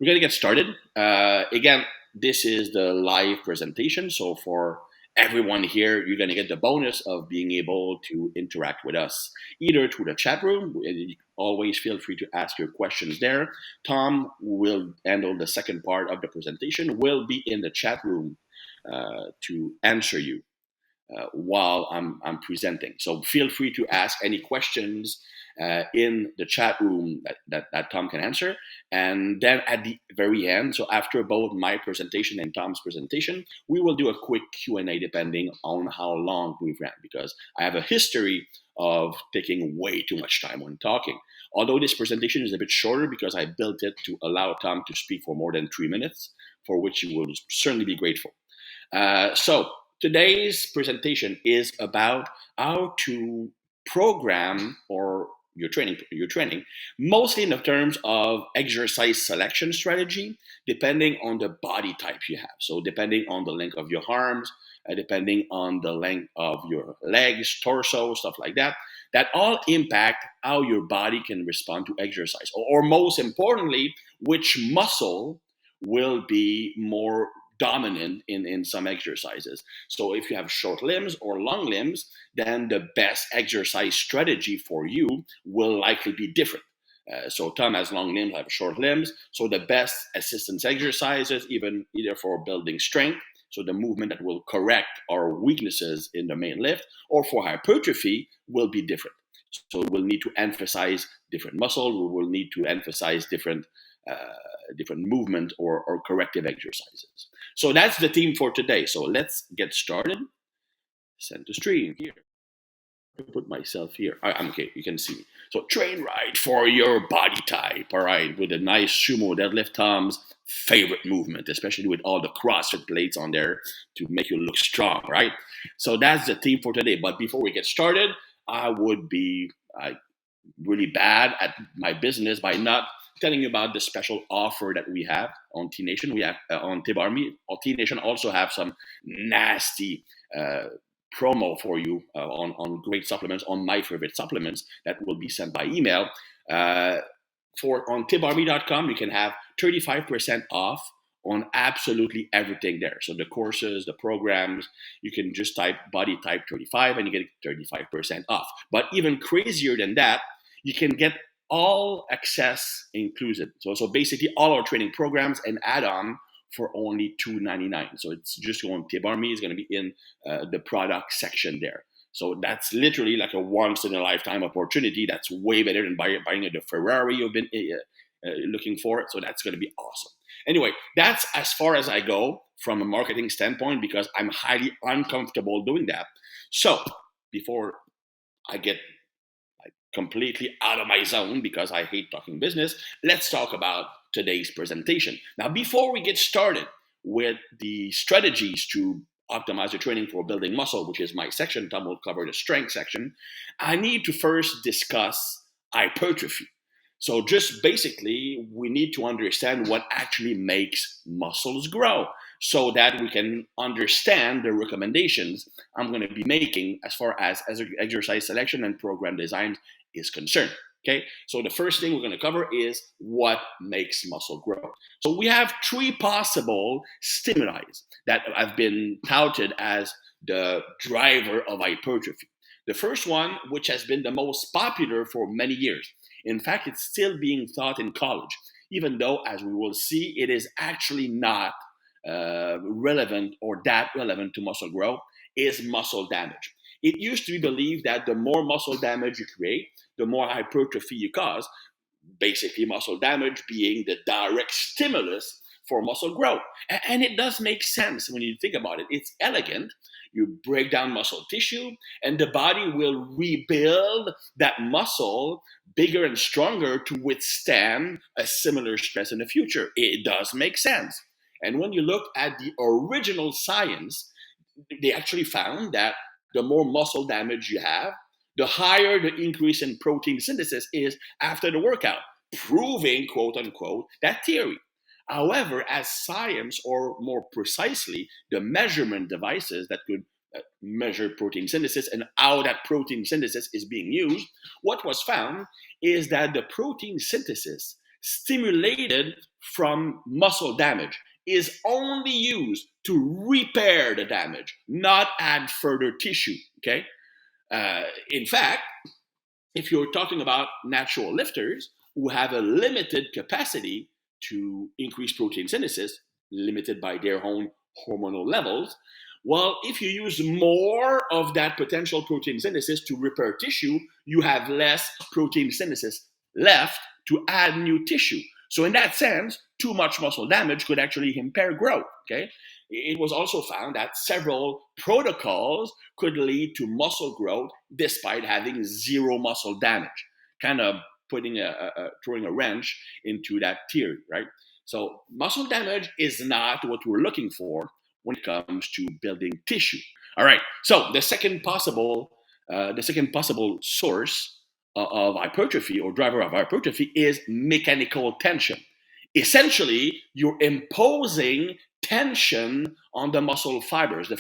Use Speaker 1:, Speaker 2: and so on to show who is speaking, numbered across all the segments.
Speaker 1: We're going to get started. Again, this is the live presentation. So for everyone here, you're going to get the bonus of being able to interact with us either through the chat room. You always feel free to ask your questions there. Tom will handle the second part of the presentation. Will be in the chat room to answer you while I'm presenting. So feel free to ask any questions in the chat room that Tom can answer. And then at the very end, so after both my presentation and Tom's presentation, we will do a quick Q&A depending on how long we've ran, because I have a history of taking way too much time when talking. Although this presentation is a bit shorter because I built it to allow Tom to speak for more than 3 minutes, for which you will certainly be grateful. So today's presentation is about how to program or your training, mostly in the terms of exercise selection strategy, depending on the body type you have. So depending on the length of your arms, depending on the length of your legs, torso, stuff like that, that all impact how your body can respond to exercise. Or most importantly, which muscle will be more dominant in some exercises. So if you have short limbs or long limbs, then the best exercise strategy for you will likely be different. So Tom has long limbs, I have short limbs. So the best assistance exercises, either for building strength, so the movement that will correct our weaknesses in the main lift, or for hypertrophy will be different. So we'll need to emphasize different muscles. We will need to emphasize different movement or corrective exercises. So that's the theme for today. So let's get started. Send to stream here. I put myself here. I'm okay. You can see me. So train right for your body type. All right, with a nice sumo deadlift, Tom's favorite movement, especially with all the CrossFit plates on there to make you look strong. Right. So that's the theme for today. But before we get started, I would be really bad at my business by not telling you about the special offer that we have on T Nation. We have on Thibaudeau. T Nation also have some nasty promo for you on great supplements, on my favorite supplements that will be sent by email. On Thibaudeau.com, you can have 35% off on absolutely everything there. So the courses, the programs, you can just type body type 35 and you get 35% off. But even crazier than that, you can get all access inclusive. So basically all our training programs and add-on for only $2.99. So it's just on Thibaudeau. It's going to be in the product section there. So that's literally like a once in a lifetime opportunity. That's way better than buying the Ferrari you've been looking for. So that's going to be awesome. Anyway, that's as far as I go from a marketing standpoint because I'm highly uncomfortable doing that. So before I get completely out of my zone because I hate talking business, let's talk about today's presentation. Now, before we get started with the strategies to optimize your training for building muscle, which is my section, Tom will cover the strength section, I need to first discuss hypertrophy. So just basically, we need to understand what actually makes muscles grow so that we can understand the recommendations I'm going to be making as far as exercise selection and program design is concerned. Okay, so the first thing we're going to cover is what makes muscle grow. So we have 3 possible stimuli that have been touted as the driver of hypertrophy. The first one, which has been the most popular for many years. In fact, it's still being taught in college, even though, as we will see, it is actually not relevant or that relevant to muscle growth, is muscle damage. It used to be believed that the more muscle damage you create, the more hypertrophy you cause, basically muscle damage being the direct stimulus for muscle growth. And it does make sense when you think about it. It's elegant. You break down muscle tissue, and the body will rebuild that muscle bigger and stronger to withstand a similar stress in the future. It does make sense. And when you look at the original science, they actually found that the more muscle damage you have, the higher the increase in protein synthesis is after the workout, proving, quote unquote, that theory. However, as science, or more precisely, the measurement devices that could measure protein synthesis and how that protein synthesis is being used, what was found is that the protein synthesis stimulated from muscle damage is only used to repair the damage, not add further tissue. Okay. In fact, if you're talking about natural lifters who have a limited capacity to increase protein synthesis, limited by their own hormonal levels, well, if you use more of that potential protein synthesis to repair tissue, you have less protein synthesis left to add new tissue. So in that sense, too much muscle damage could actually impair growth. Okay, it was also found that several protocols could lead to muscle growth despite having zero muscle damage, kind of throwing a wrench into that theory, right? So muscle damage is not what we're looking for when it comes to building tissue. All right. So the second possible source of hypertrophy or driver of hypertrophy is mechanical tension. Essentially, you're imposing tension on the muscle fibers. The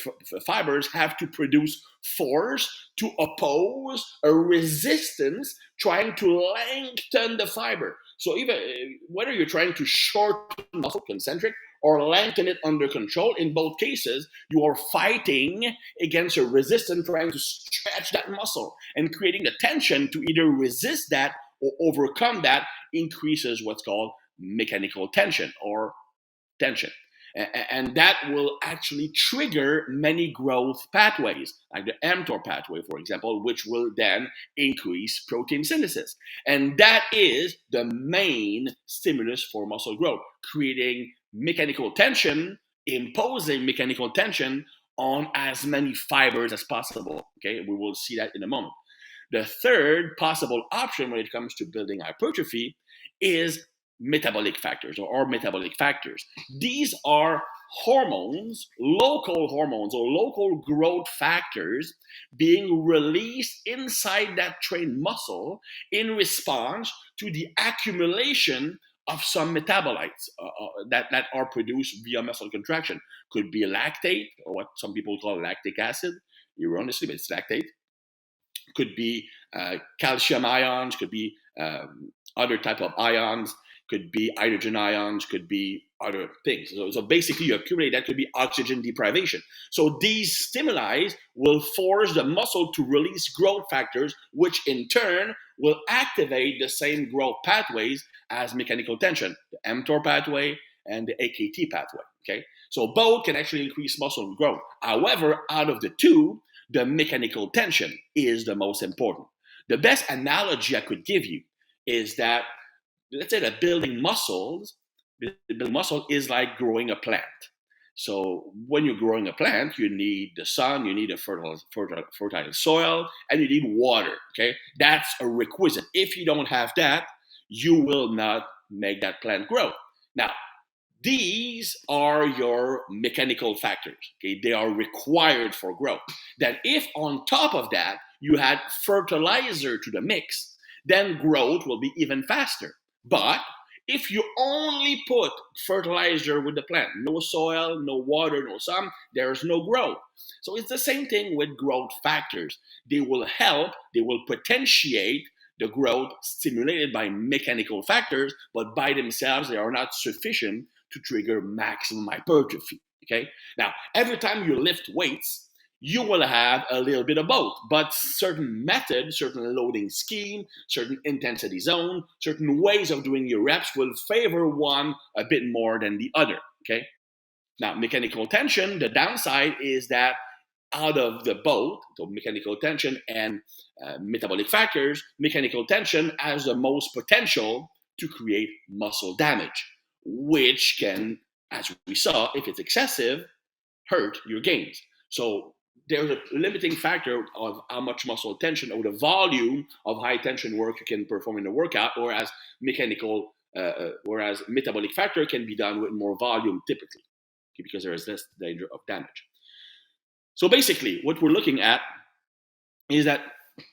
Speaker 1: fibers have to produce force to oppose a resistance trying to lengthen the fiber. So even whether you're trying to shorten muscle, concentric, or lengthen it under control, in both cases, you are fighting against a resistance trying to stretch that muscle, and creating the tension to either resist that or overcome that increases what's called mechanical tension or tension. And that will actually trigger many growth pathways, like the mTOR pathway, for example, which will then increase protein synthesis. And that is the main stimulus for muscle growth, creating mechanical tension, imposing mechanical tension on as many fibers as possible. Okay, we will see that in a moment. The third possible option when it comes to building hypertrophy is metabolic factors or metabolic factors. These are hormones, local hormones or local growth factors being released inside that trained muscle in response to the accumulation of some metabolites that are produced via muscle contraction. Could be lactate, or what some people call lactic acid, erroneously, but it's lactate. Could be calcium ions, could be other type of ions, could be hydrogen ions, could be other things. So basically you accumulate that, could be oxygen deprivation. So these stimuli will force the muscle to release growth factors, which in turn will activate the same growth pathways as mechanical tension, the mTOR pathway and the AKT pathway. Okay, so both can actually increase muscle growth. However, out of the two, the mechanical tension is the most important. The best analogy I could give you is that, let's say that building muscle is like growing a plant. So when you're growing a plant, you need the sun, you need a fertile soil, and you need water. Okay, that's a requisite. If you don't have that, you will not make that plant grow. Now, these are your mechanical factors. Okay, they are required for growth. Then, if on top of that you add fertilizer to the mix, then growth will be even faster. But if you only put fertilizer with the plant, no soil, no water, no sun, there's no growth. So it's the same thing with growth factors. They will help, they will potentiate the growth stimulated by mechanical factors, but by themselves, they are not sufficient to trigger maximum hypertrophy. Okay? Now, every time you lift weights, you will have a little bit of both, but certain methods, certain loading scheme, certain intensity zone, certain ways of doing your reps will favor one a bit more than the other. Okay? Now, mechanical tension, the downside is that out of the both, so mechanical tension and metabolic factors, mechanical tension has the most potential to create muscle damage, which can, as we saw, if it's excessive, hurt your gains. So there's a limiting factor of how much muscle tension or the volume of high tension work you can perform in a workout, whereas metabolic factor can be done with more volume typically, because there is less danger of damage. So basically, what we're looking at is that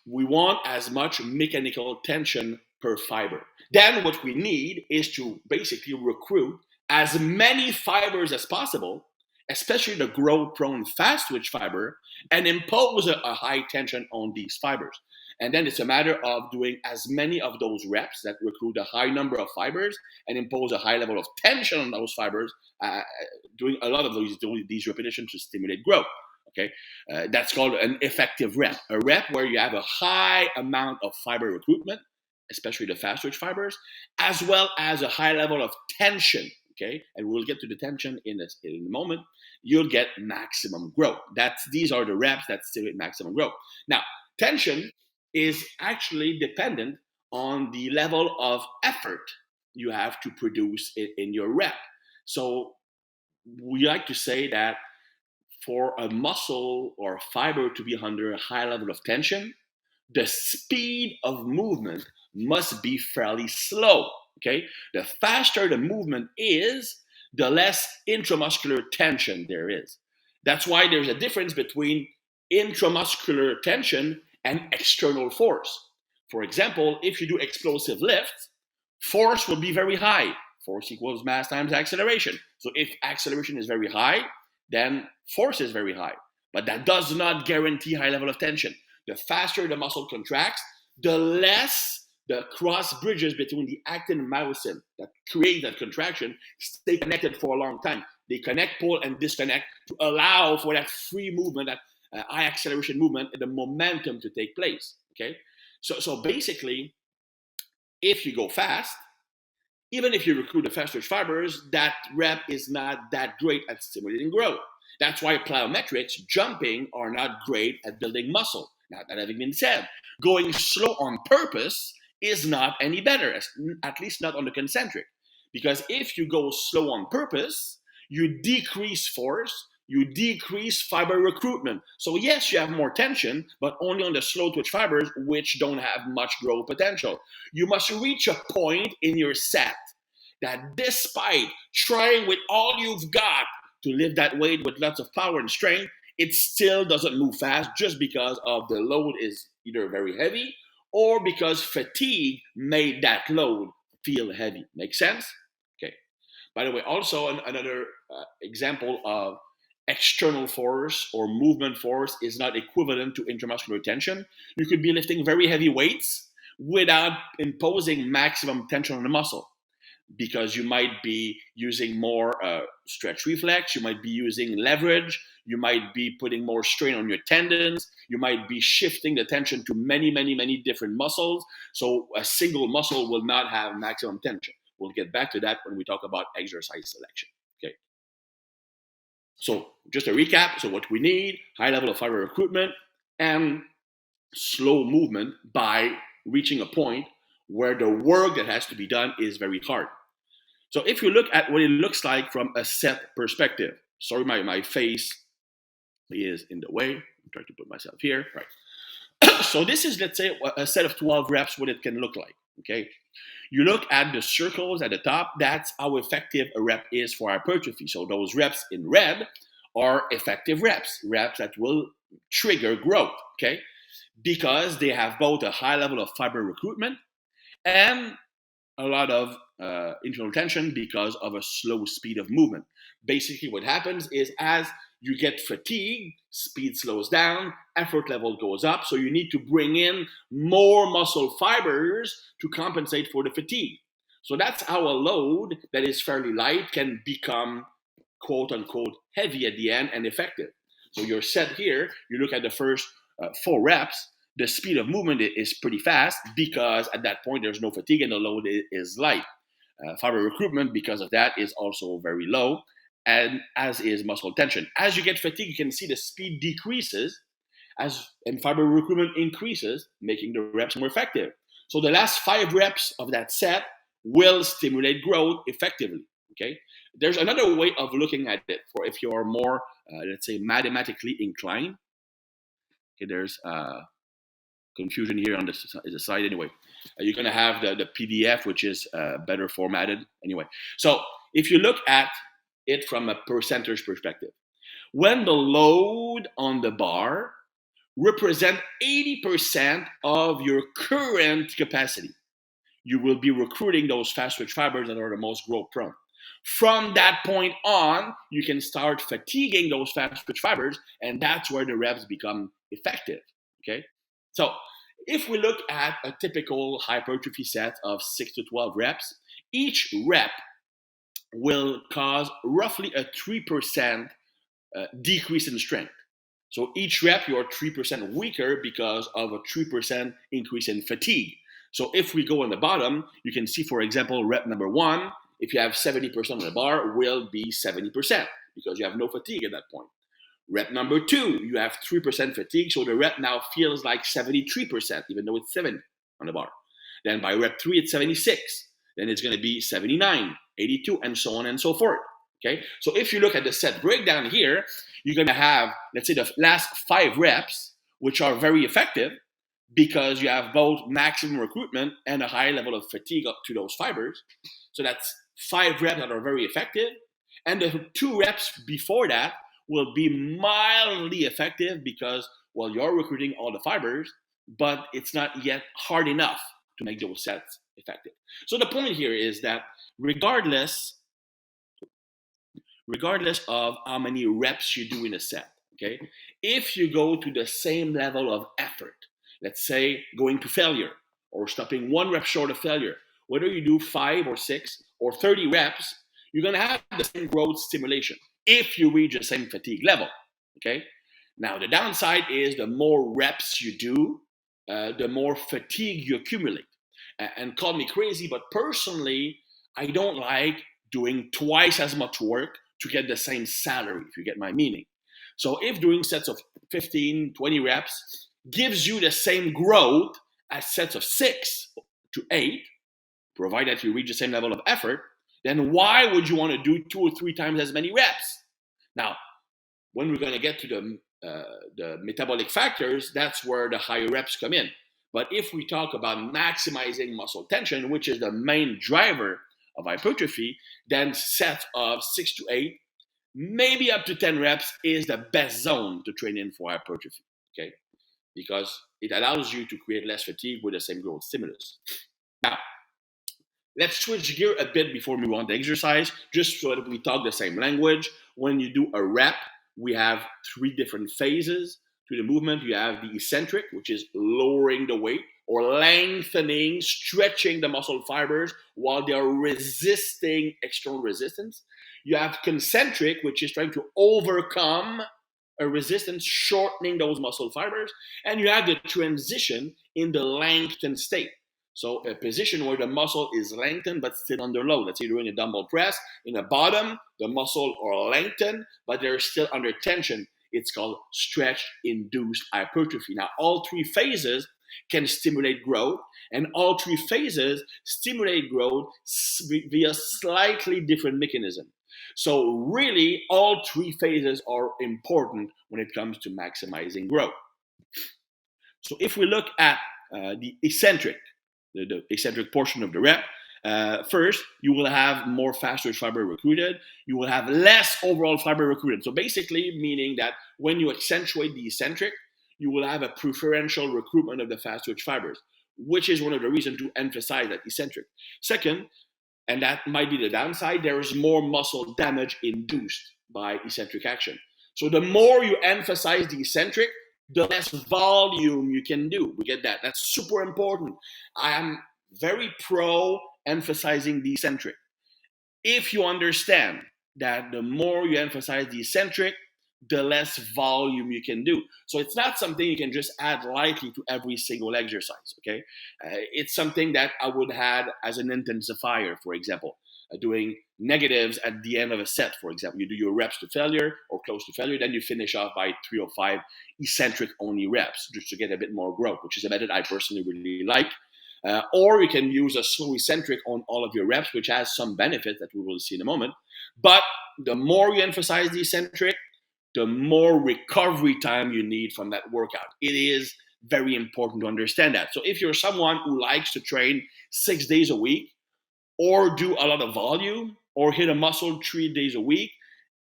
Speaker 1: we want as much mechanical tension per fiber. Then what we need is to basically recruit as many fibers as possible, especially the growth-prone fast-twitch fiber, and impose a high tension on these fibers. And then it's a matter of doing as many of those reps that recruit a high number of fibers and impose a high level of tension on those fibers, doing a lot of these repetitions to stimulate growth. Okay, that's called an effective rep. A rep where you have a high amount of fiber recruitment, especially the fast twitch fibers, as well as a high level of tension. Okay, and we'll get to the tension in a moment. You'll get maximum growth. These are the reps that stimulate maximum growth. Now, tension is actually dependent on the level of effort you have to produce in your rep. So we like to say that for a muscle or fiber to be under a high level of tension, the speed of movement must be fairly slow. Okay, the faster the movement is, the less intramuscular tension there is. That's why there's a difference between intramuscular tension and external force. For example, if you do explosive lifts, force will be very high. Force equals mass times acceleration. So if acceleration is very high, then force is very high. But that does not guarantee high level of tension. The faster the muscle contracts, the less the cross bridges between the actin and myosin that create that contraction stay connected for a long time. They connect, pull, and disconnect to allow for that free movement, that high acceleration movement, and the momentum to take place. Okay, so basically, if you go fast, even if you recruit the fast twitch fibers, that rep is not that great at stimulating growth. That's why plyometrics, jumping, are not great at building muscle. Now, that having been said, going slow on purpose is not any better, at least not on the concentric. Because if you go slow on purpose, you decrease force, you decrease fiber recruitment. So yes, you have more tension, but only on the slow twitch fibers, which don't have much growth potential. You must reach a point in your set that despite trying with all you've got to lift that weight with lots of power and strength, it still doesn't move fast just because of the load is either very heavy or because fatigue made that load feel heavy. Make sense? Okay. By the way, also another example of external force or movement force is not equivalent to intramuscular tension. You could be lifting very heavy weights without imposing maximum tension on the muscle, because you might be using more stretch reflex, you might be using leverage, you might be putting more strain on your tendons, you might be shifting the tension to many different muscles. So a single muscle will not have maximum tension. We'll get back to that when we talk about exercise selection. Okay. So just a recap. So what we need, high level of fiber recruitment and slow movement by reaching a point where the work that has to be done is very hard. So if you look at what it looks like from a set perspective, sorry, my face is in the way. I'm trying to put myself here. Right. So this is, let's say, a set of 12 reps, what it can look like. Okay. You look at the circles at the top, that's how effective a rep is for hypertrophy. So those reps in red are effective reps that will trigger growth, okay? Because they have both a high level of fiber recruitment and a lot of internal tension because of a slow speed of movement. Basically, what happens is as you get fatigue, speed slows down, effort level goes up, so you need to bring in more muscle fibers to compensate for the fatigue. So that's how a load that is fairly light can become quote unquote heavy at the end and effective. So you're set here, you look at the first 4 reps, the speed of movement is pretty fast because at that point there's no fatigue and the load is light. Fiber recruitment, because of that, is also very low, and as is muscle tension. As you get fatigue, you can see the speed decreases and fiber recruitment increases, making the reps more effective. So the last 5 reps of that set will stimulate growth effectively. Okay. There's another way of looking at it for if you're more, let's say, mathematically inclined. Okay, there's confusion here on the side anyway. You're going to have the PDF, which is better formatted anyway. So if you look at it from a percentage perspective, when the load on the bar represent 80% of your current capacity, you will be recruiting those fast twitch fibers that are the most growth prone. From that point on, you can start fatiguing those fast twitch fibers, and that's where the reps become effective. Okay, so If we look at a typical hypertrophy set of 6 to 12 reps, each rep will cause roughly a 3% decrease in strength. So each rep, you're 3% weaker because of a 3% increase in fatigue. So if we go on the bottom, you can see, for example, rep number 1, if you have 70% on the bar, will be 70% because you have no fatigue at that point. Rep number 2, you have 3% fatigue, so the rep now feels like 73%, even though it's 70 on the bar. Then by rep 3, it's 76. Then it's going to be 79, 82, and so on and so forth. Okay, so if you look at the set breakdown here, you're going to have, let's say, the last 5 reps, which are very effective because you have both maximum recruitment and a high level of fatigue up to those fibers. So that's 5 reps that are very effective. And the 2 reps before that will be mildly effective because, well, you're recruiting all the fibers, but it's not yet hard enough to make those sets effective. So the point here is that regardless of how many reps you do in a set, okay, if you go to the same level of effort, let's say going to failure or stopping 1 rep short of failure, whether you do 5 or 6 or 30 reps, you're going to have the same growth stimulation if you reach the same fatigue level, okay? Now, the downside is the more reps you do, the more fatigue you accumulate. And call me crazy, but personally, I don't like doing twice as much work to get the same salary, if you get my meaning. So if doing sets of 15, 20 reps gives you the same growth as sets of 6 to 8, provided you reach the same level of effort, then why would you want to do 2 or 3 times as many reps? Now, when we're going to get to the metabolic factors, that's where the higher reps come in. But if we talk about maximizing muscle tension, which is the main driver of hypertrophy, then sets of 6 to 8, maybe up to 10 reps is the best zone to train in for hypertrophy, okay? Because it allows you to create less fatigue with the same growth stimulus. Now, let's switch gear a bit before we move on to exercise, just so that we talk the same language. When you do a rep, we have 3 different phases to the movement. You have the eccentric, which is lowering the weight or lengthening, stretching the muscle fibers while they are resisting external resistance. You have concentric, which is trying to overcome a resistance, shortening those muscle fibers. And you have the transition in the lengthened state. So a position where the muscle is lengthened but still under load. Let's say you're doing a dumbbell press. In the bottom, the muscle are lengthened, but they're still under tension. It's called stretch-induced hypertrophy. Now, all 3 phases can stimulate growth, and all 3 phases stimulate growth via slightly different mechanism. So really, all 3 phases are important when it comes to maximizing growth. So if we look at the eccentric portion of the rep, first, you will have more fast-twitch fiber recruited. You will have less overall fiber recruited. So basically, meaning that when you accentuate the eccentric, you will have a preferential recruitment of the fast-twitch fibers, which is one of the reasons to emphasize that eccentric. Second, and that might be the downside, there is more muscle damage induced by eccentric action. So the more you emphasize the eccentric, the less volume you can do. We get that. That's super important. I am very pro emphasizing the eccentric. If you understand that the more you emphasize the eccentric, the less volume you can do. So it's not something you can just add lightly to every single exercise, okay? It's something that I would add as an intensifier, for example. Doing negatives at the end of a set, for example. You do your reps to failure or close to failure, then you finish off by 3 or 5 eccentric only reps just to get a bit more growth, which is a method I personally really like. Or you can use a slow eccentric on all of your reps, which has some benefits that we will see in a moment. But the more you emphasize the eccentric, the more recovery time you need from that workout. It is very important to understand that. So if you're someone who likes to train 6 days a week, or do a lot of volume, or hit a muscle 3 days a week,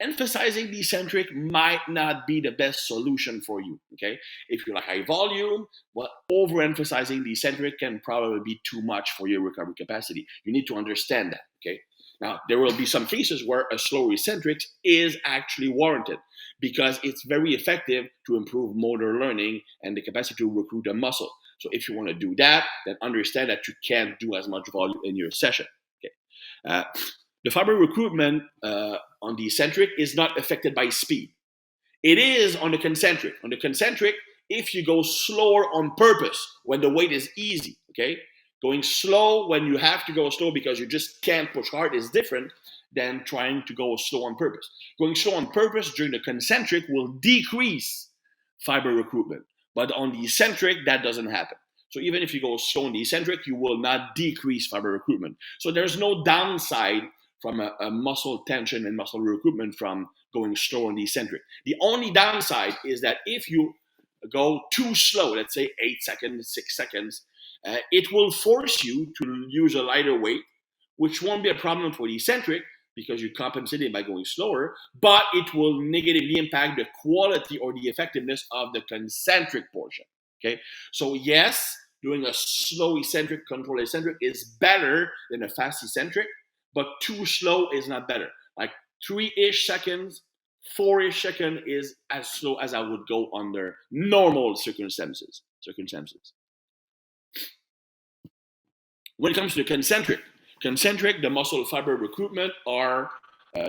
Speaker 1: emphasizing the eccentric might not be the best solution for you, okay? If you like high volume, well, overemphasizing the eccentric can probably be too much for your recovery capacity. You need to understand that, okay? Now, there will be some cases where a slow eccentric is actually warranted because it's very effective to improve motor learning and the capacity to recruit a muscle. So if you want to do that, then understand that you can't do as much volume in your session. Okay. The fiber recruitment on the eccentric is not affected by speed. It is on the concentric. On the concentric, if you go slower on purpose when the weight is easy, okay? Going slow when you have to go slow because you just can't push hard is different than trying to go slow on purpose. Going slow on purpose during the concentric will decrease fiber recruitment. But on the eccentric, that doesn't happen. So even if you go slow on the eccentric, you will not decrease fiber recruitment. So there's no downside from a muscle tension and muscle recruitment from going slow on the eccentric. The only downside is that if you go too slow, let's say 8 seconds, 6 seconds, it will force you to use a lighter weight, which won't be a problem for the eccentric because you compensate it by going slower, but it will negatively impact the quality or the effectiveness of the concentric portion. Okay, so yes, doing a slow eccentric, controlled eccentric is better than a fast eccentric, but too slow is not better. Like 3-ish seconds, 4-ish seconds is as slow as I would go under normal circumstances. When it comes to the concentric, the muscle fiber recruitment are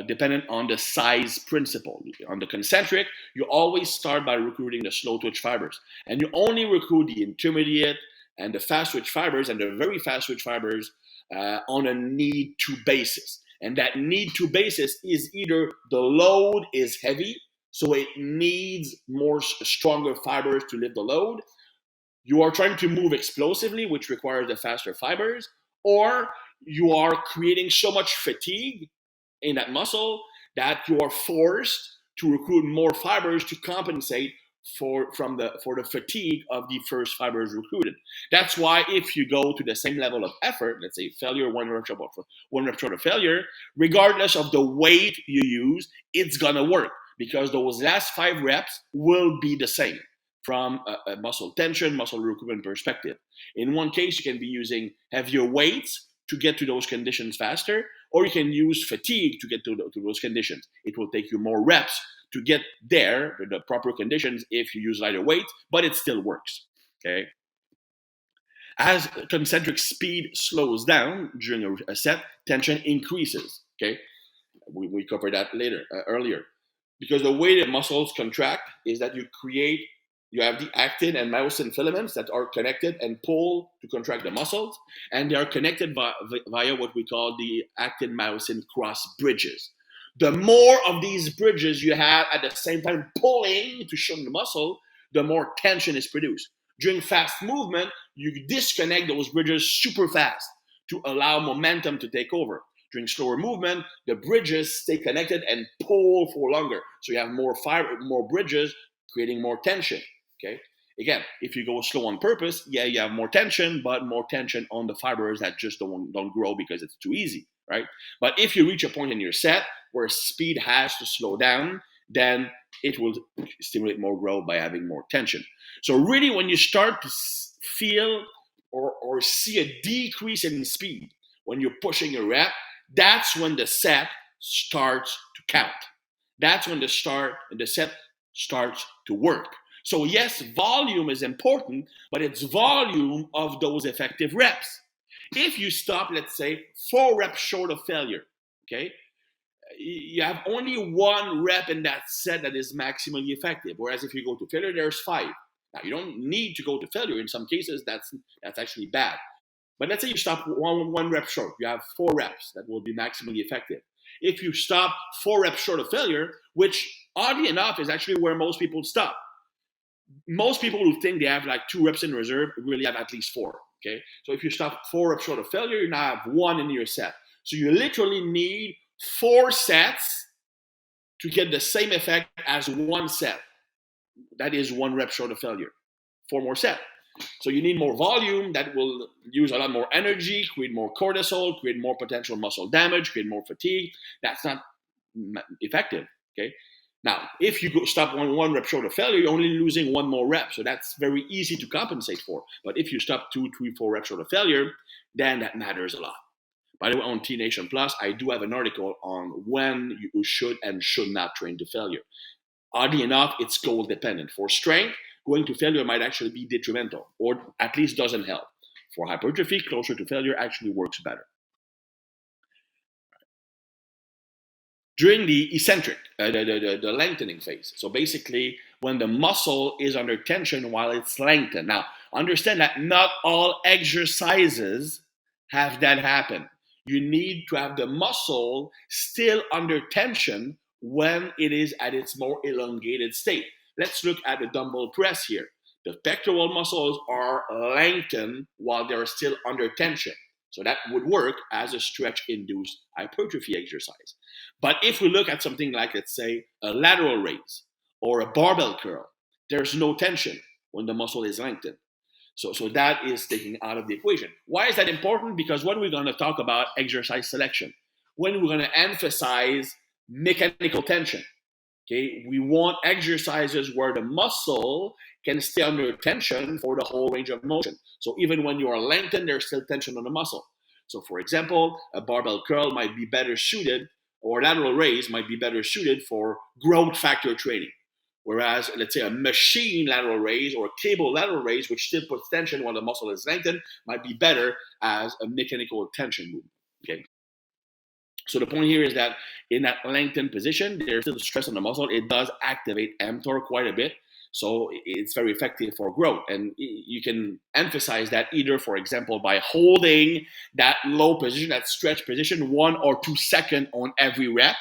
Speaker 1: dependent on the size principle. On the concentric, you always start by recruiting the slow twitch fibers, and you only recruit the intermediate and the fast twitch fibers and the very fast twitch fibers on a need to basis. And that need to basis is either the load is heavy, so it needs more stronger fibers to lift the load. You are trying to move explosively, which requires the faster fibers, or you are creating so much fatigue in that muscle that you are forced to recruit more fibers to compensate for the fatigue of the first fibers recruited. That's why if you go to the same level of effort, let's say failure, one rep short of failure, regardless of the weight you use, it's gonna work because those last 5 reps will be the same from a muscle tension, muscle recruitment perspective. In one case, you can be using heavier weights to get to those conditions faster, or you can use fatigue to get to those conditions. It will take you more reps to get there, the proper conditions, if you use lighter weight, but it still works, okay? As concentric speed slows down during a set, tension increases, okay? We covered that earlier. Because the way that muscles contract is that you have the actin and myosin filaments that are connected and pull to contract the muscles, and they are connected via what we call the actin-myosin cross bridges. The more of these bridges you have at the same time pulling to shorten the muscle, the more tension is produced. During fast movement, you disconnect those bridges super fast to allow momentum to take over. During slower movement, the bridges stay connected and pull for longer. So you have more bridges, creating more tension. Okay. Again, if you go slow on purpose, yeah, you have more tension, but more tension on the fibers that just don't grow because it's too easy, right? But if you reach a point in your set where speed has to slow down, then it will stimulate more growth by having more tension. So really, when you start to feel or see a decrease in speed when you're pushing a rep, that's when the set starts to count. That's when the set starts to work. So yes, volume is important, but it's volume of those effective reps. If you stop, let's say, 4 reps short of failure, okay, you have only 1 rep in that set that is maximally effective. Whereas if you go to failure, there's 5. Now you don't need to go to failure. In some cases, that's actually bad. But let's say you stop one rep short. You have 4 reps that will be maximally effective. If you stop 4 reps short of failure, which oddly enough is actually where most people stop. Most people who think they have like 2 reps in reserve really have at least 4. Okay, so if you stop 4 reps short of failure, you now have 1 in your set. So you literally need 4 sets to get the same effect as 1 set. That is 1 rep short of failure. 4 more sets. So you need more volume that will use a lot more energy, create more cortisol, create more potential muscle damage, create more fatigue. That's not effective. Okay. Now, if you stop 1 rep short of failure, you're only losing 1 more rep. So that's very easy to compensate for. But if you stop 2, 3, 4 reps short of failure, then that matters a lot. By the way, on T Nation Plus, I do have an article on when you should and should not train to failure. Oddly enough, it's goal dependent. For strength, going to failure might actually be detrimental, or at least doesn't help. For hypertrophy, closer to failure actually works better. During the eccentric, the lengthening phase. So basically, when the muscle is under tension while it's lengthened. Now, understand that not all exercises have that happen. You need to have the muscle still under tension when it is at its more elongated state. Let's look at the dumbbell press here. The pectoral muscles are lengthened while they're still under tension. So that would work as a stretch-induced hypertrophy exercise. But if we look at something like, let's say, a lateral raise or a barbell curl, there's no tension when the muscle is lengthened. So that is taken out of the equation. Why is that important? Because when we're going to talk about exercise selection, when we're going to emphasize mechanical tension, okay, we want exercises where the muscle can stay under tension for the whole range of motion. So even when you are lengthened, there's still tension on the muscle. So for example, a barbell curl might be better suited, or lateral raise might be better suited for growth factor training. Whereas, let's say, a machine lateral raise or a cable lateral raise, which still puts tension while the muscle is lengthened, might be better as a mechanical tension movement. Okay. So the point here is that in that lengthened position, there's still stress on the muscle. It does activate mTOR quite a bit. So it's very effective for growth. And you can emphasize that either, for example, by holding that low position, that stretch position, 1 or 2 seconds on every rep.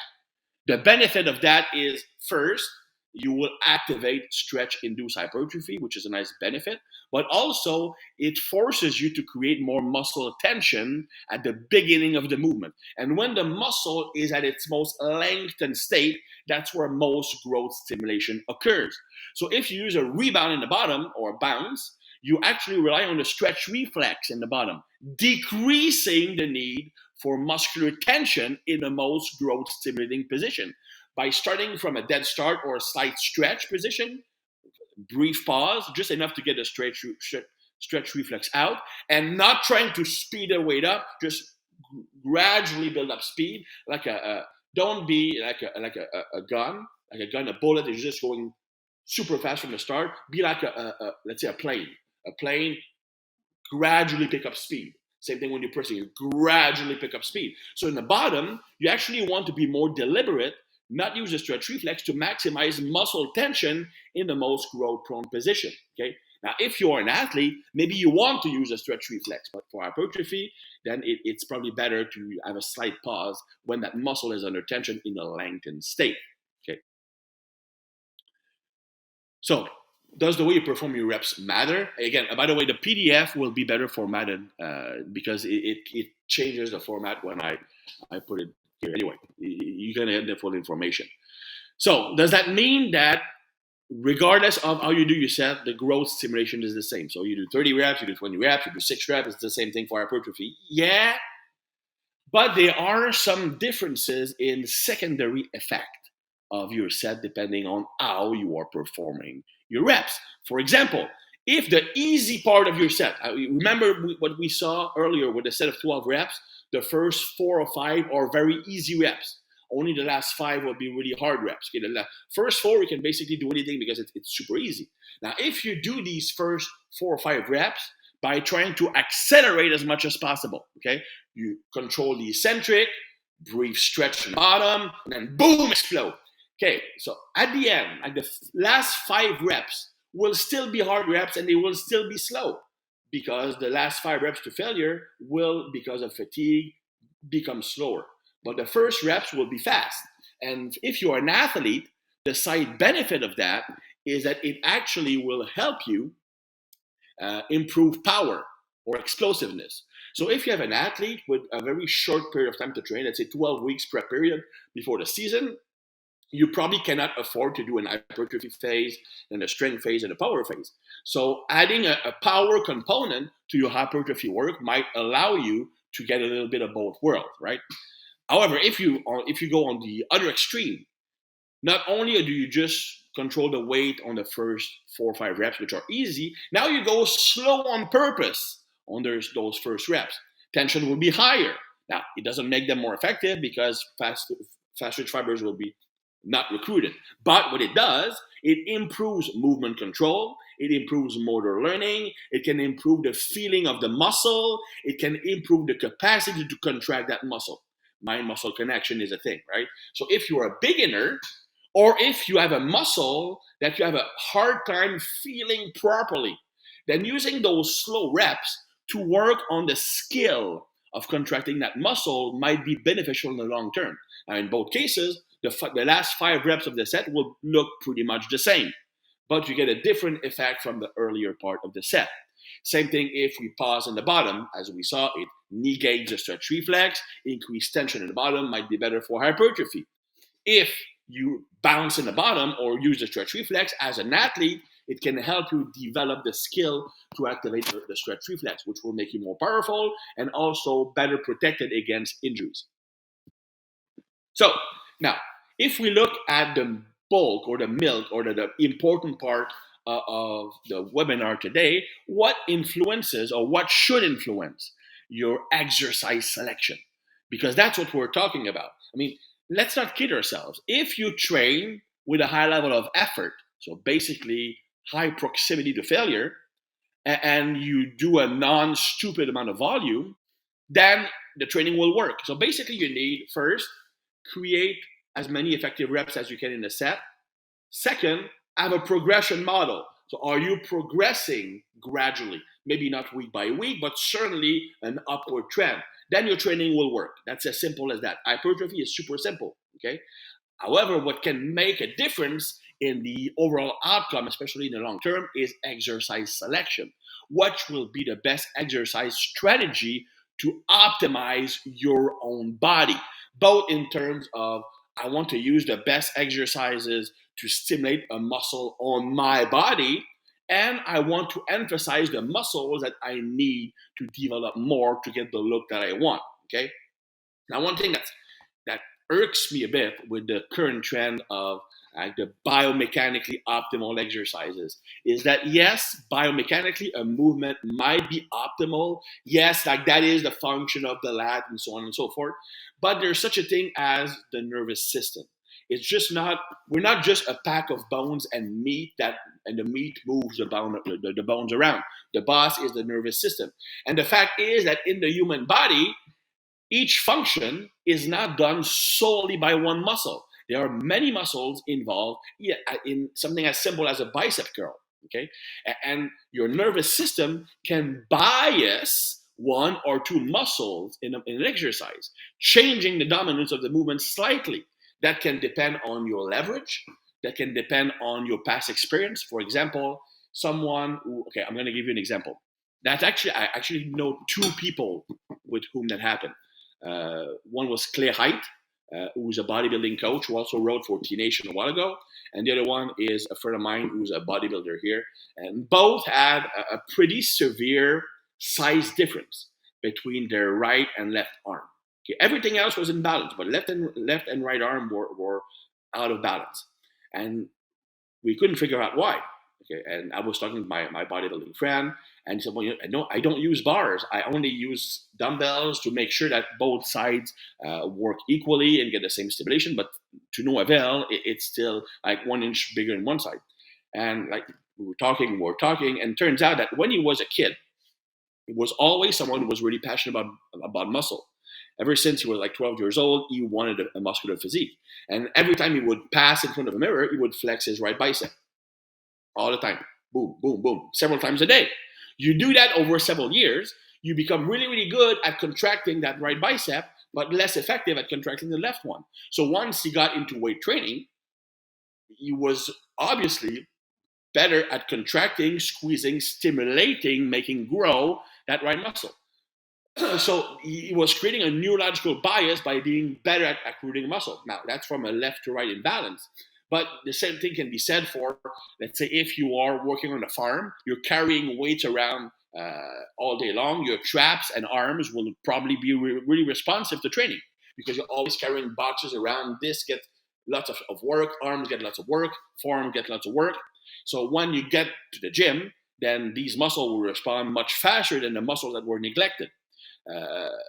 Speaker 1: The benefit of that is, first, you will activate stretch-induced hypertrophy, which is a nice benefit, but also it forces you to create more muscle tension at the beginning of the movement. And when the muscle is at its most lengthened state, that's where most growth stimulation occurs. So if you use a rebound in the bottom or a bounce, you actually rely on the stretch reflex in the bottom, decreasing the need for muscular tension in the most growth stimulating position. By starting from a dead start or a slight stretch position, brief pause, just enough to get the stretch reflex out, and not trying to speed the weight up, just gradually build up speed. Don't be like a gun, a bullet is just going super fast from the start. Be like let's say a plane. A plane, gradually pick up speed. Same thing when you're pressing, you gradually pick up speed. So in the bottom, you actually want to be more deliberate, not use the stretch reflex to maximize muscle tension in the most growth-prone position. Okay. Now, if you're an athlete, maybe you want to use a stretch reflex, but for hypertrophy, then it's probably better to have a slight pause when that muscle is under tension in a lengthened state. Okay. So, does the way you perform your reps matter? Again, by the way, the PDF will be better formatted because it changes the format when I put it here. Anyway, you're going to get the full information. So does that mean that regardless of how you do your set, the growth stimulation is the same? So you do 30 reps, you do 20 reps, you do 6 reps, it's the same thing for hypertrophy. Yeah, but there are some differences in secondary effect of your set depending on how you are performing your reps. For example, if the easy part of your set, remember what we saw earlier with a set of 12 reps, the first 4 or 5 are very easy reps. Only the last 5 will be really hard reps. Okay, the first 4, you can basically do anything because it's super easy. Now, if you do these first 4 or 5 reps by trying to accelerate as much as possible, okay, you control the eccentric, brief stretch from the bottom, and then boom, explode. Okay, so at the end, like the last 5 reps will still be hard reps and they will still be slow because the last 5 reps to failure will, because of fatigue, become slower. But the first reps will be fast. And if you are an athlete, the side benefit of that is that it actually will help you improve power or explosiveness. So if you have an athlete with a very short period of time to train, let's say 12 weeks prep period before the season, you probably cannot afford to do an hypertrophy phase and a strength phase and a power phase. So adding a power component to your hypertrophy work might allow you to get a little bit of both worlds, right? However, if you go on the other extreme, not only do you just control the weight on the first 4 or 5 reps, which are easy, now you go slow on purpose on those first reps. Tension will be higher. Now, it doesn't make them more effective because fast twitch fibers will be not recruited. But what it does, it improves movement control, it improves motor learning, it can improve the feeling of the muscle, it can improve the capacity to contract that muscle. Mind muscle connection is a thing, right? So if you're a beginner, or if you have a muscle that you have a hard time feeling properly, then using those slow reps to work on the skill of contracting that muscle might be beneficial in the long term. Now, in both cases, the last 5 reps of the set will look pretty much the same, but you get a different effect from the earlier part of the set. Same thing if we pause in the bottom, as we saw, it negates the stretch reflex, increased tension in the bottom might be better for hypertrophy. If you bounce in the bottom or use the stretch reflex as an athlete, it can help you develop the skill to activate the stretch reflex, which will make you more powerful and also better protected against injuries. So now, if we look at the bulk or the milk or the important part of the webinar today, what influences or what should influence your exercise selection? Because that's what we're talking about. I mean, let's not kid ourselves. If you train with a high level of effort, so basically high proximity to failure, and you do a non-stupid amount of volume, then the training will work. So basically, you need first create as many effective reps as you can in a set. Second, have a progression model. So are you progressing gradually? Maybe not week by week, but certainly an upward trend. Then your training will work. That's as simple as that. Hypertrophy is super simple. Okay. However, what can make a difference in the overall outcome, especially in the long term, is exercise selection. What will be the best exercise strategy to optimize your own body, both in terms of I want to use the best exercises to stimulate a muscle on my body, and I want to emphasize the muscles that I need to develop more to get the look that I want. Okay. Now, one thing that irks me a bit with the current trend of the biomechanically optimal exercises is that yes, biomechanically a movement might be optimal. Yes, like that is the function of the lat and so on and so forth. But there's such a thing as the nervous system. It's just not. We're not just a pack of bones and meat and the meat moves the bones around. The boss is the nervous system, and the fact is that in the human body, each function is not done solely by one muscle. There are many muscles involved in something as simple as a bicep curl. Okay, and your nervous system can bias one or two muscles in an exercise, changing the dominance of the movement slightly. That can depend on your leverage. That can depend on your past experience. For example, okay, I'm going to give you an example. I actually know 2 people with whom that happened. One was Claire Height, who's a bodybuilding coach who also wrote for T Nation a while ago. And the other one is a friend of mine who's a bodybuilder here. And both had a pretty severe size difference between their right and left arm. Okay, everything else was in balance, but left and right arm were out of balance. And we couldn't figure out why. Okay, and I was talking to my bodybuilding friend, and he said, "Well, no, I don't use bars. I only use dumbbells to make sure that both sides work equally and get the same stimulation. But to no avail, it's still like 1 inch bigger on one side." And like we were talking, and turns out that when he was a kid, he was always someone who was really passionate about muscle. Ever since he was like 12 years old, he wanted a muscular physique. And every time he would pass in front of a mirror, he would flex his right bicep all the time. Boom, boom, boom, several times a day. You do that over several years, you become really, really good at contracting that right bicep, but less effective at contracting the left one. So once he got into weight training, he was obviously better at contracting, squeezing, stimulating, making grow that right muscle. So he was creating a neurological bias by being better at recruiting muscle. Now, that's from a left to right imbalance. But the same thing can be said for, let's say, if you are working on a farm, you're carrying weights around all day long, your traps and arms will probably be really responsive to training because you're always carrying boxes around. This gets lots of work, arms get lots of work, forearm get lots of work. So when you get to the gym, then these muscles will respond much faster than the muscles that were neglected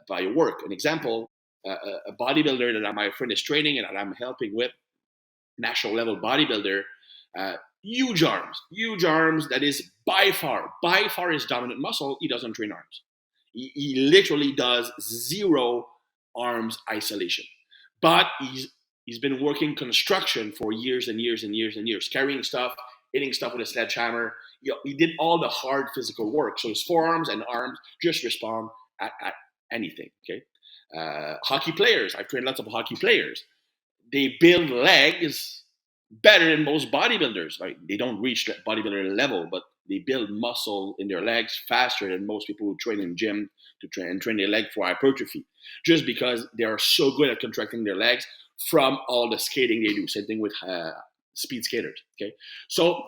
Speaker 1: by your work. An example, a bodybuilder that my friend is training and that I'm helping with, national level bodybuilder, huge arms. That is by far his dominant muscle. He doesn't train arms. He literally does zero arms isolation. But he's been working construction for years and years and years and years, carrying stuff, hitting stuff with a sledgehammer. He did all the hard physical work. So his forearms and arms just respond at anything. Okay. Hockey players. I've trained lots of hockey players. They build legs better than most bodybuilders. Right? They don't reach that bodybuilder level, but they build muscle in their legs faster than most people who train in gym to train their leg for hypertrophy, just because they are so good at contracting their legs from all the skating they do. Same thing with speed skaters. Okay, so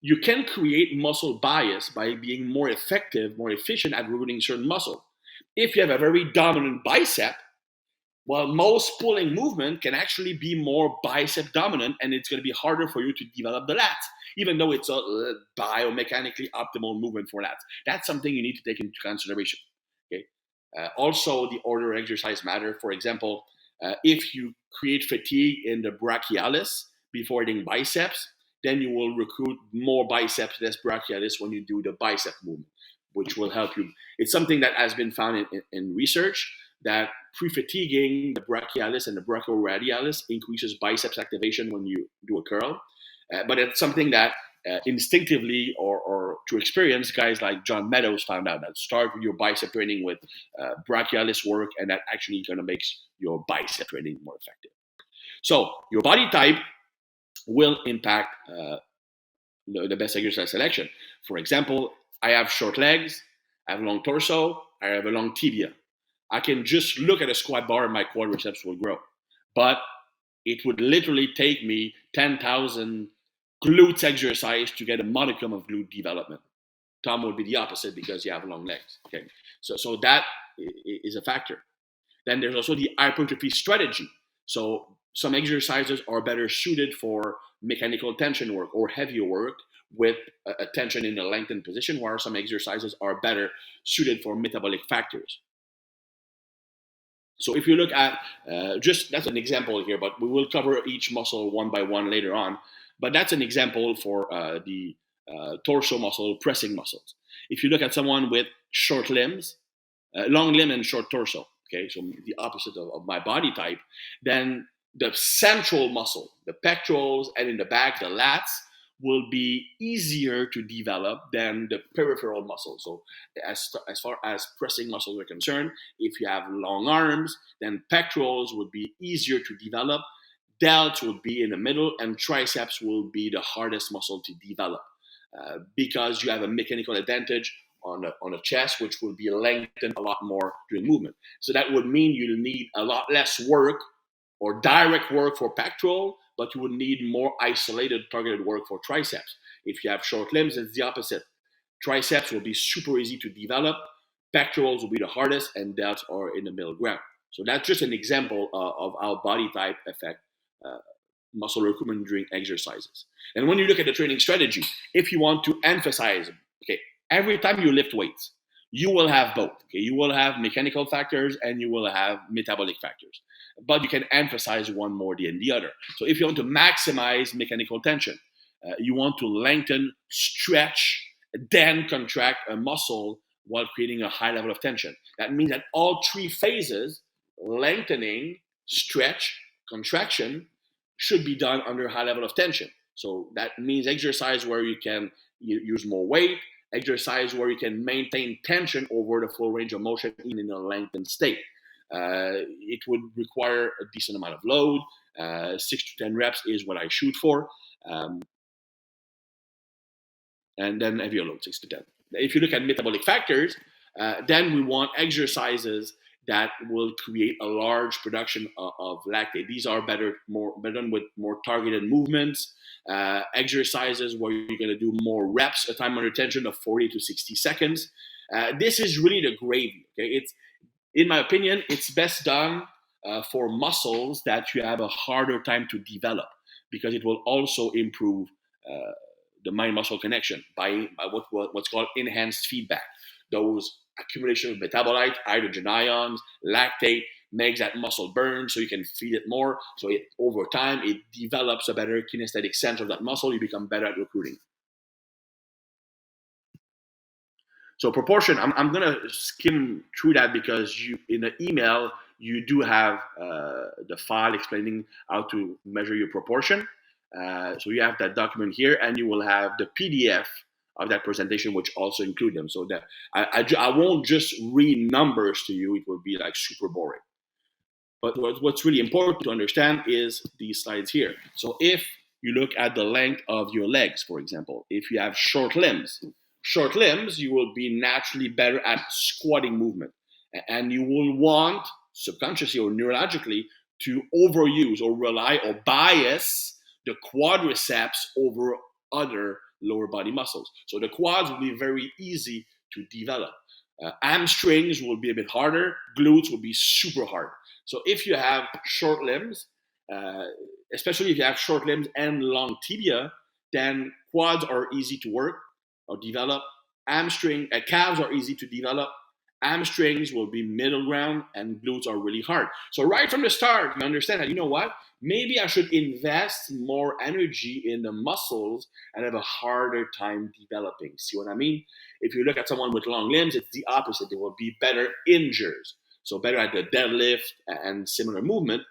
Speaker 1: you can create muscle bias by being more effective, more efficient at recruiting certain muscle. If you have a very dominant bicep, well, most pulling movement can actually be more bicep dominant, and it's going to be harder for you to develop the lats, even though it's a biomechanically optimal movement for lats. That's something you need to take into consideration. Okay. Also, the order of exercise matter. For example, if you create fatigue in the brachialis before hitting biceps, then you will recruit more biceps, less brachialis when you do the bicep movement, which will help you. It's something that has been found in research, that pre-fatiguing the brachialis and the brachioradialis increases biceps activation when you do a curl. But it's something that instinctively or through experience, guys like John Meadows found out, that start your bicep training with brachialis work, and that actually kind of makes your bicep training more effective. So your body type will impact the best exercise selection. For example, I have short legs, I have a long torso, I have a long tibia. I can just look at a squat bar and my quadriceps will grow. But it would literally take me 10,000 glutes exercise to get a modicum of glute development. Tom would be the opposite because you have long legs. Okay, so that is a factor. Then there's also the hypertrophy strategy. So some exercises are better suited for mechanical tension work or heavier work with a tension in a lengthened position, while some exercises are better suited for metabolic factors. So if you look at just, that's an example here, but we will cover each muscle one by one later on. But that's an example for the torso muscle, pressing muscles. If you look at someone with short limbs, long limb and short torso, okay, so the opposite of my body type, then the central muscle, the pectorals, and in the back, the lats, will be easier to develop than the peripheral muscles. So as far as pressing muscles are concerned, if you have long arms, then pectorals would be easier to develop, delts would be in the middle, and triceps will be the hardest muscle to develop because you have a mechanical advantage on the chest, which will be lengthened a lot more during movement. So that would mean you'll need a lot less work or direct work for pectoral, but you would need more isolated targeted work for triceps. If you have short limbs, it's the opposite. Triceps will be super easy to develop, pectorals will be the hardest, and delts are in the middle ground. So that's just an example of how body type affect muscle recruitment during exercises. And when you look at the training strategy, if you want to emphasize, okay, every time you lift weights, you will have both. Okay? You will have mechanical factors and you will have metabolic factors. But you can emphasize one more than the other. So if you want to maximize mechanical tension, you want to lengthen, stretch, then contract a muscle while creating a high level of tension. That means that all three phases, lengthening, stretch, contraction, should be done under a high level of tension. So that means exercise where you can use more weight, exercise where you can maintain tension over the full range of motion even in a lengthened state. It would require a decent amount of load. 6 to 10 reps is what I shoot for. And then heavier load, 6 to 10. If you look at metabolic factors, then we want exercises that will create a large production of lactate. These are better done with more targeted movements, exercises where you're going to do more reps, a time under tension of 40 to 60 seconds. This is really the gravy. Okay, it's, in my opinion, it's best done for muscles that you have a harder time to develop, because it will also improve the mind-muscle connection by what's called enhanced feedback. Those accumulation of metabolite, hydrogen ions, lactate, makes that muscle burn so you can feed it more. So over time, it develops a better kinesthetic sense of that muscle. You become better at recruiting. So proportion, I'm going to skim through that because you in the email, you do have the file explaining how to measure your proportion. So you have that document here, and you will have the PDF of that presentation, which also include them. So that I won't just read numbers to you; it will be like super boring. But what's really important to understand is these slides here. So if you look at the length of your legs, for example, if you have short limbs, you will be naturally better at squatting movement. And you will want, subconsciously or neurologically, to overuse or rely or bias the quadriceps over other lower body muscles. So the quads will be very easy to develop. Hamstrings will be a bit harder. Glutes will be super hard. So if you have short limbs, uh, especially if you have short limbs and long tibia, then quads are easy to work or develop. Calves are easy to develop. Hamstrings will be middle ground, and glutes are really hard. So right from the start, you understand that, you know what? Maybe I should invest more energy in the muscles and have a harder time developing. See what I mean? If you look at someone with long limbs, it's the opposite. They will be better hingers, so better at the deadlift and similar movement.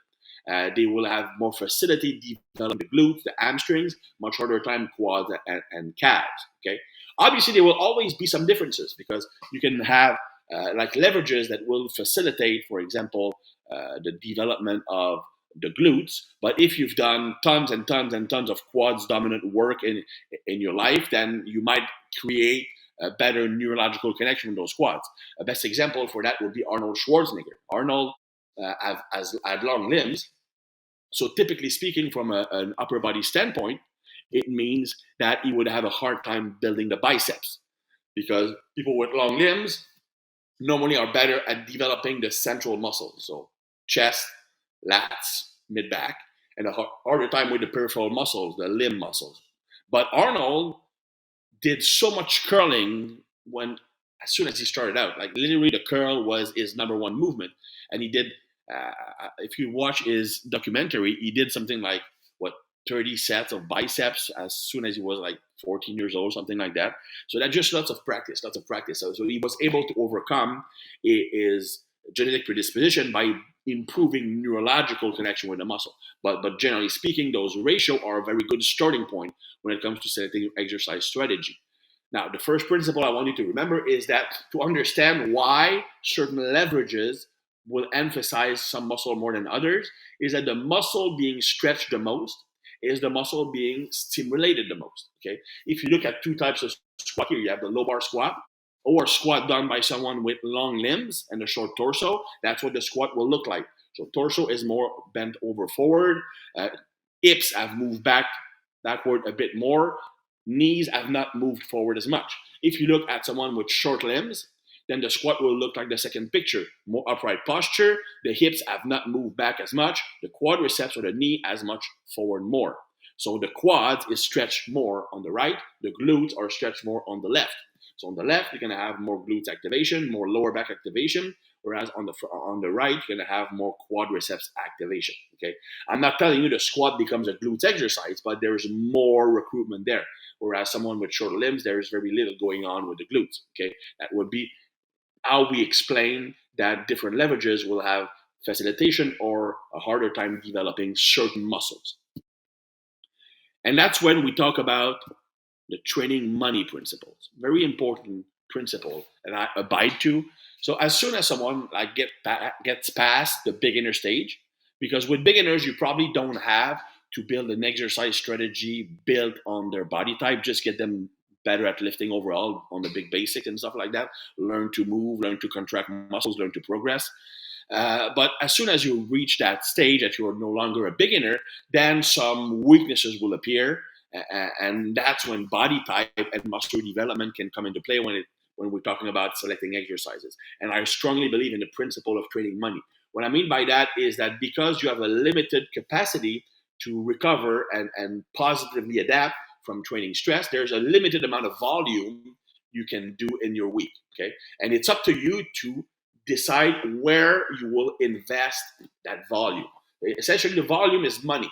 Speaker 1: They will have more facility developing the glutes, the hamstrings, much harder time quads and calves. Okay. Obviously, there will always be some differences because you can have like leverages that will facilitate, for example, the development of the glutes. But if you've done tons and tons and tons of quads dominant work in your life, then you might create a better neurological connection with those quads. A best example for that would be Arnold Schwarzenegger. Arnold had long limbs. So typically speaking, from an upper body standpoint, it means that he would have a hard time building the biceps because people with long limbs normally are better at developing the central muscles, so chest, lats, mid back, and a harder time with the peripheral muscles, the limb muscles. But Arnold did so much curling when as soon as he started out. Like literally, the curl was his number one movement, and he did. If you watch his documentary, he did something like what 30 sets of biceps as soon as he was like 14 years old, something like that. So that's just lots of practice, lots of practice. So he was able to overcome his genetic predisposition by improving neurological connection with the muscle. But generally speaking, those ratio are a very good starting point when it comes to selecting exercise strategy. Now, the first principle I want you to remember is that to understand why certain leverages will emphasize some muscle more than others is that the muscle being stretched the most is the muscle being stimulated the most. Okay, if you look at two types of squat here, you have the low bar squat or squat done by someone with long limbs and a short torso. That's what the squat will look like. So torso is more bent over forward. Hips have moved backward a bit more. Knees have not moved forward as much. If you look at someone with short limbs, then the squat will look like the second picture. More upright posture, the hips have not moved back as much, the quadriceps or the knee as much forward more. So the quads is stretched more on the right, the glutes are stretched more on the left. So on the left, you're going to have more glutes activation, more lower back activation, whereas on the right, you're going to have more quadriceps activation. Okay, I'm not telling you the squat becomes a glutes exercise, but there's more recruitment there. Whereas someone with short limbs, there's very little going on with the glutes. Okay, that would be how we explain that different leverages will have facilitation or a harder time developing certain muscles. And that's when we talk about the training money principles. Very important principle that I abide to. So as soon as someone gets past the beginner stage, because with beginners you probably don't have to build an exercise strategy built on their body type, just get them better at lifting overall on the big basics and stuff like that. Learn to move, learn to contract muscles, learn to progress. But as soon as you reach that stage that you're no longer a beginner, then some weaknesses will appear, and that's when body type and muscle development can come into play when we're talking about selecting exercises. And I strongly believe in the principle of training money. What I mean by that is that because you have a limited capacity to recover and positively adapt from training stress, there's a limited amount of volume you can do in your week. Okay, and it's up to you to decide where you will invest that volume. Essentially, the volume is money,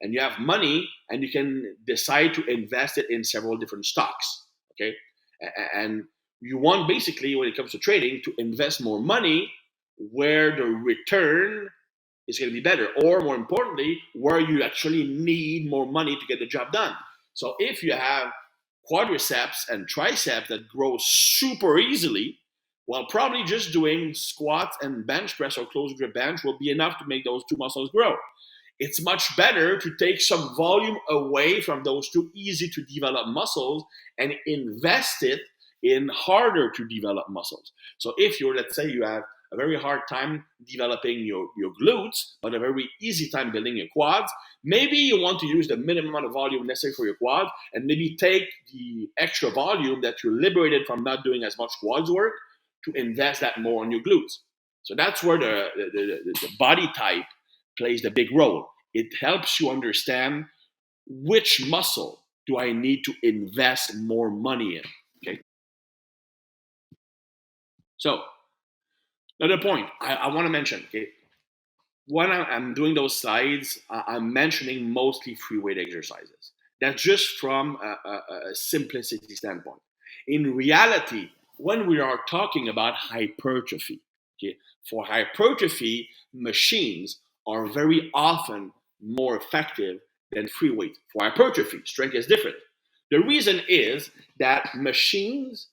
Speaker 1: and you have money, and you can decide to invest it in several different stocks. Okay, and you want basically, when it comes to trading, to invest more money where the return is going to be better, or more importantly, where you actually need more money to get the job done. So if you have quadriceps and triceps that grow super easily, well, probably just doing squats and bench press or close grip bench will be enough to make those two muscles grow. It's much better to take some volume away from those two easy to develop muscles and invest it in harder to develop muscles. So if you're, let's say you have a very hard time developing your glutes, but a very easy time building your quads, maybe you want to use the minimum amount of volume necessary for your quads, and maybe take the extra volume that you're liberated from not doing as much quads work to invest that more on your glutes. So that's where the body type plays the big role. It helps you understand which muscle do I need to invest more money in. Okay. So another point I want to mention, okay, when I'm doing those slides, I'm mentioning mostly free weight exercises. That's just from a simplicity standpoint. In reality, when we are talking about hypertrophy, okay, for hypertrophy, machines are very often more effective than free weight. For hypertrophy, strength is different. The reason is that machines,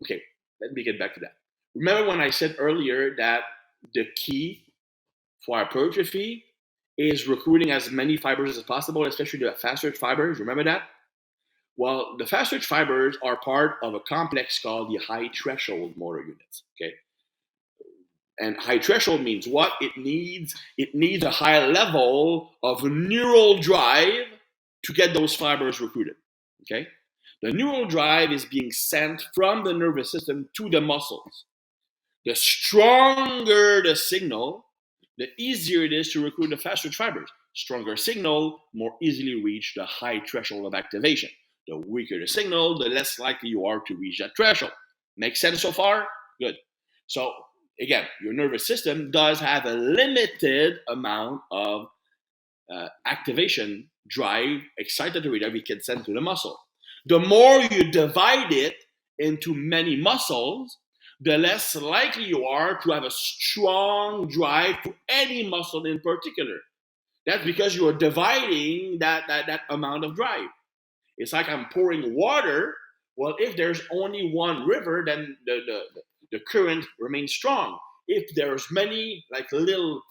Speaker 1: okay, let me get back to that. Remember when I said earlier that the key for hypertrophy is recruiting as many fibers as possible, especially the fast twitch fibers. Remember that? Well, the fast twitch fibers are part of a complex called the high threshold motor units. Okay, and high threshold means what? It needs a high level of neural drive to get those fibers recruited. Okay, the neural drive is being sent from the nervous system to the muscles. The stronger the signal, the easier it is to recruit the fast twitch fibers. Stronger signal, more easily reach the high threshold of activation. The weaker the signal, the less likely you are to reach that threshold. Make sense so far? Good. So again, your nervous system does have a limited amount of activation, drive, excitatory that we can send to the muscle. The more you divide it into many muscles, the less likely you are to have a strong drive to any muscle in particular. That's because you are dividing that amount of drive. It's like I'm pouring water. Well, if there's only one river, then the current remains strong. If there's many like little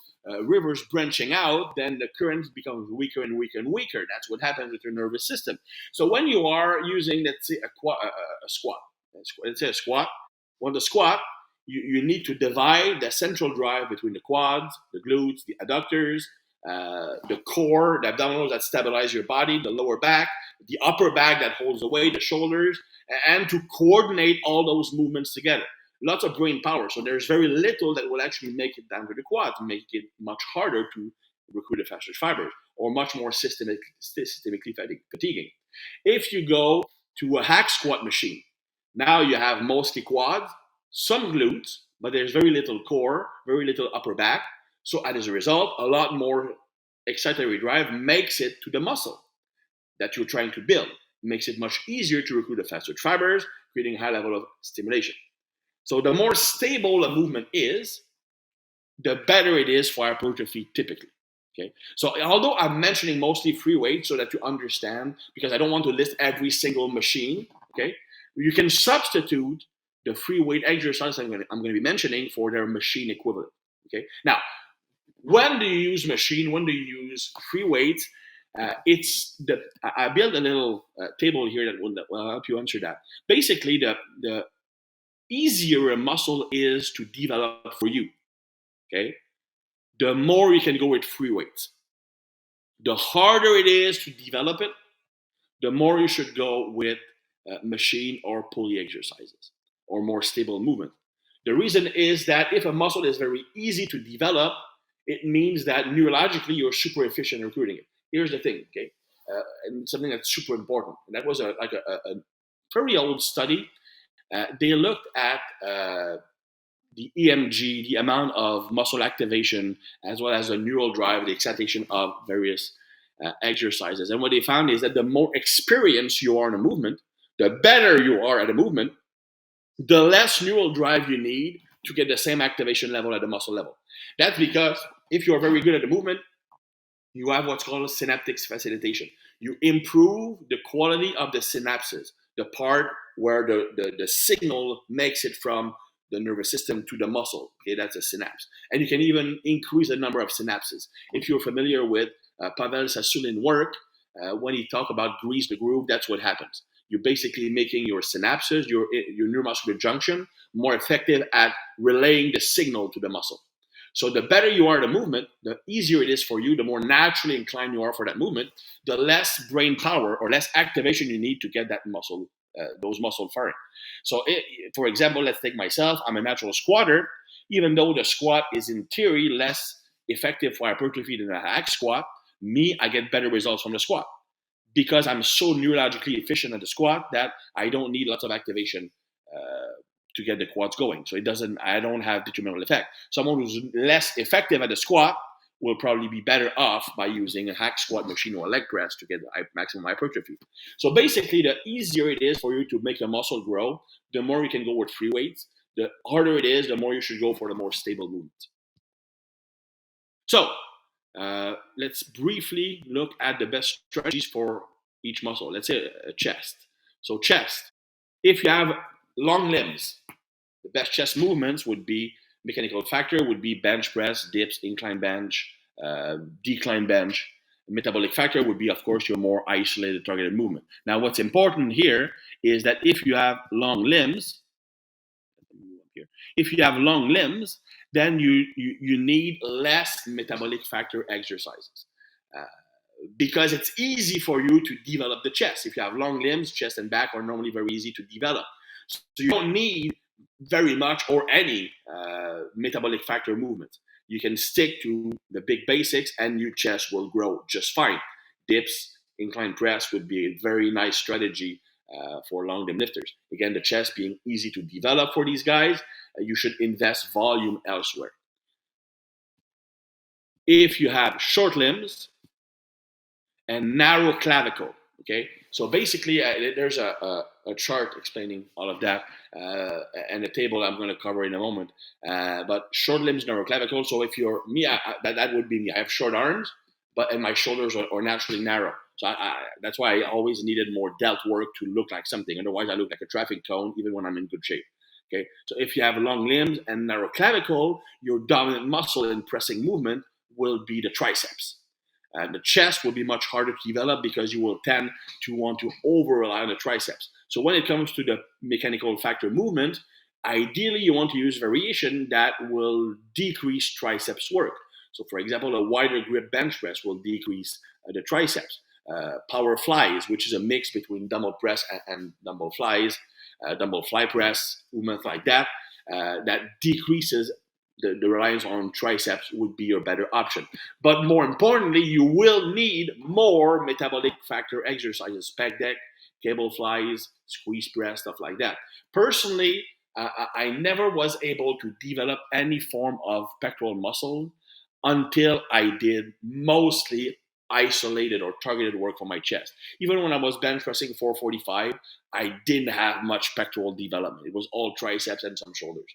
Speaker 1: rivers branching out, then the current becomes weaker and weaker and weaker. That's what happens with your nervous system. So when you are using, let's say, a squat, let's say a squat, on the squat, you need to divide the central drive between the quads, the glutes, the adductors, the core, the abdominals that stabilize your body, the lower back, the upper back that holds the weight, the shoulders, and to coordinate all those movements together. Lots of brain power. So there's very little that will actually make it down to the quads, make it much harder to recruit the fast twitch fibers, or much more systemically fatiguing. If you go to a hack squat machine, now you have mostly quads, some glutes, but there's very little core, very little upper back. So as a result, a lot more excitatory drive makes it to the muscle that you're trying to build. It makes it much easier to recruit the fast twitch fibers, creating a high level of stimulation. So the more stable a movement is, the better it is for hypertrophy typically. Okay. So although I'm mentioning mostly free weight so that you understand, because I don't want to list every single machine, okay, you can substitute the free weight exercise I'm going to be mentioning for their machine equivalent. Okay. Now, when do you use machine? When do you use free weights? I built a little table here that will help you answer that. Basically, the easier a muscle is to develop for you, okay, the more you can go with free weights. The harder it is to develop it, the more you should go with machine or pulley exercises or more stable movement. The reason is that if a muscle is very easy to develop, it means that neurologically you're super efficient in recruiting it. Here's the thing, okay, and something that's super important, and that was a very old study. They looked at the EMG, the amount of muscle activation, as well as the neural drive, the excitation of various exercises. And what they found is that the more experienced you are in a movement, the better you are at a movement, the less neural drive you need to get the same activation level at the muscle level. That's because if you're very good at the movement, you have what's called synaptic facilitation. You improve the quality of the synapses, the part where the signal makes it from the nervous system to the muscle. Okay, that's a synapse. And you can even increase the number of synapses. If you're familiar with Pavel Sasulin work, when he talk about grease the groove, that's what happens. You're basically making your synapses, your neuromuscular junction, more effective at relaying the signal to the muscle. So the better you are at a movement, the easier it is for you, the more naturally inclined you are for that movement, the less brain power or less activation you need to get that muscle, those muscle firing. So for example, let's take myself. I'm a natural squatter. Even though the squat is in theory less effective for hypertrophy than a hack squat, I get better results from the squat because I'm so neurologically efficient at the squat that I don't need lots of activation to get the quads going. So I don't have detrimental effect. Someone who's less effective at the squat will probably be better off by using a hack squat machine or a leg press to get the maximum hypertrophy. So basically, the easier it is for you to make a muscle grow, the more you can go with free weights. The harder it is, the more you should go for the more stable movement. So let's briefly look at the best strategies for each muscle. Let's say a chest. So chest, if you have long limbs, the best chest movements would be mechanical factor, would be bench press, dips, incline bench, decline bench. Metabolic factor would be, of course, your more isolated targeted movement. Now, what's important here is that if you have long limbs, then you need less metabolic factor exercises. Because it's easy for you to develop the chest. If you have long limbs, chest and back are normally very easy to develop. So you don't need very much or any metabolic factor movement. You can stick to the big basics and your chest will grow just fine. Dips, incline press would be a very nice strategy for long limb lifters. Again, the chest being easy to develop for these guys, you should invest volume elsewhere. If you have short limbs and narrow clavicle, okay? So basically, there's a chart explaining all of that, and a table I'm going to cover in a moment. But short limbs, narrow clavicle. So if you're me, that would be me. I have short arms, and my shoulders are naturally narrow. So that's why I always needed more delt work to look like something. Otherwise, I look like a traffic cone, even when I'm in good shape. Okay. So if you have long limbs and narrow clavicle, your dominant muscle in pressing movement will be the triceps. The chest will be much harder to develop because you will tend to want to over-rely on the triceps. So when it comes to the mechanical factor movement, ideally you want to use variation that will decrease triceps work. So for example, a wider grip bench press will decrease the triceps. Power flies, which is a mix between dumbbell press and dumbbell flies, dumbbell fly press, movement like that, that decreases the reliance on triceps would be your better option. But more importantly, you will need more metabolic factor exercises, pec deck, cable flies, squeeze press, stuff like that. Personally, I never was able to develop any form of pectoral muscle until I did mostly isolated or targeted work for my chest. Even when I was bench pressing 445, I didn't have much pectoral development. It was all triceps and some shoulders.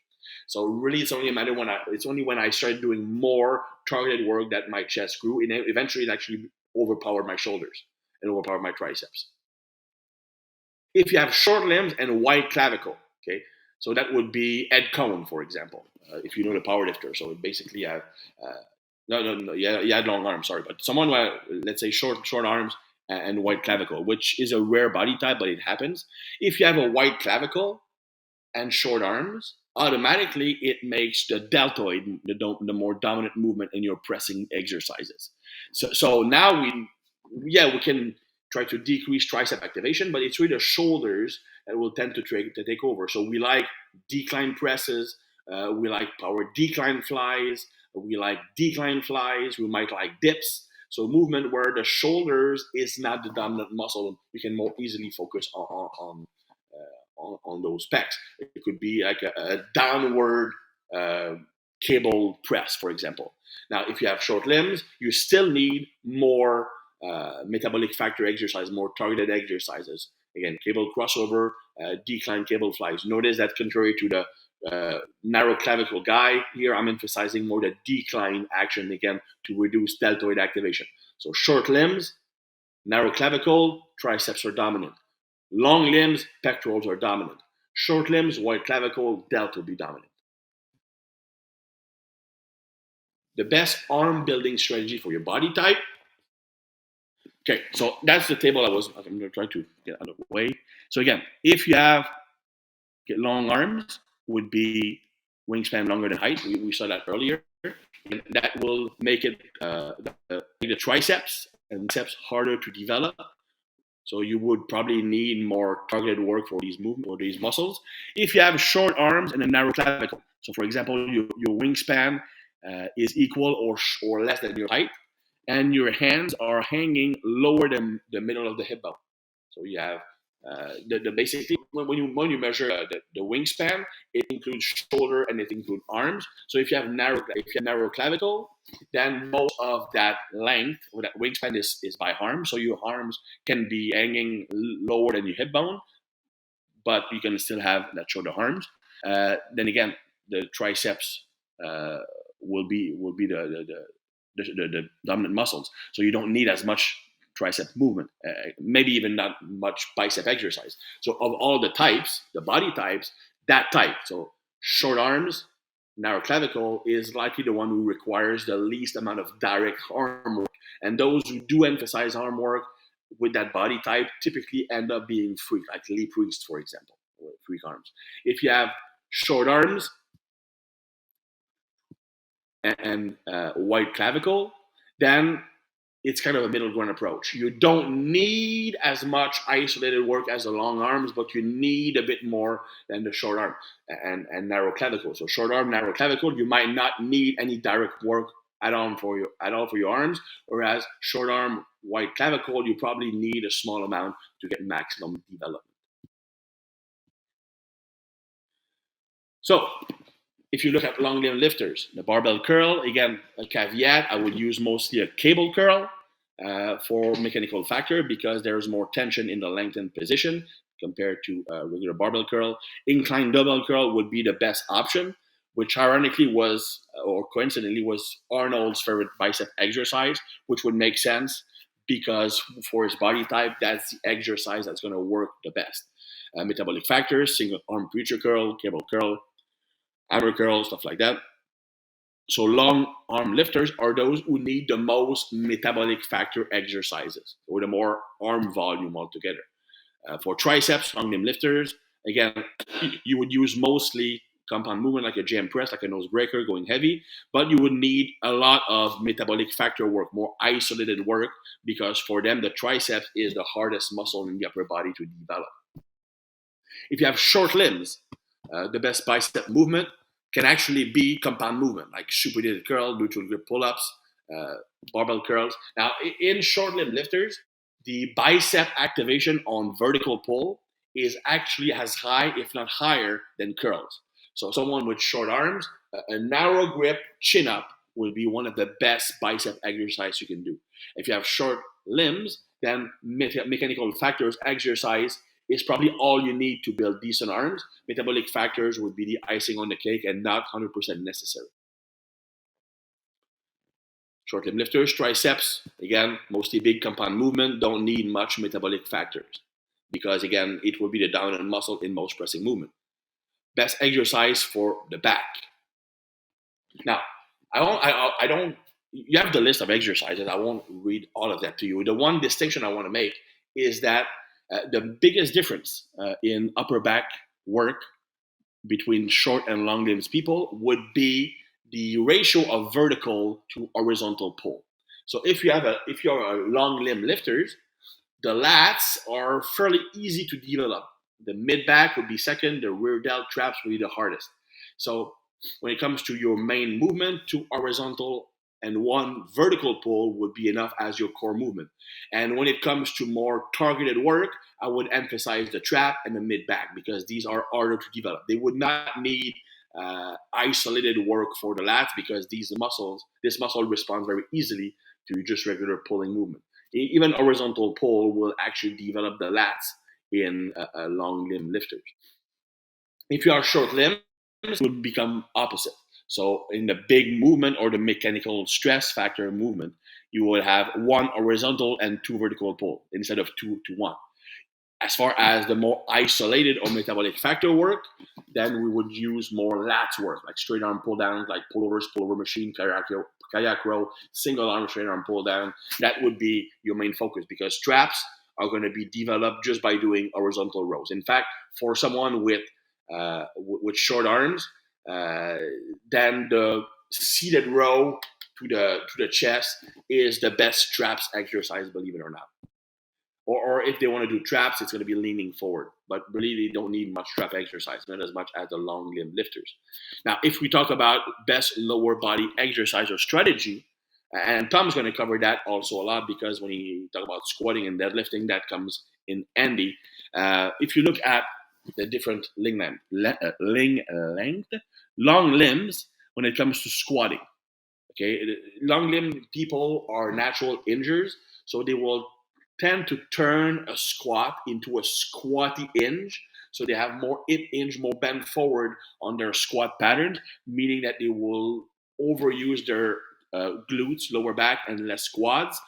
Speaker 1: So really, it's only a matter it's only when I started doing more targeted work that my chest grew, and eventually it actually overpowered my shoulders and overpowered my triceps. If you have short limbs and wide clavicle, okay, so that would be Ed Cohn, for example, if you know the power lifter. So basically, no, yeah, he had long arms, sorry, but someone let's say short arms and wide clavicle, which is a rare body type, but it happens. If you have a wide clavicle and short arms, automatically it makes the deltoid the more dominant movement in your pressing exercises. So now we can try to decrease tricep activation, but it's really the shoulders that will tend to take over. So we like decline presses, we like power decline flies, we like decline flies, we might like dips. So movement where the shoulders is not the dominant muscle, we can more easily focus on those pecs. It could be like a downward cable press, for example. Now, if you have short limbs, you still need more metabolic factor exercise, more targeted exercises. Again, cable crossover, decline cable flies. Notice that contrary to the narrow clavicle guy, here I'm emphasizing more the decline action, again, to reduce deltoid activation. So short limbs, narrow clavicle, triceps are dominant. Long limbs, pectorals are dominant. Short limbs, wide clavicle, delt will be dominant. The best arm building strategy for your body type. Okay, so that's the table I'm going to try to get out of the way. So again, if you have long arms, would be wingspan longer than height. We saw that earlier. And that will make it the triceps and biceps harder to develop. So you would probably need more targeted work for these movements or these muscles. If you have short arms and a narrow clavicle, so for example, your wingspan is equal or less than your height, and your hands are hanging lower than the middle of the hip bone. So you have basically when you measure the wingspan, it includes shoulder and it includes arms. So if you have narrow clavicle, then most of that length or that wingspan is by arm. So your arms can be hanging lower than your hip bone, but you can still have that shoulder arms. Then again, the triceps will be the dominant muscles. So you don't need as much tricep movement, maybe even not much bicep exercise. So of all the types, the body types, that type, so short arms, narrow clavicle is likely the one who requires the least amount of direct arm work. And those who do emphasize arm work with that body type typically end up being freak, like Lee Priest, for example, or freak arms. If you have short arms and wide clavicle, then it's kind of a middle ground approach. You don't need as much isolated work as the long arms, but you need a bit more than the short arm and narrow clavicle. So short arm, narrow clavicle, you might not need any direct work at all for your arms, whereas short arm, wide clavicle, you probably need a small amount to get maximum development. So if you look at long limb lifters, the barbell curl, again, a caveat, I would use mostly a cable curl for mechanical factor because there's more tension in the lengthened position compared to regular barbell curl. Incline dumbbell curl would be the best option, which ironically was, or coincidentally, was Arnold's favorite bicep exercise, which would make sense because for his body type, that's the exercise that's going to work the best. Metabolic factors, single arm preacher curl, cable curl, hammer curl, stuff like that. So long arm lifters are those who need the most metabolic factor exercises or the more arm volume altogether. For triceps, long limb lifters, again, you would use mostly compound movement like a jam press, like a nose breaker going heavy, but you would need a lot of metabolic factor work, more isolated work, because for them, the triceps is the hardest muscle in the upper body to develop. If you have short limbs, the best bicep movement can actually be compound movement, like supinated curl, neutral grip pull-ups, barbell curls. Now, in short limb lifters, the bicep activation on vertical pull is actually as high, if not higher, than curls. So someone with short arms, a narrow grip chin-up will be one of the best bicep exercise you can do. If you have short limbs, then mechanical factors exercise is probably all you need to build decent arms. Metabolic factors would be the icing on the cake and not 100% necessary. Short limb lifters, triceps, again, mostly big compound movement, don't need much metabolic factors because, again, it will be the dominant muscle in most pressing movement. Best exercise for the back. Now, I don't, you have the list of exercises. I won't read all of that to you. The one distinction I want to make is that the biggest difference in upper back work between short and long limbs people would be the ratio of vertical to horizontal pull. So if you're a long limb lifters, the lats are fairly easy to develop. The mid back would be second, the rear delt traps would be the hardest. So when it comes to your main movement, two horizontal and one vertical pull would be enough as your core movement. And when it comes to more targeted work, I would emphasize the trap and the mid back because these are harder to develop. They would not need isolated work for the lats because this muscle responds very easily to just regular pulling movement. Even horizontal pull will actually develop the lats in long limb lifters. If you are short limbs, it will become opposite. So in the big movement or the mechanical stress factor movement, you will have one horizontal and two vertical pull instead of 2 to 1. As far as the more isolated or metabolic factor work, then we would use more lats work, like straight arm pull down, like pullover machine, kayak row, single arm straight arm pull down. That would be your main focus because traps are going to be developed just by doing horizontal rows. In fact, for someone with short arms, then the seated row to the chest is the best traps exercise, believe it or not. Or if they want to do traps, it's going to be leaning forward. But really, they don't need much trap exercise, not as much as the long limb lifters. Now, if we talk about best lower body exercise or strategy, and Tom's going to cover that also a lot because when he talk about squatting and deadlifting, that comes in handy. If you look at the different long limbs when it comes to squatting, okay, long limb people are natural hingers, so they will tend to turn a squat into a squatty hinge. So they have more hip hinge, more bend forward on their squat pattern, meaning that they will overuse their glutes, lower back, and less quads,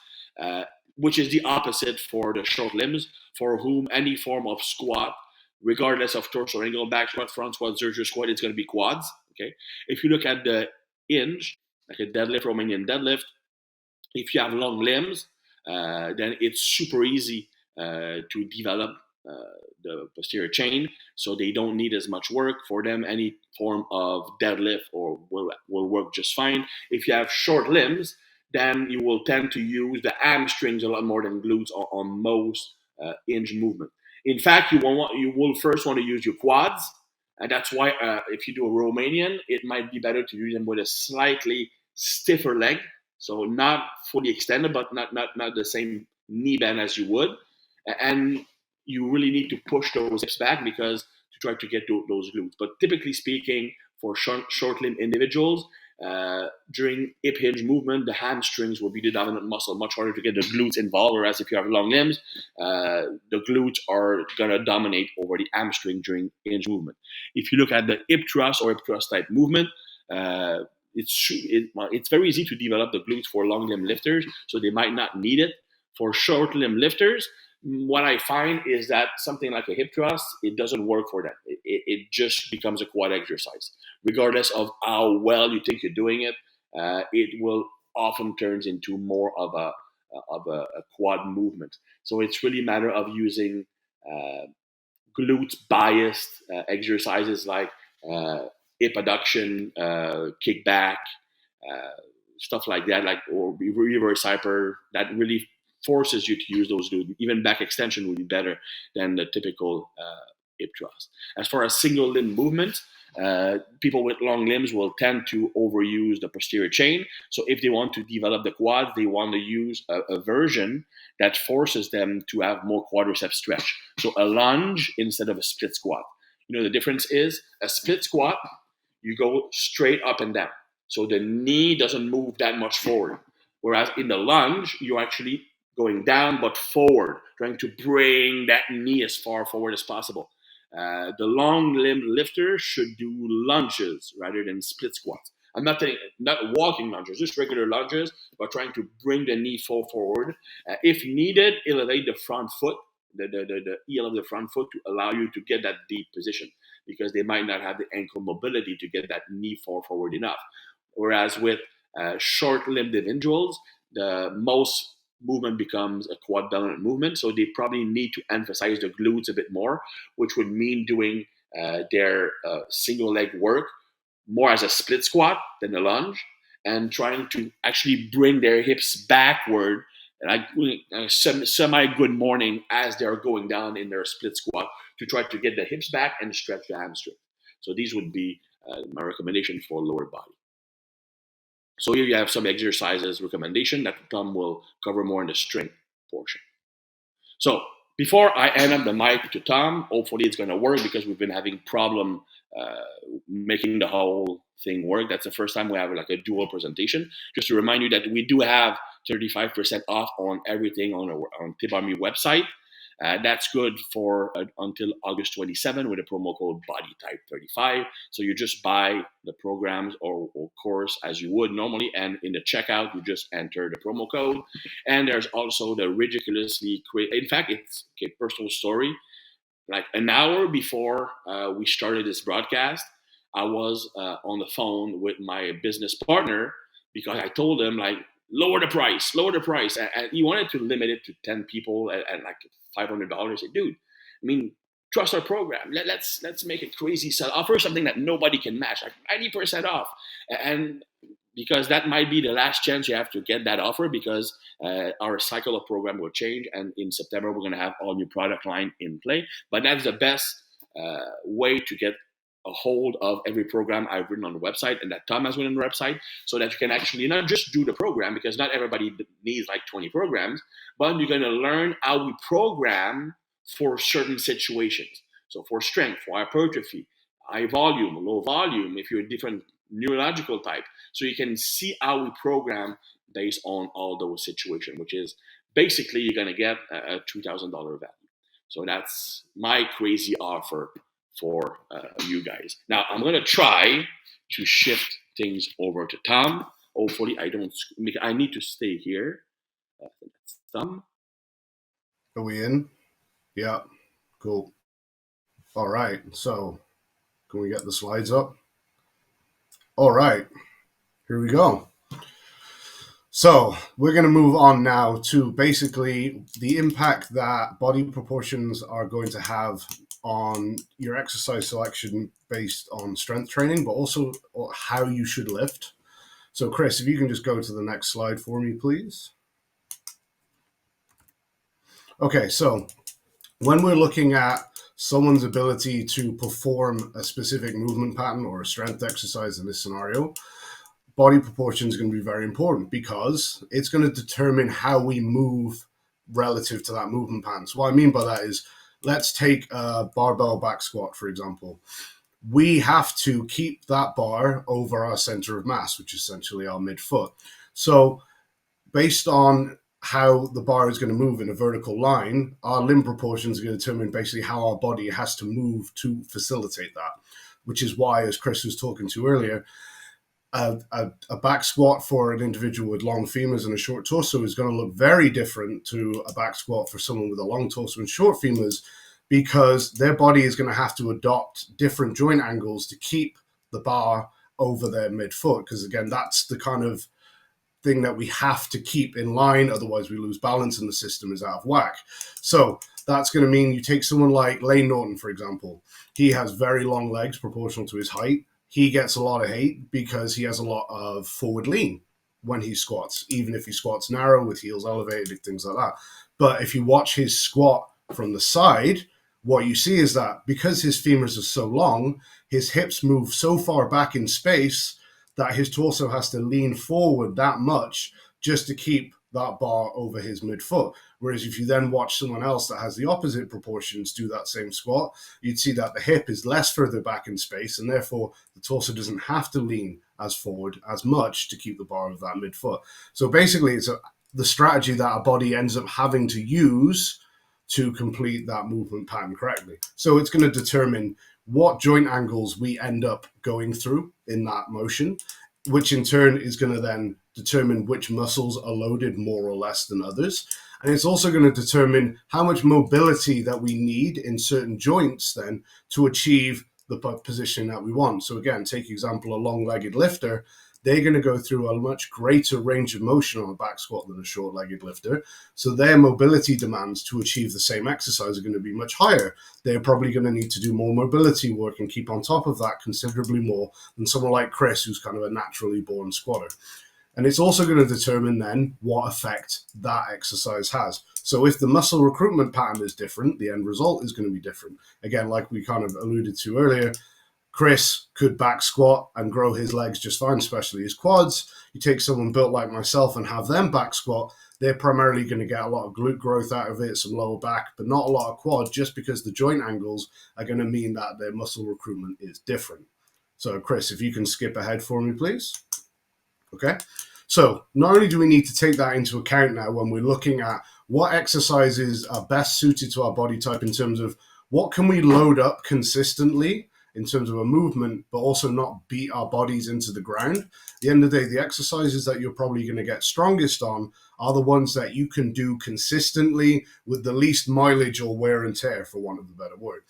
Speaker 1: which is the opposite for the short limbs, for whom any form of squat, regardless of torso angle, back squat, front squat, zercher squat, it's going to be quads. Okay. If you look at the hinge, like a deadlift, Romanian deadlift, if you have long limbs, then it's super easy to develop the posterior chain, so they don't need as much work. For them, any form of deadlift or will work just fine. If you have short limbs, then you will tend to use the hamstrings a lot more than glutes on most hinge movement. In fact, you will first want to use your quads, and that's why if you do a Romanian, it might be better to use them with a slightly stiffer leg. So not fully extended, but not the same knee bend as you would. And you really need to push those hips back because to try to get those glutes. But typically speaking, for short limb individuals, during hip hinge movement, the hamstrings will be the dominant muscle, much harder to get the glutes involved. Whereas if you have long limbs, the glutes are going to dominate over the hamstring during hinge movement. If you look at the hip thrust or hip thrust type movement, it's very easy to develop the glutes for long limb lifters, so they might not need it. For short limb lifters, what I find is that something like a hip thrust, it doesn't work for them. It just becomes a quad exercise. Regardless of how well you think you're doing it, it will often turns into more of a quad movement. So it's really a matter of using glute biased exercises like hip adduction, kickback, stuff like that, like or reverse hyper. That really forces you to use those glutes. Even back extension would be better than the typical hip thrust. As far as single limb movement, people with long limbs will tend to overuse the posterior chain. So if they want to develop the quads, they want to use a version that forces them to have more quadricep stretch. So a lunge instead of a split squat. You know, the difference is a split squat, you go straight up and down. So the knee doesn't move that much forward. Whereas in the lunge, you're actually going down but forward, trying to bring that knee as far forward as possible. The long limb lifter should do lunges rather than split squats. I'm not walking lunges, just regular lunges, but trying to bring the knee forward. If needed, elevate the front foot, the heel of the front foot to allow you to get that deep position because they might not have the ankle mobility to get that knee forward enough. Whereas with short limbed individuals, the most movement becomes a quad dominant movement. So they probably need to emphasize the glutes a bit more, which would mean doing their single leg work more as a split squat than a lunge and trying to actually bring their hips backward like semi good morning as they're going down in their split squat to try to get the hips back and stretch the hamstring. So these would be my recommendation for lower body. So here you have some exercises recommendation that Tom will cover more in the strength portion. So before I hand up the mic to Tom, hopefully it's going to work because we've been having problem making the whole thing work. That's the first time we have like a dual presentation. Just to remind you that we do have 35% off on everything on Thibaudeau website. That's good for until August 27 with a promo code BODYTYPE35. So you just buy the programs or course as you would normally, and in the checkout you just enter the promo code. And there's also the ridiculously in fact, it's a personal story. Like an hour before we started this broadcast, I was on the phone with my business partner because I told him like lower the price, and he wanted to limit it to 10 people at like $500. I said, dude, I mean, trust our program. Let's make it crazy. So offer something that nobody can match, like 90% off, and because that might be the last chance you have to get that offer because our cycle of program will change, and in September we're going to have all new product line in play. But that's the best way to get a hold of every program I've written on the website and that Tom has written on the website, so that you can actually not just do the program, because not everybody needs like 20 programs, but you're going to learn how we program for certain situations. So for strength, for hypertrophy, high volume, low volume, if you're a different neurological type. So you can see how we program based on all those situations, which is basically you're going to get a $2,000 value. So that's my crazy offer for you guys. Now I'm going to try to shift things over to Tom. Hopefully I need to stay here. Tom.
Speaker 2: Are we in? Yeah, cool. All right, so can we get the slides up? All right, here we go. So we're going to move on now to basically the impact that body proportions are going to have on your exercise selection based on strength training, but also how you should lift. So Chris, if you can just go to the next slide for me, please. Okay, so when we're looking at someone's ability to perform a specific movement pattern or a strength exercise in this scenario, body proportion is going to be very important because it's going to determine how we move relative to that movement pattern. So what I mean by that is, let's take a barbell back squat, for example. We have to keep that bar over our center of mass, which is essentially our midfoot. So based on how the bar is going to move in a vertical line, our limb proportions are going to determine basically how our body has to move to facilitate that, which is why, as Chris was talking to earlier, a back squat for an individual with long femurs and a short torso is going to look very different to a back squat for someone with a long torso and short femurs, because their body is going to have to adopt different joint angles to keep the bar over their midfoot, because again, that's the kind of thing that we have to keep in line, otherwise we lose balance and the system is out of whack. So that's going to mean you take someone like Lane Norton, for example. He has very long legs proportional to his height. He gets a lot of hate because he has a lot of forward lean when he squats, even if he squats narrow with heels elevated, things like that. But if you watch his squat from the side, what you see is that because his femurs are so long, his hips move so far back in space that his torso has to lean forward that much just to keep that bar over his midfoot. Whereas if you then watch someone else that has the opposite proportions do that same squat, you'd see that the hip is less further back in space, and therefore the torso doesn't have to lean as forward as much to keep the bar of that midfoot. So basically, it's the strategy that our body ends up having to use to complete that movement pattern correctly. So it's going to determine what joint angles we end up going through in that motion, which in turn is going to then determine which muscles are loaded more or less than others. And it's also going to determine how much mobility that we need in certain joints then to achieve the position that we want. So again, take example, a long-legged lifter, they're going to go through a much greater range of motion on a back squat than a short-legged lifter. So their mobility demands to achieve the same exercise are going to be much higher. They're probably going to need to do more mobility work and keep on top of that considerably more than someone like Chris, who's kind of a naturally born squatter. And it's also going to determine then what effect that exercise has. So if the muscle recruitment pattern is different, the end result is going to be different. Again, like we kind of alluded to earlier, Chris could back squat and grow his legs just fine, especially his quads. You take someone built like myself and have them back squat, they're primarily going to get a lot of glute growth out of it, some lower back, but not a lot of quad, just because the joint angles are going to mean that their muscle recruitment is different. So Chris, if you can skip ahead for me, please. Okay. So not only do we need to take that into account now when we're looking at what exercises are best suited to our body type in terms of what can we load up consistently in terms of a movement, but also not beat our bodies into the ground. At the end of the day, the exercises that you're probably going to get strongest on are the ones that you can do consistently with the least mileage or wear and tear, for want of a better word.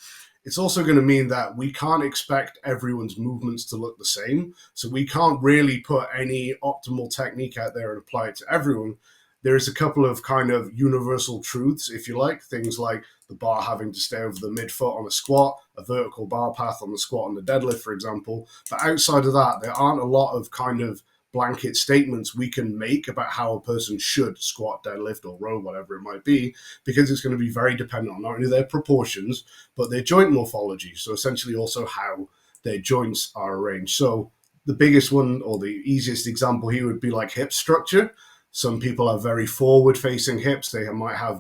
Speaker 2: It's also going to mean that we can't expect everyone's movements to look the same. So we can't really put any optimal technique out there and apply it to everyone. There's a couple of kind of universal truths, if you like, things like the bar having to stay over the midfoot on a squat, a vertical bar path on the squat and the deadlift, for example. But outside of that, there aren't a lot of kind of blanket statements we can make about how a person should squat, deadlift, or row, whatever it might be, because it's going to be very dependent on not only their proportions, but their joint morphology. So essentially also how their joints are arranged. So the biggest one, or the easiest example here, would be like hip structure. Some people have very forward-facing hips. They might have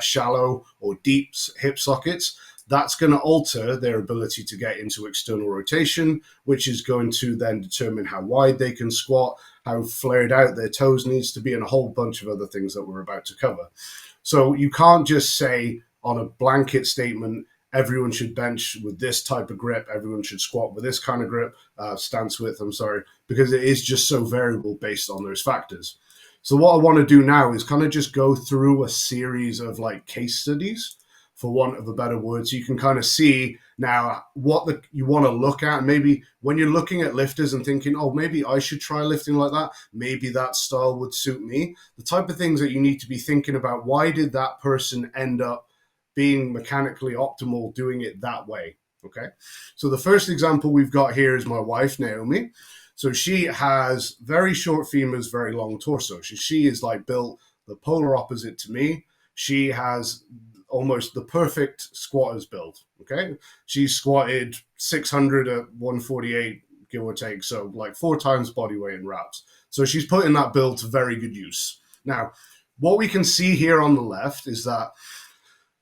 Speaker 2: shallow or deep hip sockets. That's going to alter their ability to get into external rotation, which is going to then determine how wide they can squat, how flared out their toes needs to be, and a whole bunch of other things that we're about to cover. So you can't just say on a blanket statement, everyone should bench with this type of grip, everyone should squat with this kind of grip, stance width, because it is just so variable based on those factors. So what I want to do now is kind of just go through a series of like case studies, for want of a better word, so you can kind of see now what you want to look at. Maybe when you're looking at lifters and thinking, oh, maybe I should try lifting like that, maybe that style would suit me. The type of things that you need to be thinking about, why did that person end up being mechanically optimal doing it that way? Okay, so the first example we've got here is my wife, Naomi. So she has very short femurs, very long torso. She is like built the polar opposite to me. She has almost the perfect squatter's build. Okay, she's squatted 600 at 148, give or take, so like 4 times body weight in reps. So she's putting that build to very good use. Now, what we can see here on the left is that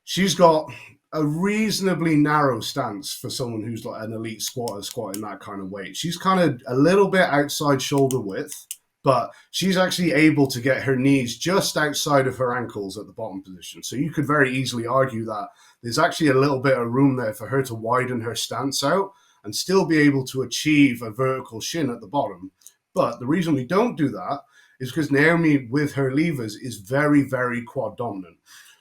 Speaker 2: she's got a reasonably narrow stance for someone who's like an elite squatter squatting that kind of weight. She's kind of a little bit outside shoulder width, but she's actually able to get her knees just outside of her ankles at the bottom position. So you could very easily argue that there's actually a little bit of room there for her to widen her stance out and still be able to achieve a vertical shin at the bottom. But the reason we don't do that is because Naomi, with her levers, is very, very quad dominant.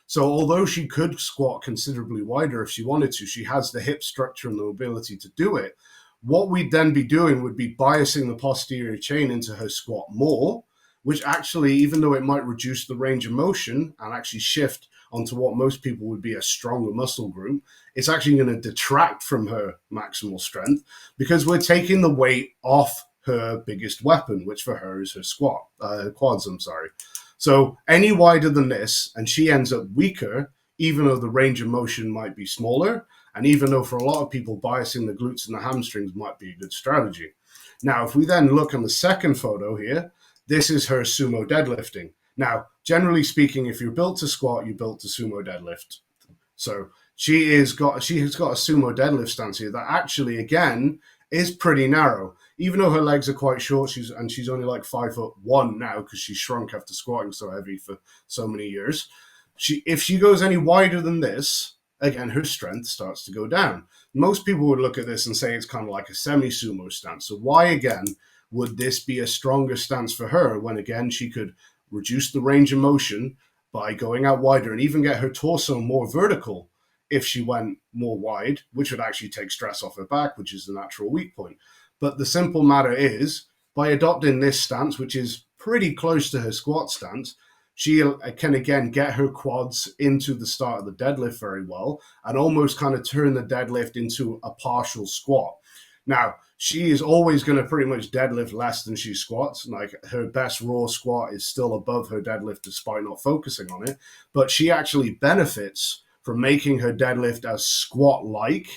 Speaker 2: So although she could squat considerably wider if she wanted to, she has the hip structure and the ability to do it. What we'd then be doing would be biasing the posterior chain into her squat more, which actually, even though it might reduce the range of motion and actually shift onto what most people would be a stronger muscle group, it's actually going to detract from her maximal strength because we're taking the weight off her biggest weapon, which for her is her quads. So any wider than this, and she ends up weaker, even though the range of motion might be smaller, and even though for a lot of people, biasing the glutes and the hamstrings might be a good strategy. Now, if we then look on the second photo here, this is her sumo deadlifting. Now, generally speaking, if you're built to squat, you're built to sumo deadlift. So she has got a sumo deadlift stance here that actually, again, is pretty narrow. Even though her legs are quite short, she's only like 5'1" now because she shrunk after squatting so heavy for so many years. If she goes any wider than this, again, her strength starts to go down. Most people would look at this and say it's kind of like a semi-sumo stance. So why, again, would this be a stronger stance for her when, again, she could reduce the range of motion by going out wider and even get her torso more vertical if she went more wide, which would actually take stress off her back, which is the natural weak point. But the simple matter is, by adopting this stance, which is pretty close to her squat stance, she can again get her quads into the start of the deadlift very well and almost kind of turn the deadlift into a partial squat. Now, she is always going to pretty much deadlift less than she squats. Like her best raw squat is still above her deadlift despite not focusing on it. But she actually benefits from making her deadlift as squat-like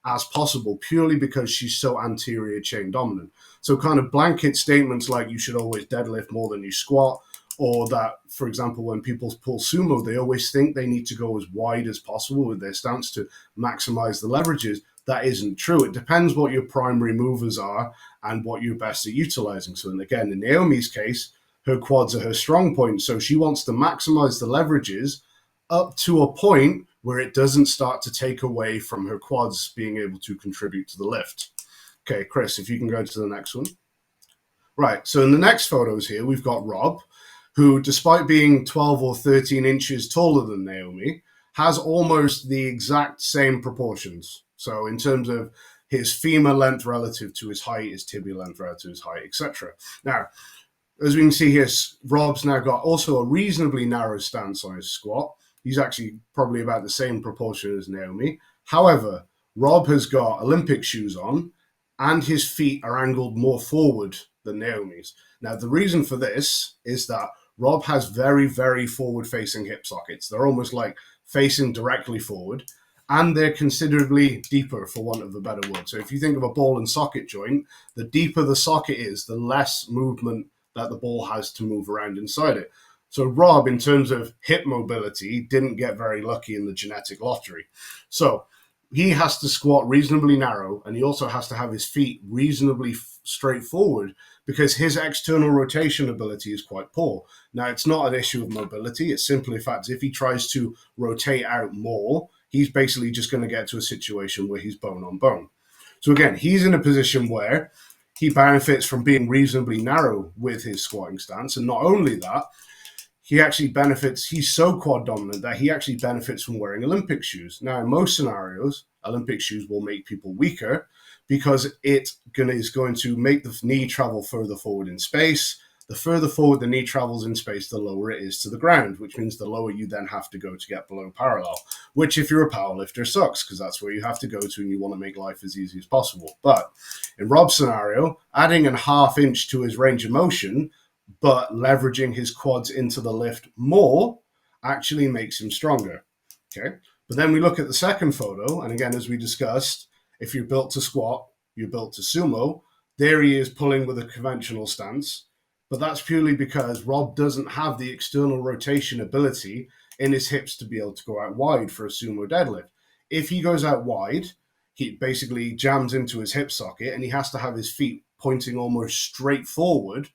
Speaker 2: as possible purely because she's so anterior chain dominant. So kind of blanket statements like you should always deadlift more than you squat, or that, for example, when people pull sumo, they always think they need to go as wide as possible with their stance to maximize the leverages. That isn't true. It depends what your primary movers are and what you're best at utilizing. So, and again, in Naomi's case, her quads are her strong point. So she wants to maximize the leverages up to a point where it doesn't start to take away from her quads being able to contribute to the lift. Okay, Chris, if you can go to the next one. Right, so in the next photos here, we've got Rob, who, despite being 12 or 13 inches taller than Naomi, has almost the exact same proportions. So in terms of his femur length relative to his height, his tibia length relative to his height, etc. Now, as we can see here, Rob's now got also a reasonably narrow stance on his squat. He's actually probably about the same proportion as Naomi. However, Rob has got Olympic shoes on, and his feet are angled more forward than Naomi's. Now, the reason for this is that Rob has very, very forward-facing hip sockets. They're almost like facing directly forward, and they're considerably deeper, for want of a better word. So if you think of a ball and socket joint, the deeper the socket is, the less movement that the ball has to move around inside it. So Rob, in terms of hip mobility, didn't get very lucky in the genetic lottery. So he has to squat reasonably narrow, and he also has to have his feet reasonably straightforward because his external rotation ability is quite poor. Now, it's not an issue of mobility. It's simply a fact if he tries to rotate out more, he's basically just going to get to a situation where he's bone on bone. So again, he's in a position where he benefits from being reasonably narrow with his squatting stance. And not only that, he actually benefits, he's so quad dominant that he actually benefits from wearing Olympic shoes. Now, in most scenarios, Olympic shoes will make people weaker because it is going to make the knee travel further forward in space. The further forward the knee travels in space, the lower it is to the ground, which means the lower you then have to go to get below parallel, which if you're a powerlifter sucks because that's where you have to go to and you want to make life as easy as possible. But in Rob's scenario, adding a ½ inch to his range of motion but leveraging his quads into the lift more actually makes him stronger. Okay. But then we look at the second photo, and again, as we discussed, if you're built to squat, you're built to sumo. There he is pulling with a conventional stance, but that's purely because Rob doesn't have the external rotation ability in his hips to be able to go out wide for a sumo deadlift. If he goes out wide, he basically jams into his hip socket, and he has to have his feet pointing almost straight forward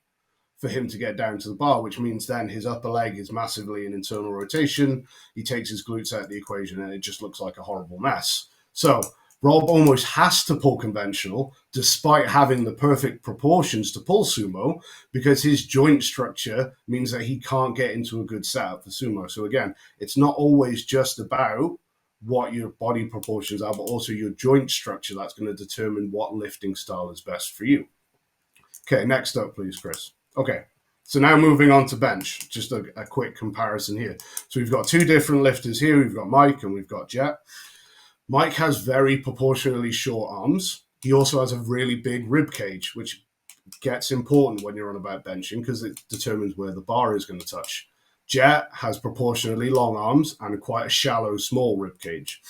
Speaker 2: for him to get down to the bar, which means then his upper leg is massively in internal rotation. He takes his glutes out of the equation and it just looks like a horrible mess. So Rob almost has to pull conventional despite having the perfect proportions to pull sumo because his joint structure means that he can't get into a good setup for sumo. So again, it's not always just about what your body proportions are, but also your joint structure that's going to determine what lifting style is best for you. Okay, next up, please, Chris. Okay, so now moving on to bench, just a quick comparison here. So we've got two different lifters here. We've got Mike and we've got Jet. Mike has very proportionally short arms. He also has a really big rib cage, which gets important when you're on about benching because it determines where the bar is going to touch. Jet has proportionally long arms and quite a shallow, small rib cage.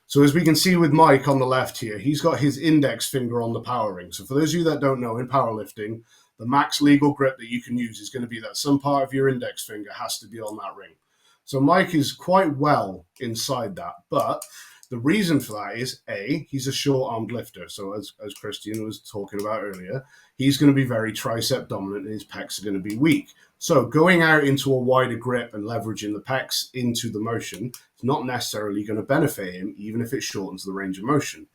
Speaker 2: So as we can see with Mike on the left here, he's got his index finger on the power ring. So for those of you that don't know, in powerlifting, the max legal grip that you can use is going to be that some part of your index finger has to be on that ring. So Mike is quite well inside that. But the reason for that is, A, he's a short-armed lifter. So as Christian was talking about earlier, he's going to be very tricep dominant and his pecs are going to be weak. So going out into a wider grip and leveraging the pecs into the motion is not necessarily going to benefit him, even if it shortens the range of motion.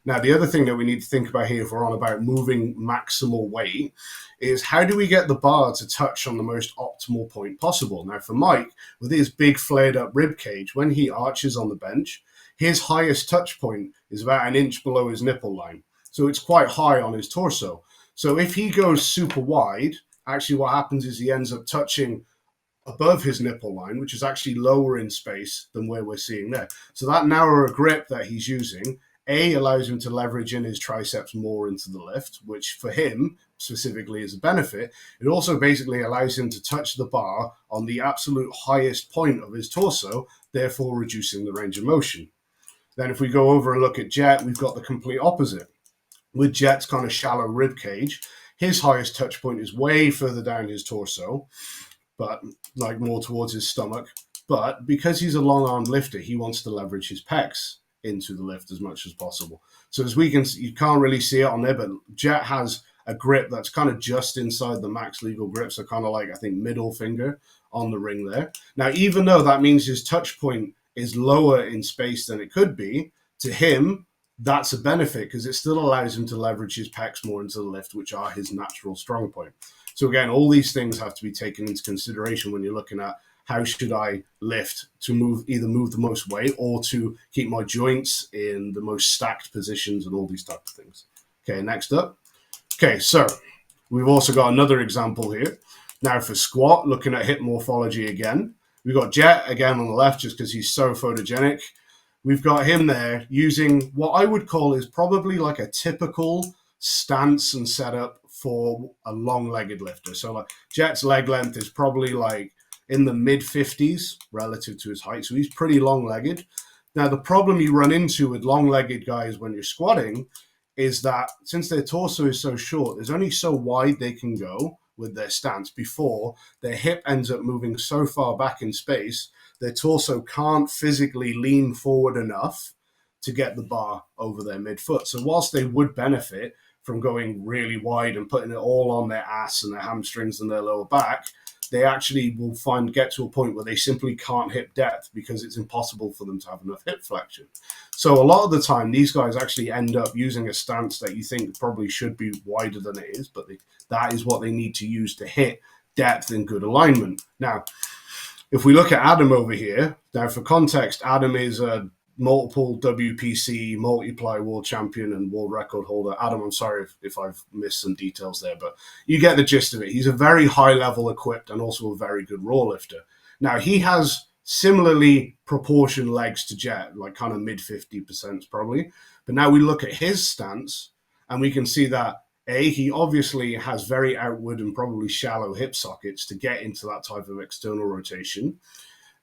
Speaker 2: Now, the other thing that we need to think about here, if we're on about moving maximal weight, is how do we get the bar to touch on the most optimal point possible? Now, for Mike, with his big flared up rib cage, when he arches on the bench, his highest touch point is about an inch below his nipple line. So it's quite high on his torso. So if he goes super wide, actually what happens is he ends up touching above his nipple line, which is actually lower in space than where we're seeing there. So that narrower grip that he's using, A, allows him to leverage in his triceps more into the lift, which for him specifically is a benefit. It also basically allows him to touch the bar on the absolute highest point of his torso, therefore reducing the range of motion. Then if we go over and look at Jet, we've got the complete opposite. With Jet's kind of shallow rib cage, his highest touch point is way further down his torso. but like more towards his stomach. But because he's a long-armed lifter, he wants to leverage his pecs into the lift as much as possible. So as we can see, you can't really see it on there, but Jet has a grip that's kind of just inside the max legal grip, so kind of like, I think, middle finger on the ring there. Now, even though that means his touch point is lower in space than it could be, to him, that's a benefit because it still allows him to leverage his pecs more into the lift, which are his natural strong point. So again, all these things have to be taken into consideration when you're looking at how should I lift to either move the most weight or to keep my joints in the most stacked positions and all these types of things. Okay, next up. Okay, so we've also got another example here. Now for squat, looking at hip morphology again. We've got Jet again on the left just because he's so photogenic. We've got him there using what I would call is probably like a typical stance and setup for a long-legged lifter. So like Jet's leg length is probably like in the mid-50s relative to his height. So he's pretty long-legged. Now, the problem you run into with long-legged guys when you're squatting is that since their torso is so short, there's only so wide they can go with their stance before their hip ends up moving so far back in space, their torso can't physically lean forward enough to get the bar over their midfoot. So whilst they would benefit from going really wide and putting it all on their ass and their hamstrings and their lower back, they actually will get to a point where they simply can't hip depth because it's impossible for them to have enough hip flexion. So a lot of the time, these guys actually end up using a stance that you think probably should be wider than it is, but that is what they need to use to hit depth in good alignment. Now, if we look at Adam over here, now for context, Adam is a multiple WPC, multiply world champion and world record holder. Adam, I'm sorry if I've missed some details there, but you get the gist of it. He's a very high level equipped and also a very good raw lifter. He has similarly proportioned legs to Jet, like kind of mid 50% probably. But now we look at his stance and we can see that he obviously has very outward and probably shallow hip sockets to get into that type of external rotation.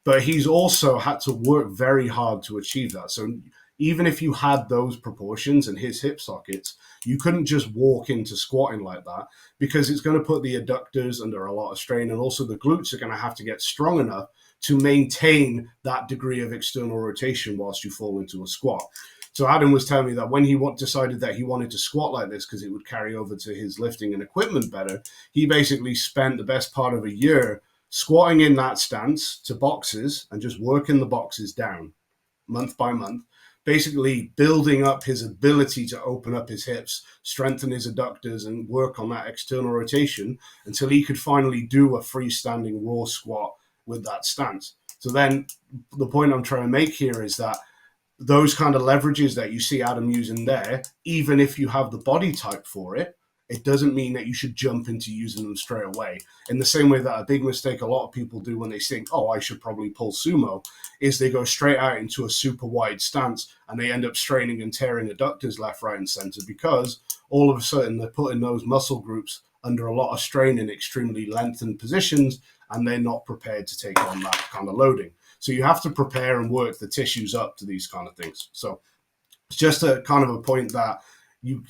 Speaker 2: But he's also had to work very hard to achieve that. So even if you had those proportions and his hip sockets, you couldn't just walk into squatting like that because it's going to put the adductors under a lot of strain. And also the glutes are going to have to get strong enough to maintain that degree of external rotation whilst you fall into a squat. So Adam was telling me that when he decided that he wanted to squat like this because it would carry over to his lifting and equipment better, he basically spent the best part of a year squatting in that stance to boxes and just working the boxes down month by month, basically building up his ability to open up his hips, strengthen his adductors, and work on that external rotation until he could finally do a freestanding raw squat with that stance. So then the point I'm trying to make here is that those kind of leverages that you see Adam using there, even if you have the body type for it, it doesn't mean that you should jump into using them straight away. In the same way that a big mistake a lot of people do when they think, oh, I should probably pull sumo, is they go straight out into a super wide stance and they end up straining and tearing adductors left, right, and center because all of a sudden they're putting those muscle groups under a lot of strain in extremely lengthened positions and they're not prepared to take on that kind of loading. So you have to prepare and work the tissues up to these kind of things. So it's just a kind of a point that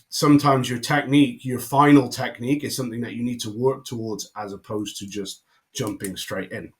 Speaker 2: sometimes your technique, your final technique is something that you need to work towards as opposed to just jumping straight in.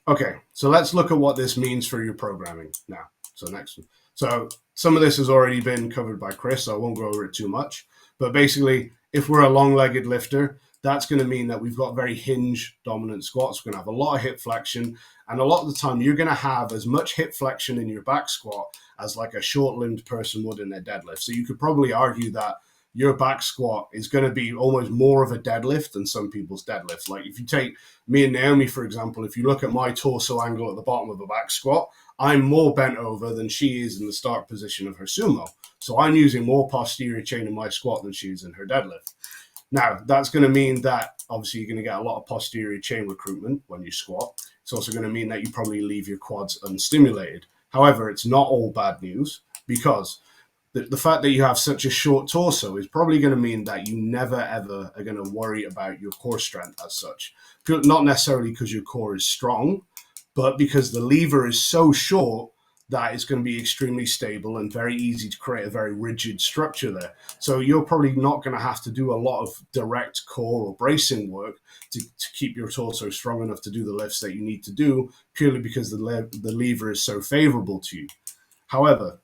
Speaker 2: Okay, so let's look at what this means for your programming now. So next one. So some of this has already been covered by Chris, so I won't go over it too much. But basically, if we're a long-legged lifter, that's going to mean that we've got very hinge dominant squats. We're going to have a lot of hip flexion. And a lot of the time, you're going to have as much hip flexion in your back squat as like a short-limbed person would in their deadlift. So you could probably argue that your back squat is going to be almost more of a deadlift than some people's deadlifts. Like if you take me and Naomi, for example, if you look at my torso angle at the bottom of a back squat, I'm more bent over than she is in the start position of her sumo. So I'm using more posterior chain in my squat than she is in her deadlift. Now, that's going to mean that obviously you're going to get a lot of posterior chain recruitment when you squat. It's also going to mean that you probably leave your quads unstimulated. However, it's not all bad news because the fact that you have such a short torso is probably going to mean that you never, ever are going to worry about your core strength as such. Not necessarily because your core is strong, but because the lever is so short that is going to be extremely stable and very easy to create a very rigid structure there. So you're probably not going to have to do a lot of direct core or bracing work to keep your torso strong enough to do the lifts that you need to do, purely because the lever is so favorable to you. However,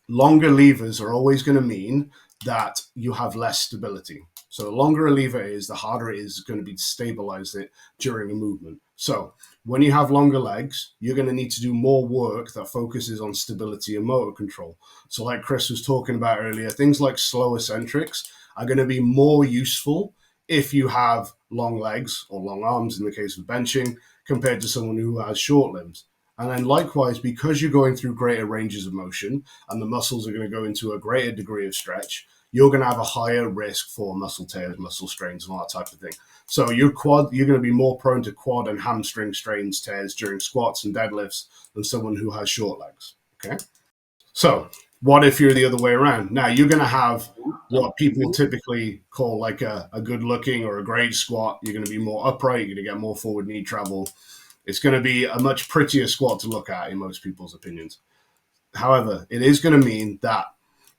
Speaker 2: longer levers are always going to mean that you have less stability. So the longer a lever is, the harder it is going to be to stabilize it during a movement. So when you have longer legs, you're going to need to do more work that focuses on stability and motor control. So like Chris was talking about earlier, things like slow eccentrics are going to be more useful if you have long legs or long arms in the case of benching compared to someone who has short limbs. And then likewise, because you're going through greater ranges of motion and the muscles are going to go into a greater degree of stretch, you're going to have a higher risk for muscle tears, muscle strains, and all that type of thing. So you're going to be more prone to quad and hamstring strains, tears during squats and deadlifts than someone who has short legs. Okay. So what if you're the other way around? Now you're going to have what people typically call like a good looking or a great squat. You're going to be more upright. You're going to get more forward knee travel. It's going to be a much prettier squat to look at in most people's opinions. However, it is going to mean that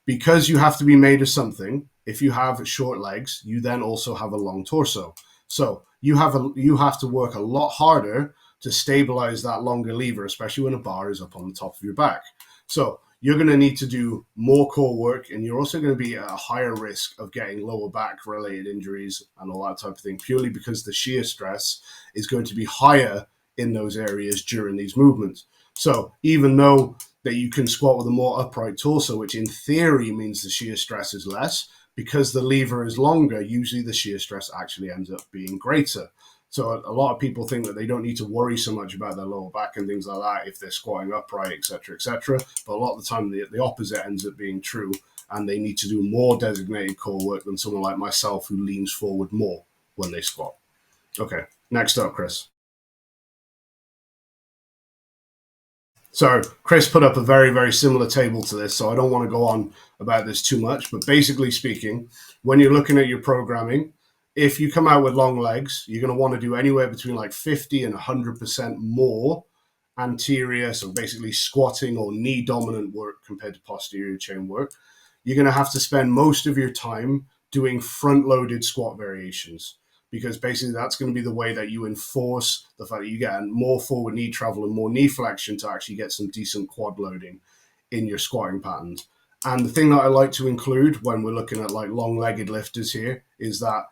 Speaker 2: because you have to be made of something, if you have short legs, you then also have a long torso. So you have to work a lot harder to stabilize that longer lever, especially when a bar is up on the top of your back. So you're going to need to do more core work, and you're also going to be at a higher risk of getting lower back related injuries and all that type of thing, purely because the shear stress is going to be higher in those areas during these movements. So even though that you can squat with a more upright torso, which in theory means the shear stress is less, because the lever is longer, usually the shear stress actually ends up being greater. So a lot of people think that they don't need to worry so much about their lower back and things like that if they're squatting upright, etc., etc. But a lot of the time, the opposite ends up being true, and they need to do more designated core work than someone like myself who leans forward more when they squat. Okay, next up, Chris. So Chris put up a very, very similar table to this, so I don't want to go on about this too much. But basically speaking, when you're looking at your programming, if you come out with long legs, you're going to want to do anywhere between like 50 and 100% more anterior, so basically squatting or knee dominant work compared to posterior chain work. You're going to have to spend most of your time doing front loaded squat variations, because basically that's going to be the way that you enforce the fact that you get more forward knee travel and more knee flexion to actually get some decent quad loading in your squatting patterns. And the thing that I like to include when we're looking at like long-legged lifters here is that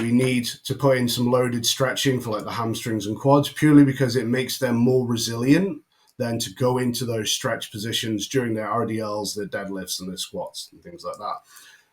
Speaker 2: we need to put in some loaded stretching for like the hamstrings and quads, purely because it makes them more resilient than to go into those stretch positions during their RDLs, their deadlifts, and their squats and things like that.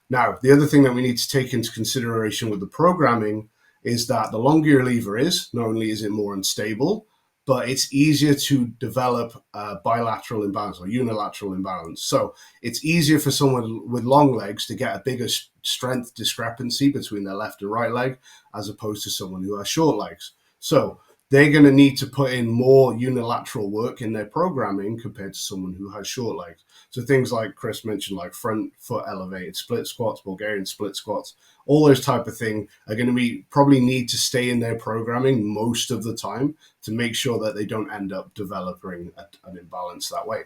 Speaker 2: Now, the other thing that we need to take into consideration with the programming is that the longer your lever is, not only is it more unstable, but it's easier to develop bilateral imbalance or unilateral imbalance. So it's easier for someone with long legs to get a bigger strength discrepancy between their left and right leg as opposed to someone who has short legs. So they're going to need to put in more unilateral work in their programming compared to someone who has short legs. So things like Chris mentioned, like front foot elevated split squats, Bulgarian split squats, all those type of things are going to be probably need to stay in their programming most of the time to make sure that they don't end up developing an imbalance that way.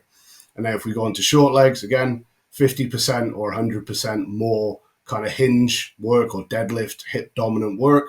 Speaker 2: And then if we go into short legs, again, 50% or 100% more kind of hinge work or deadlift hip dominant work.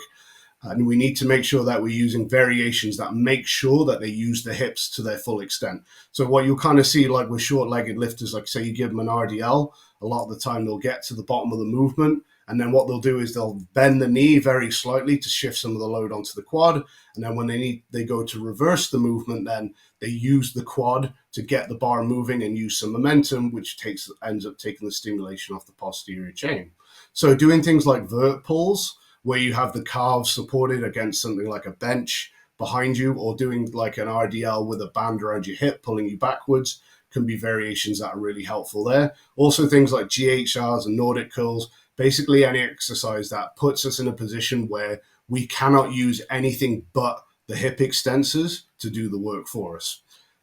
Speaker 2: And we need to make sure that we're using variations that make sure that they use the hips to their full extent. So what you'll kind of see like with short-legged lifters, like say you give them an RDL, a lot of the time they'll get to the bottom of the movement, and then what they'll do is they'll bend the knee very slightly to shift some of the load onto the quad. And then when they go to reverse the movement, then they use the quad to get the bar moving and use some momentum, which ends up taking the stimulation off the posterior chain. So doing things like vert pulls, where you have the calves supported against something like a bench behind you, or doing like an RDL with a band around your hip pulling you backwards, can be variations that are really helpful there. Also things like GHRs and Nordic curls, basically any exercise that puts us in a position where we cannot use anything but the hip extensors to do the work for us.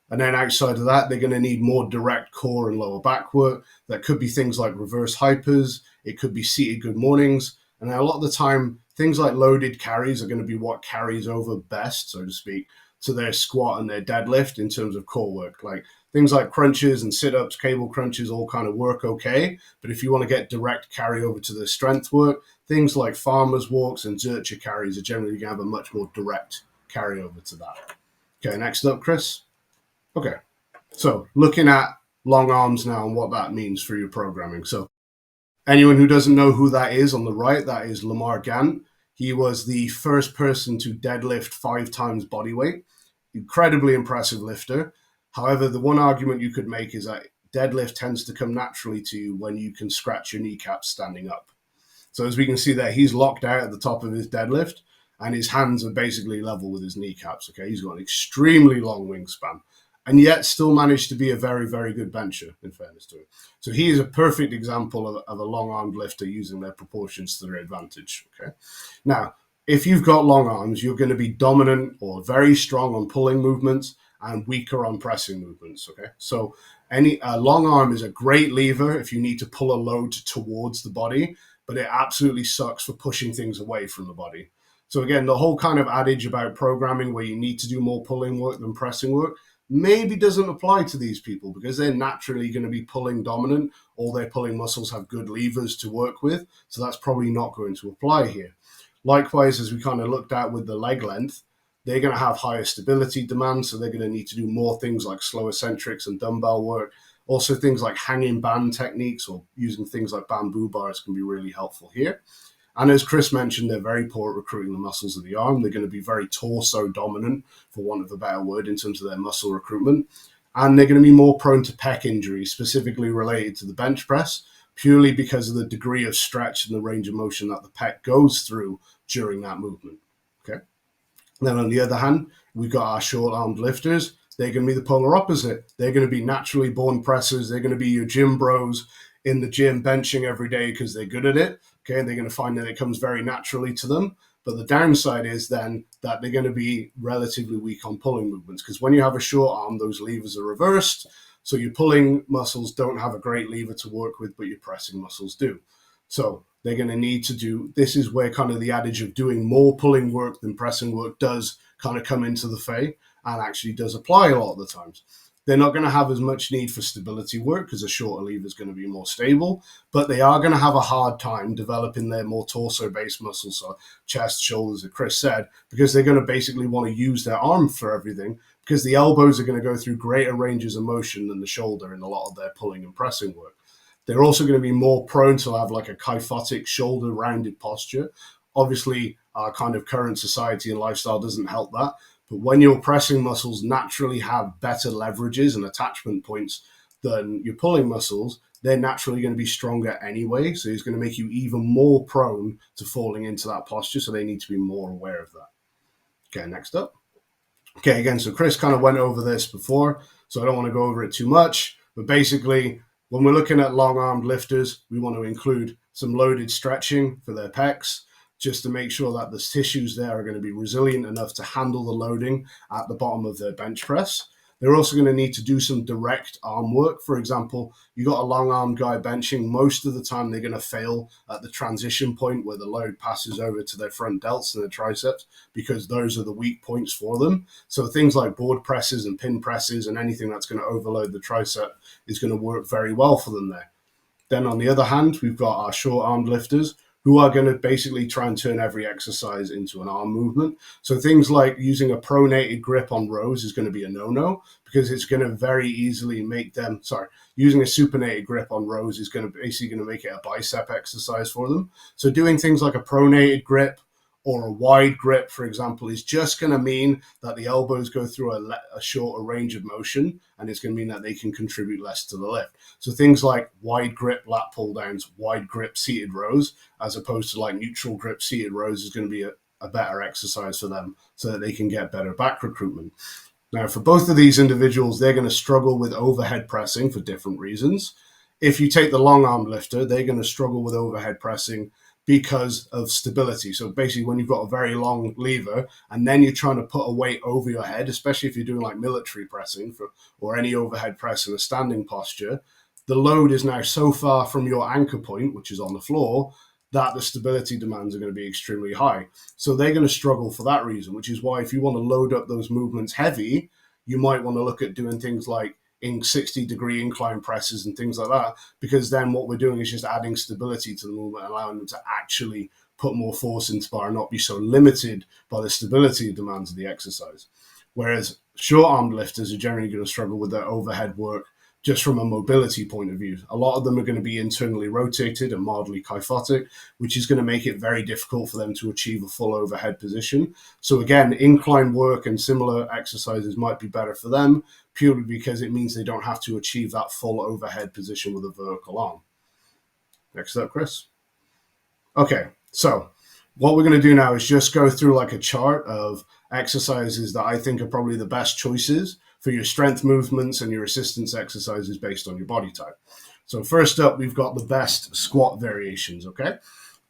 Speaker 2: And then outside of that, they're going to need more direct core and lower back work. That could be things like reverse hypers. It could be seated good mornings. And a lot of the time, things like loaded carries are going to be what carries over best, so to speak. to their squat and their deadlift in terms of core work. Like things like crunches and sit-ups, cable crunches all kind of work okay. But if you want to get direct carryover to the strength work, things like farmers walks and zercher carries are generally going to have a much more direct carryover to that. Okay, next up, Chris. Okay, so looking at long arms now and what that means for your programming. So anyone who doesn't know who that is on the right, that is Lamar Gant. He was the first person to deadlift 5 times body weight. Incredibly impressive lifter. However, the one argument you could make is that deadlift tends to come naturally to you when you can scratch your kneecaps standing up. So as we can see there, he's locked out at the top of his deadlift and his hands are basically level with his kneecaps. Okay, he's got an extremely long wingspan and yet still managed to be a very, very good bencher, in fairness to him. So he is a perfect example of a long-armed lifter using their proportions to their advantage. Okay, now, if you've got long arms, you're going to be dominant or very strong on pulling movements and weaker on pressing movements. Okay, so a long arm is a great lever if you need to pull a load towards the body, but it absolutely sucks for pushing things away from the body. So again, the whole kind of adage about programming where you need to do more pulling work than pressing work maybe doesn't apply to these people because they're naturally going to be pulling dominant. All their pulling muscles have good levers to work with. So that's probably not going to apply here. Likewise, as we kind of looked at with the leg length, they're going to have higher stability demands. So they're going to need to do more things like slow eccentrics and dumbbell work. Also things like hanging band techniques or using things like bamboo bars can be really helpful here. And as Chris mentioned, they're very poor at recruiting the muscles of the arm. They're going to be very torso dominant, for want of a better word, in terms of their muscle recruitment. And they're going to be more prone to pec injuries, specifically related to the bench press, purely because of the degree of stretch and the range of motion that the pec goes through during that movement. Okay. Then on the other hand, we've got our short-armed lifters. They're going to be the polar opposite. They're going to be naturally born pressers. They're going to be your gym bros in the gym benching every day because they're good at it. Okay, they're going to find that it comes very naturally to them. But the downside is then that they're going to be relatively weak on pulling movements because when you have a short arm, those levers are reversed. So your pulling muscles don't have a great lever to work with, but your pressing muscles do. So they're going to need to do, this is where kind of the adage of doing more pulling work than pressing work does kind of come into the fray and actually does apply a lot of the times. They're not going to have as much need for stability work because a shorter lever is going to be more stable, but they are going to have a hard time developing their more torso-based muscles, so chest, shoulders, as Chris said, because they're going to basically want to use their arm for everything because the elbows are going to go through greater ranges of motion than the shoulder in a lot of their pulling and pressing work. They're also going to be more prone to have like a kyphotic shoulder rounded posture. Obviously, our kind of current society and lifestyle doesn't help that. But when your pressing muscles naturally have better leverages and attachment points than your pulling muscles, they're naturally going to be stronger anyway. So it's going to make you even more prone to falling into that posture. So they need to be more aware of that. Okay, next up. Okay, again, so Chris kind of went over this before, so I don't want to go over it too much. But basically, when we're looking at long-armed lifters, we want to include some loaded stretching for their pecs, just to make sure that the tissues there are going to be resilient enough to handle the loading at the bottom of their bench press. They're also going to need to do some direct arm work. For example, you got a long arm guy benching. Most of the time, they're going to fail at the transition point where the load passes over to their front delts and their triceps because those are the weak points for them. So things like board presses and pin presses and anything that's going to overload the tricep is going to work very well for them there. Then on the other hand, we've got our short armed lifters who are going to basically try and turn every exercise into an arm movement. So things like using a pronated grip on rows is going to be a no-no because it's going to very easily make them, using a supinated grip on rows is going to basically going to make it a bicep exercise for them. So doing things like a pronated grip or a wide grip, for example, is just going to mean that the elbows go through a shorter range of motion, and it's going to mean that they can contribute less to the lift. So things like wide grip lat pull downs, wide grip seated rows, as opposed to like neutral grip seated rows is going to be a better exercise for them so that they can get better back recruitment. Now, for both of these individuals, they're going to struggle with overhead pressing for different reasons. If you take the long arm lifter, they're going to struggle with overhead pressing because of stability. So basically when you've got a very long lever and then you're trying to put a weight over your head, especially if you're doing like military pressing or any overhead press in a standing posture, the load is now so far from your anchor point, which is on the floor, that the stability demands are going to be extremely high. So they're going to struggle for that reason, which is why if you want to load up those movements heavy, you might want to look at doing things like in 60-degree incline presses and things like that, because then what we're doing is just adding stability to the movement, allowing them to actually put more force into bar and not be so limited by the stability demands of the exercise. Whereas short-armed lifters are generally going to struggle with their overhead work just from a mobility point of view. A lot of them are going to be internally rotated and mildly kyphotic, which is going to make it very difficult for them to achieve a full overhead position. So again, incline work and similar exercises might be better for them, purely because it means they don't have to achieve that full overhead position with a vertical arm. Next up, Chris. Okay, so what we're going to do now is just go through like a chart of exercises that I think are probably the best choices for your strength movements and your assistance exercises based on your body type. So first up, we've got the best squat variations, okay?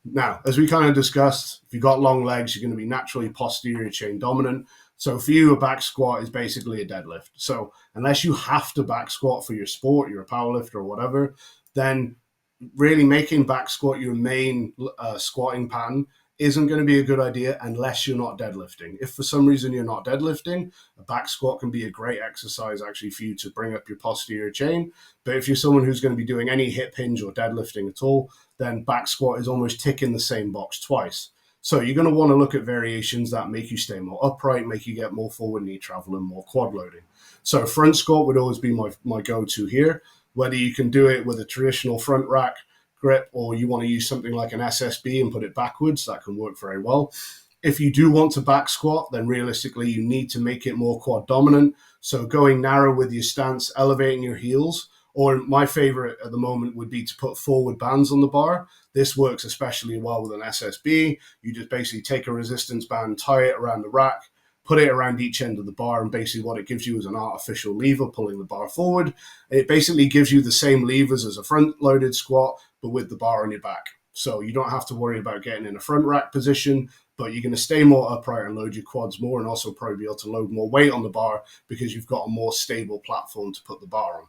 Speaker 2: Now, as we kind of discussed, if you've got long legs, you're going to be naturally posterior chain dominant. So for you, a back squat is basically a deadlift. So unless you have to back squat for your sport, you're a powerlifter or whatever, then really making back squat your main squatting pattern isn't going to be a good idea unless you're not deadlifting. If for some reason you're not deadlifting, a back squat can be a great exercise actually for you to bring up your posterior chain. But if you're someone who's going to be doing any hip hinge or deadlifting at all, then back squat is almost ticking the same box twice. So you're going to want to look at variations that make you stay more upright, make you get more forward knee travel and more quad loading. So front squat would always be my go-to here. Whether you can do it with a traditional front rack grip or you want to use something like an SSB and put it backwards, that can work very well. If you do want to back squat, then realistically you need to make it more quad dominant. So going narrow with your stance, elevating your heels, or my favorite at the moment would be to put forward bands on the bar. This works especially well with an SSB. You just basically take a resistance band, tie it around the rack, put it around each end of the bar, and basically what it gives you is an artificial lever pulling the bar forward. It basically gives you the same levers as a front-loaded squat, but with the bar on your back. So you don't have to worry about getting in a front rack position, but you're going to stay more upright and load your quads more, and also probably be able to load more weight on the bar because you've got a more stable platform to put the bar on.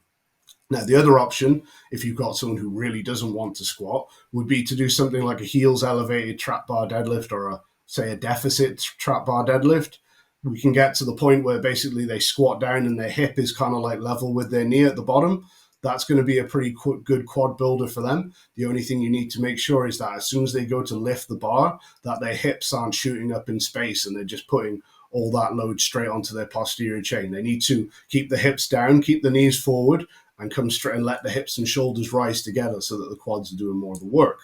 Speaker 2: Now, the other option, if you've got someone who really doesn't want to squat, would be to do something like a heels elevated trap bar deadlift or say a deficit trap bar deadlift. We can get to the point where basically they squat down and their hip is kind of like level with their knee at the bottom. That's going to be a pretty good quad builder for them. The only thing you need to make sure is that as soon as they go to lift the bar, that their hips aren't shooting up in space and they're just putting all that load straight onto their posterior chain. They need to keep the hips down, keep the knees forward, and come straight and let the hips and shoulders rise together so that the quads are doing more of the work.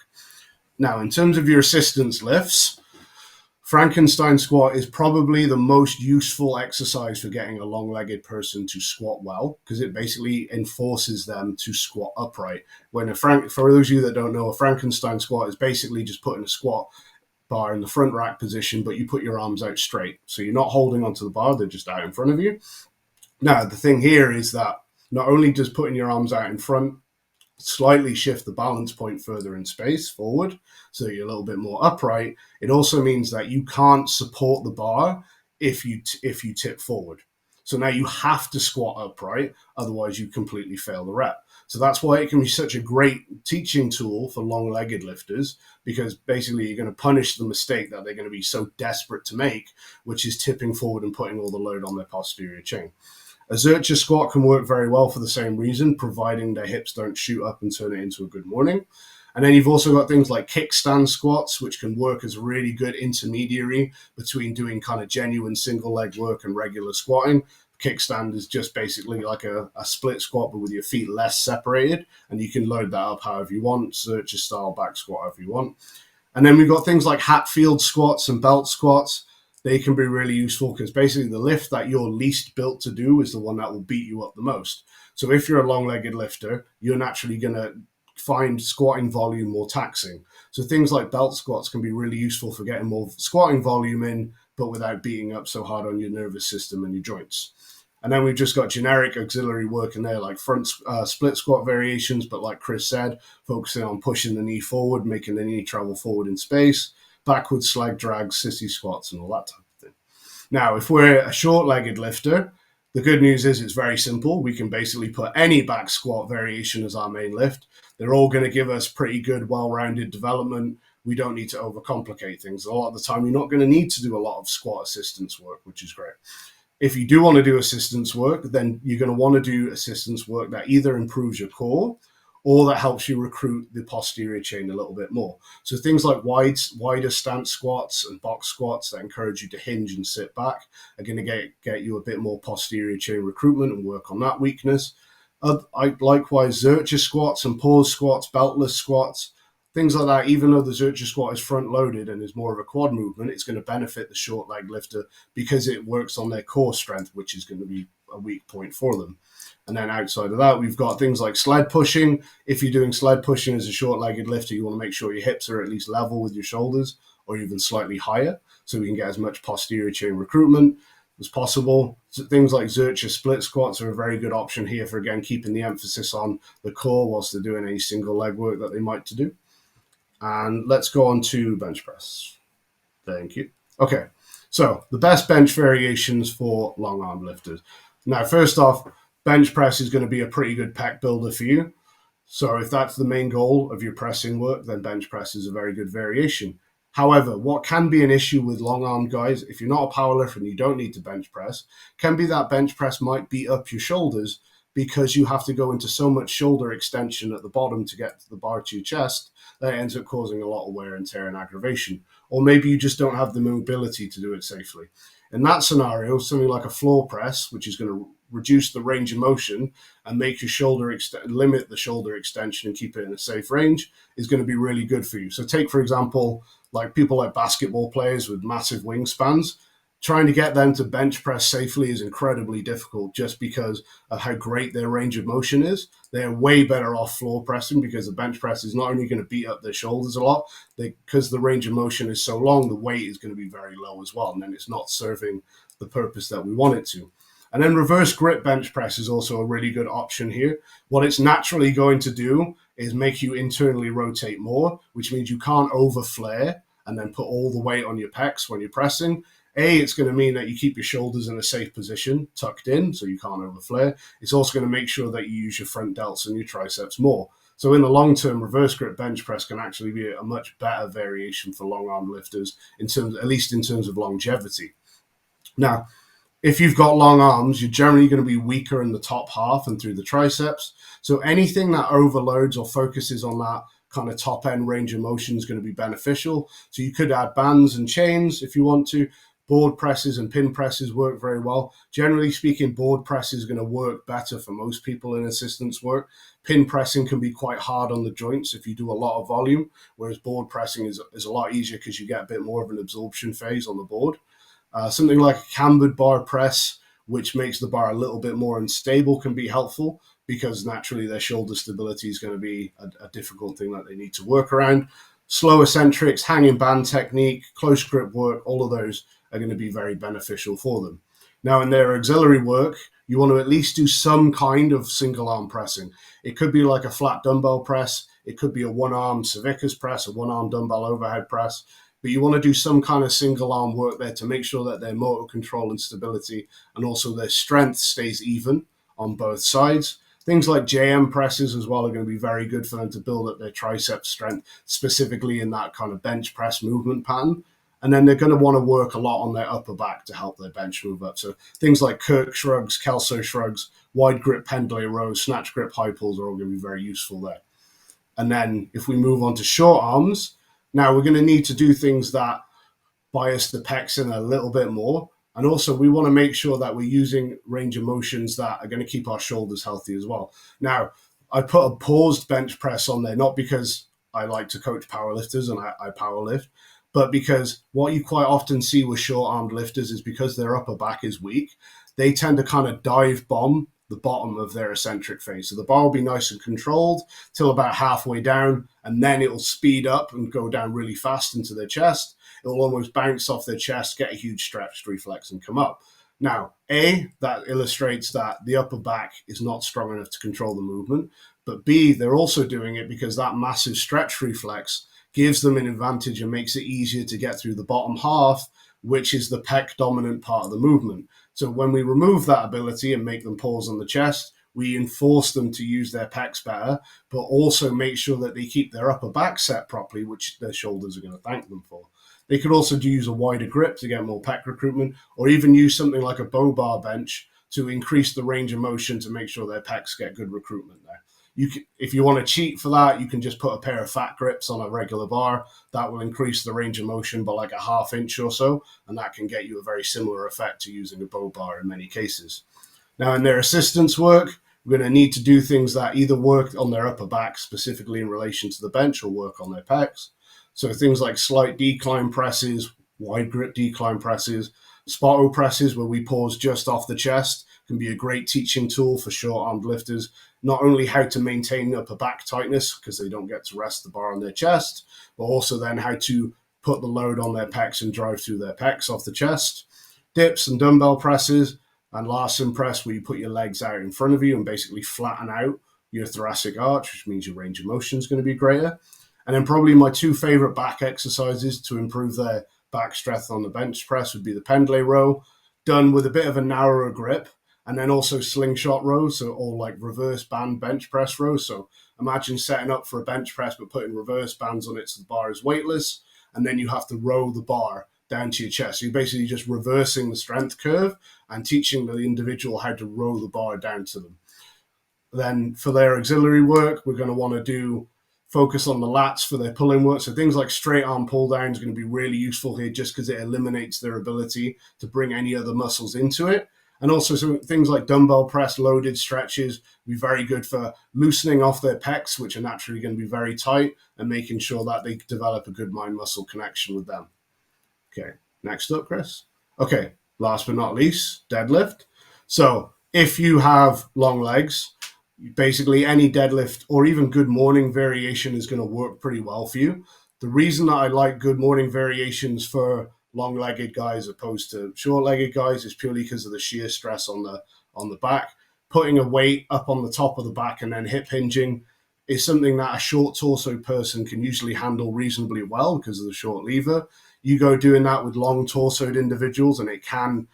Speaker 2: Now, in terms of your assistance lifts, Frankenstein squat is probably the most useful exercise for getting a long-legged person to squat well, because it basically enforces them to squat upright. For those of you that don't know, a Frankenstein squat is basically just putting a squat bar in the front rack position, but you put your arms out straight. So you're not holding onto the bar, they're just out in front of you. Now, the thing here is that not only does putting your arms out in front slightly shift the balance point further in space forward, so you're a little bit more upright, it also means that you can't support the bar if you tip forward. So now you have to squat upright, otherwise you completely fail the rep. So that's why it can be such a great teaching tool for long-legged lifters, because basically you're going to punish the mistake that they're going to be so desperate to make, which is tipping forward and putting all the load on their posterior chain. A Zercher squat can work very well for the same reason, providing their hips don't shoot up and turn it into a good morning. And then you've also got things like kickstand squats, which can work as a really good intermediary between doing kind of genuine single leg work and regular squatting. Kickstand is just basically like a split squat, but with your feet less separated, and you can load that up however you want, Zercher style back squat however you want. And then we've got things like Hatfield squats and belt squats. They can be really useful because basically the lift that you're least built to do is the one that will beat you up the most. So if you're a long-legged lifter, you're naturally going to find squatting volume more taxing. So things like belt squats can be really useful for getting more squatting volume in, but without beating up so hard on your nervous system and your joints. And then we've just got generic auxiliary work in there, like front split squat variations, but like Chris said, focusing on pushing the knee forward, making the knee travel forward in space, backwards slag drags, sissy squats, and all that type of thing. Now, if we're a short-legged lifter, the good news is it's very simple. We can basically put any back squat variation as our main lift. They're all going to give us pretty good, well-rounded development. we don't need to overcomplicate things. A lot of the time, you're not going to need to do a lot of squat assistance work, which is great. If you do want to do assistance work, then you're going to want to do assistance work that either improves your core or that helps you recruit the posterior chain a little bit more. So things like wider stance squats and box squats that encourage you to hinge and sit back are going to get you a bit more posterior chain recruitment and work on that weakness. Likewise, Zercher squats and pause squats, beltless squats, things like that. Even though the Zercher squat is front loaded and is more of a quad movement, it's going to benefit the short leg lifter because it works on their core strength, which is going to be a weak point for them. And then outside of that, we've got things like sled pushing. If you're doing sled pushing as a short-legged lifter, you want to make sure your hips are at least level with your shoulders or even slightly higher so we can get as much posterior chain recruitment as possible. So things like Zercher split squats are a very good option here for, again, keeping the emphasis on the core whilst they're doing any single leg work that they might to do. And let's go on to bench press. Thank you. Okay, so the best bench variations for long arm lifters. Now, first off, bench press is going to be a pretty good pec builder for you. So if that's the main goal of your pressing work, then bench press is a very good variation. However, what can be an issue with long-armed guys, if you're not a powerlifter and you don't need to bench press, can be that bench press might beat up your shoulders because you have to go into so much shoulder extension at the bottom to get the bar to your chest that it ends up causing a lot of wear and tear and aggravation. Or maybe you just don't have the mobility to do it safely. In that scenario, something like a floor press, which is going to reduce the range of motion and make your shoulder limit the shoulder extension and keep it in a safe range, is going to be really good for you. So take, for example, like people like basketball players with massive wingspans. Trying to get them to bench press safely is incredibly difficult just because of how great their range of motion is. They're way better off floor pressing because the bench press is not only going to beat up their shoulders a lot, because the range of motion is so long, the weight is going to be very low as well, and then it's not serving the purpose that we want it to. And then reverse grip bench press is also a really good option here. What it's naturally going to do is make you internally rotate more, which means you can't over flare and then put all the weight on your pecs when you're pressing. It's going to mean that you keep your shoulders in a safe position, tucked in, so you can't over flare. It's also going to make sure that you use your front delts and your triceps more. So in the long term, reverse grip bench press can actually be a much better variation for long arm lifters, at least in terms of longevity. Now, if you've got long arms, you're generally going to be weaker in the top half and through the triceps. So anything that overloads or focuses on that kind of top end range of motion is going to be beneficial. So you could add bands and chains if you want to. Board presses and pin presses work very well. Generally speaking, board press is going to work better for most people in assistance work. Pin pressing can be quite hard on the joints if you do a lot of volume, whereas board pressing is a lot easier because you get a bit more of an absorption phase on the board. Something like a cambered bar press, which makes the bar a little bit more unstable, can be helpful because naturally their shoulder stability is going to be a difficult thing that they need to work around. Slow eccentrics, hanging band technique, close grip work, all of those are going to be very beneficial for them. Now, in their auxiliary work, you want to at least do some kind of single arm pressing. It could be like a flat dumbbell press. It could be a one-arm cervicus press, a one-arm dumbbell overhead press. But you want to do some kind of single arm work there to make sure that their motor control and stability and also their strength stays even on both sides. Things like JM presses as well are going to be very good for them to build up their tricep strength, specifically in that kind of bench press movement pattern. And then they're going to want to work a lot on their upper back to help their bench move up. So things like Kirk shrugs, Kelso shrugs, wide grip pendlay rows, snatch grip high pulls are all going to be very useful there. And then if we move on to short arms, now we're going to need to do things that bias the pecs in a little bit more. And also we want to make sure that we're using range of motions that are going to keep our shoulders healthy as well. Now, I put a paused bench press on there, not because I like to coach powerlifters and I powerlift, but because what you quite often see with short-armed lifters is because their upper back is weak, they tend to kind of dive bomb the bottom of their eccentric phase. So the bar will be nice and controlled till about halfway down, and then it will speed up and go down really fast into their chest. It will almost bounce off their chest, get a huge stretched reflex, and come up. Now, that illustrates that the upper back is not strong enough to control the movement, but B, they're also doing it because that massive stretch reflex gives them an advantage and makes it easier to get through the bottom half, which is the pec dominant part of the movement. So when we remove that ability and make them pause on the chest, we enforce them to use their pecs better, but also make sure that they keep their upper back set properly, which their shoulders are going to thank them for. They could also use a wider grip to get more pec recruitment, or even use something like a bow bar bench to increase the range of motion to make sure their pecs get good recruitment there. If you want to cheat for that, you can just put a pair of fat grips on a regular bar. That will increase the range of motion by like a ½ inch or so, and that can get you a very similar effect to using a bow bar in many cases. Now, in their assistance work, we're going to need to do things that either work on their upper back, specifically in relation to the bench, or work on their pecs. So things like slight decline presses, wide grip decline presses, Spoto presses, where we pause just off the chest, can be a great teaching tool for short-armed lifters. Not only how to maintain upper back tightness, because they don't get to rest the bar on their chest, but also then how to put the load on their pecs and drive through their pecs off the chest. Dips and dumbbell presses, and Larsen press, where you put your legs out in front of you and basically flatten out your thoracic arch, which means your range of motion is going to be greater. And then probably my two favorite back exercises to improve their back strength on the bench press would be the pendlay row, done with a bit of a narrower grip, and then also slingshot rows, so all like reverse band bench press rows. So imagine setting up for a bench press but putting reverse bands on it so the bar is weightless, and then you have to row the bar down to your chest. So you're basically just reversing the strength curve and teaching the individual how to row the bar down to them. Then for their auxiliary work, we're going to want to focus on the lats for their pulling work. So things like straight arm pull down is going to be really useful here, just because it eliminates their ability to bring any other muscles into it. And also some things like dumbbell press loaded stretches be very good for loosening off their pecs, which are naturally going to be very tight, and making sure that they develop a good mind-muscle connection with them. Okay, next up, Chris. Okay, last but not least, deadlift. So if you have long legs, basically any deadlift or even good morning variation is going to work pretty well for you. The reason that I like good morning variations for long-legged guys opposed to short-legged guys is purely because of the shear stress on the back. Putting a weight up on the top of the back and then hip hinging is something that a short torso person can usually handle reasonably well because of the short lever. You go doing that with long torsoed individuals and it can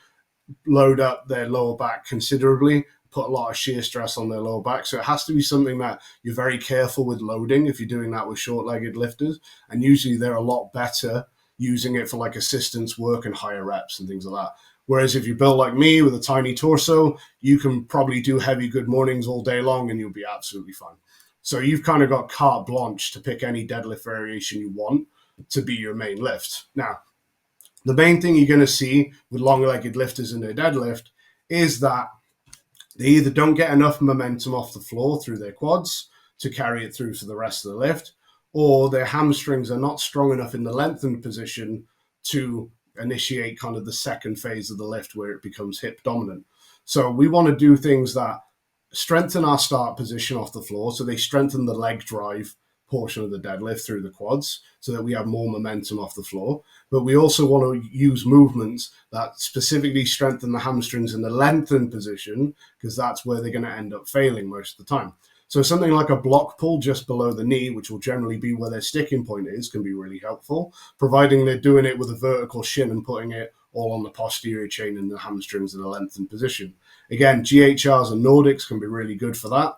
Speaker 2: load up their lower back considerably, put a lot of shear stress on their lower back. So it has to be something that you're very careful with loading if you're doing that with short-legged lifters. And usually they're a lot better using it for like assistance work and higher reps and things like that. Whereas if you build like me with a tiny torso, you can probably do heavy good mornings all day long and you'll be absolutely fine. So you've kind of got carte blanche to pick any deadlift variation you want to be your main lift. Now, the main thing you're going to see with long-legged lifters in their deadlift is that they either don't get enough momentum off the floor through their quads to carry it through for the rest of the lift, or their hamstrings are not strong enough in the lengthened position to initiate kind of the second phase of the lift where it becomes hip dominant. So we want to do things that strengthen our start position off the floor, so they strengthen the leg drive portion of the deadlift through the quads so that we have more momentum off the floor. But we also want to use movements that specifically strengthen the hamstrings in the lengthened position, because that's where they're going to end up failing most of the time. So something like a block pull just below the knee, which will generally be where their sticking point is, can be really helpful, providing they're doing it with a vertical shin and putting it all on the posterior chain and the hamstrings in a lengthened position. Again, GHRs and Nordics can be really good for that.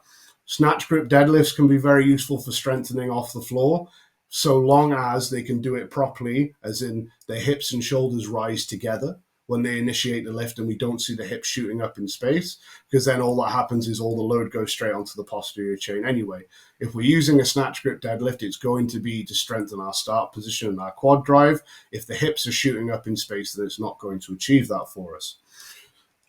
Speaker 2: Snatch grip deadlifts can be very useful for strengthening off the floor, so long as they can do it properly, as in their hips and shoulders rise together when they initiate the lift and we don't see the hips shooting up in space, because then all that happens is all the load goes straight onto the posterior chain anyway. If we're using a snatch grip deadlift, it's going to be to strengthen our start position and our quad drive. If the hips are shooting up in space, then it's not going to achieve that for us.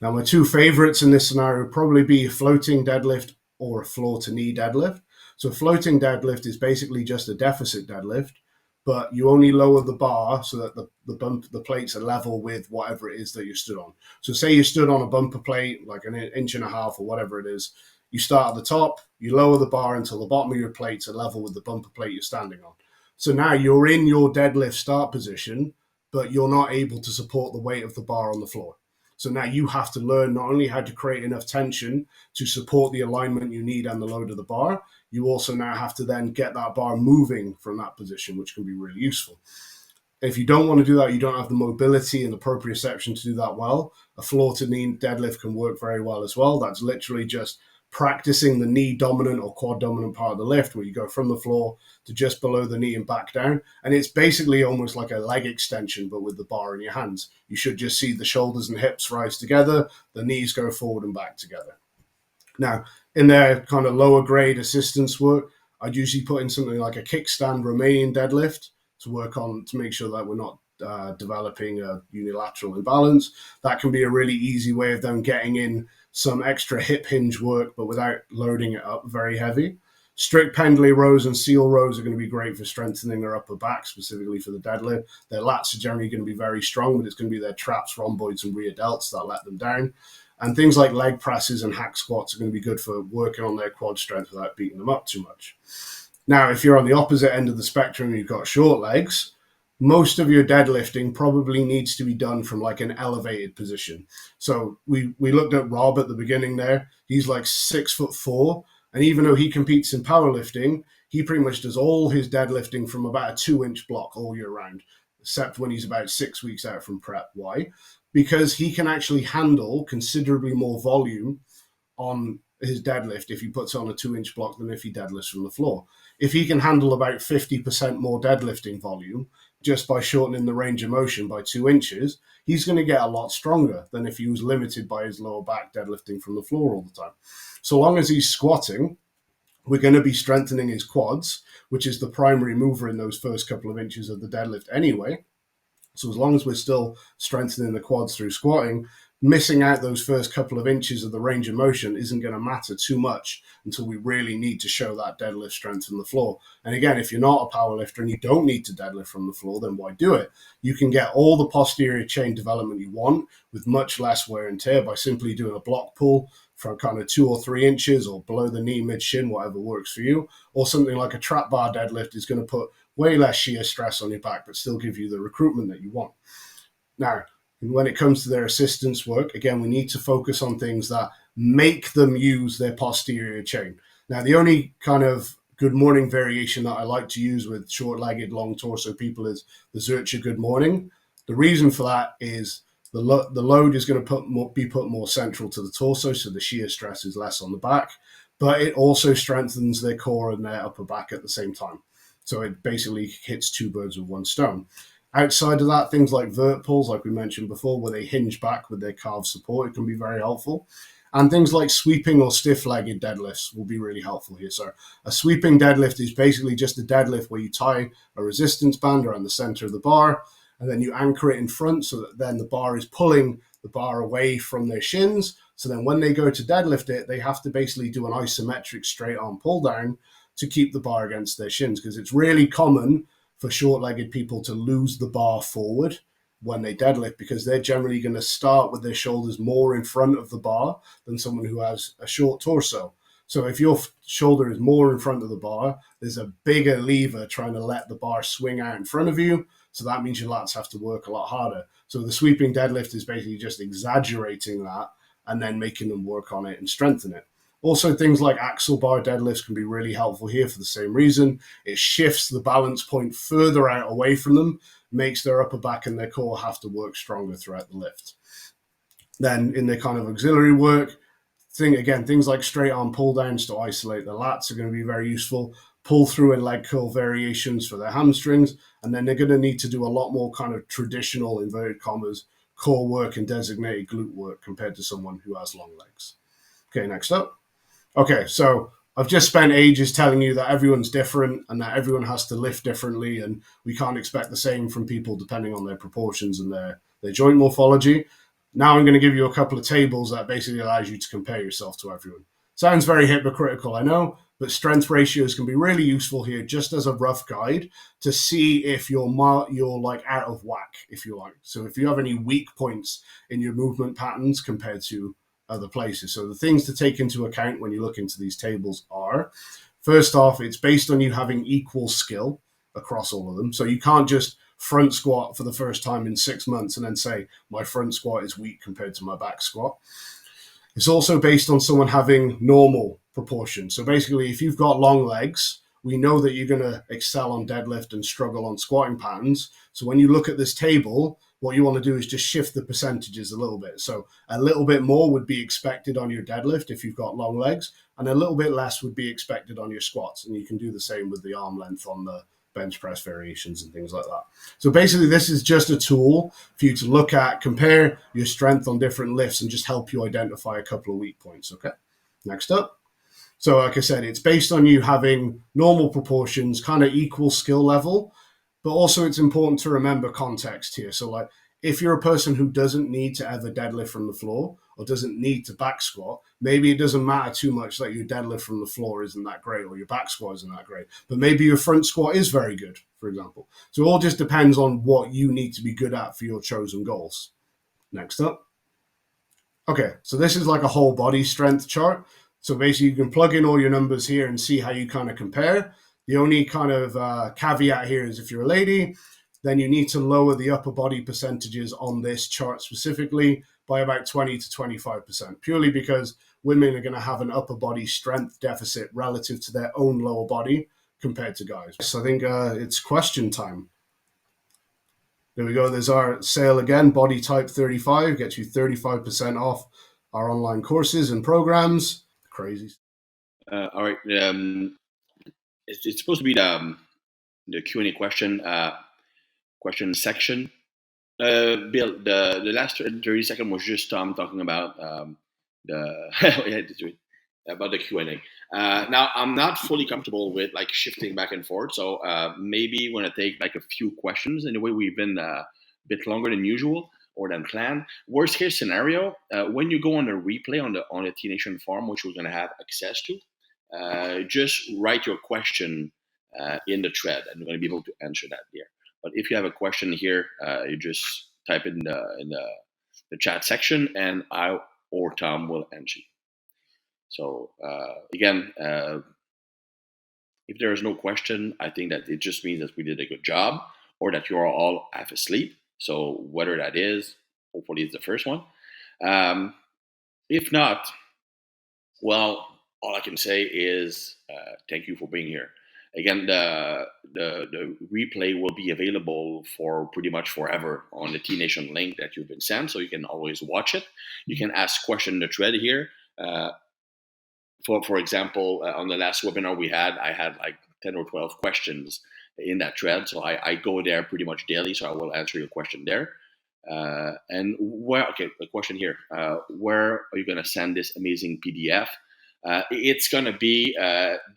Speaker 2: Now, my two favorites in this scenario would probably be a floating deadlift or a floor to knee deadlift. So floating deadlift is basically just a deficit deadlift, but you only lower the bar so that the plates are level with whatever it is that you stood on. So say you stood on a bumper plate, like an inch and a half or whatever it is. You start at the top, you lower the bar until the bottom of your plates are level with the bumper plate you're standing on. So now you're in your deadlift start position, but you're not able to support the weight of the bar on the floor. So now you have to learn not only how to create enough tension to support the alignment you need and the load of the bar, you also now have to then get that bar moving from that position, which can be really useful. If you don't want to do that, you don't have the mobility and the proprioception to do that well, a floor to knee deadlift can work very well as well. That's literally just practicing the knee dominant or quad dominant part of the lift, where you go from the floor to just below the knee and back down. And it's basically almost like a leg extension, but with the bar in your hands. You should just see the shoulders and hips rise together, the knees go forward and back together. Now, in their kind of lower grade assistance work, I'd usually put in something like a kickstand Romanian deadlift to make sure that we're not developing a unilateral imbalance. That can be a really easy way of them getting in some extra hip hinge work, but without loading it up very heavy. Strict pendlay rows and seal rows are going to be great for strengthening their upper back, specifically for the deadlift. Their lats are generally going to be very strong, but it's going to be their traps, rhomboids, and rear delts that let them down. And things like leg presses and hack squats are going to be good for working on their quad strength without beating them up too much. Now, if you're on the opposite end of the spectrum and you've got short legs, most of your deadlifting probably needs to be done from like an elevated position. So we looked at Rob at the beginning there. He's like 6'4", and even though he competes in powerlifting, he pretty much does all his deadlifting from about a 2-inch block all year round, except when he's about 6 weeks out from prep. Why? Because he can actually handle considerably more volume on his deadlift if he puts on a 2-inch block than if he deadlifts from the floor. If he can handle about 50% more deadlifting volume just by shortening the range of motion by 2 inches, he's going to get a lot stronger than if he was limited by his lower back deadlifting from the floor all the time. So long as he's squatting, we're going to be strengthening his quads, which is the primary mover in those first couple of inches of the deadlift anyway. So as long as we're still strengthening the quads through squatting, missing out those first couple of inches of the range of motion isn't going to matter too much until we really need to show that deadlift strength from the floor. And again, if you're not a power lifter and you don't need to deadlift from the floor, then why do it? You can get all the posterior chain development you want with much less wear and tear by simply doing a block pull from kind of 2 or 3 inches or below the knee, mid shin, whatever works for you. Or something like a trap bar deadlift is going to put way less shear stress on your back, but still give you the recruitment that you want. Now, when it comes to their assistance work, again, we need to focus on things that make them use their posterior chain. Now, the only kind of good morning variation that I like to use with short-legged, long torso people is the Zercher good morning. The reason for that is the load is going to be put more central to the torso, so the shear stress is less on the back, but it also strengthens their core and their upper back at the same time. So it basically hits 2 birds with 1 stone. Outside of that, things like vert pulls, like we mentioned before, where they hinge back with their calf support, it can be very helpful. And things like sweeping or stiff-legged deadlifts will be really helpful here. So a sweeping deadlift is basically just a deadlift where you tie a resistance band around the center of the bar, and then you anchor it in front so that then the bar is pulling the bar away from their shins. So then when they go to deadlift it, they have to basically do an isometric straight-arm pull-down to keep the bar against their shins, because it's really common for short-legged people to lose the bar forward when they deadlift, because they're generally going to start with their shoulders more in front of the bar than someone who has a short torso. So if your shoulder is more in front of the bar, there's a bigger lever trying to let the bar swing out in front of you. So that means your lats have to work a lot harder. So the sweeping deadlift is basically just exaggerating that and then making them work on it and strengthen it. Also, things like axle bar deadlifts can be really helpful here for the same reason. It shifts the balance point further out away from them, makes their upper back and their core have to work stronger throughout the lift. Then in their kind of auxiliary work, things like straight arm pull downs to isolate the lats are going to be very useful. Pull through and leg curl variations for their hamstrings. And then they're going to need to do a lot more kind of traditional, inverted commas, core work and designated glute work compared to someone who has long legs. Okay, next up. Okay, so I've just spent ages telling you that everyone's different and that everyone has to lift differently, and we can't expect the same from people depending on their proportions and their joint morphology. Now I'm going to give you a couple of tables that basically allows you to compare yourself to everyone. Sounds very hypocritical, I know, but strength ratios can be really useful here just as a rough guide to see if you're like out of whack, if you like. So if you have any weak points in your movement patterns compared to other places. So the things to take into account when you look into these tables are, first off, it's based on you having equal skill across all of them. So you can't just front squat for the first time in 6 months and then say, my front squat is weak compared to my back squat. It's also based on someone having normal proportions. So basically, if you've got long legs, we know that you're going to excel on deadlift and struggle on squatting patterns. So when you look at this table, what you want to do is just shift the percentages a little bit. So a little bit more would be expected on your deadlift if you've got long legs, and a little bit less would be expected on your squats. And you can do the same with the arm length on the bench press variations and things like that. So basically, this is just a tool for you to look at, compare your strength on different lifts, and just help you identify a couple of weak points. Okay, next up. So like I said, it's based on you having normal proportions, kind of equal skill level, but also it's important to remember context here. So like if you're a person who doesn't need to ever deadlift from the floor or doesn't need to back squat, maybe it doesn't matter too much that your deadlift from the floor isn't that great or your back squat isn't that great, but maybe your front squat is very good, for example. So it all just depends on what you need to be good at for your chosen goals. Next up. Okay, so this is like a whole body strength chart. So basically, you can plug in all your numbers here and see how you kind of compare. The only kind of caveat here is if you're a lady, then you need to lower the upper body percentages on this chart specifically by about 20 to 25%, purely because women are going to have an upper body strength deficit relative to their own lower body compared to guys. So I think it's question time. There we go. There's our sale again. Body Type 35 gets you 35% off our online courses and programs. Crazy.
Speaker 1: All right. It's supposed to be the Q&A question section. Bill, the last 30 seconds was just Tom talking about about the Q&A. Now I'm not fully comfortable with like shifting back and forth, so maybe we're gonna take like a few questions. In a way, we've been a bit longer than usual or than planned. Worst case scenario, when you go on a replay on the T Nation forum, which we're gonna have access to, just write your question in the thread, and we're gonna be able to answer that there. But if you have a question here, you just type in the chat section, and I or Tom will answer you. So again, if there is no question, I think that it just means that we did a good job, or that you are all half asleep. So whether that is, hopefully it's the first one. If not, well, all I can say is thank you for being here. Again, the replay will be available for pretty much forever on the T Nation link that you've been sent, so you can always watch it. You can ask question in the thread here. For example, on the last webinar we had, I had like 10 or 12 questions in that thread. So I go there pretty much daily. So I will answer your question there. And the question here, where are you going to send this amazing PDF? It's going to be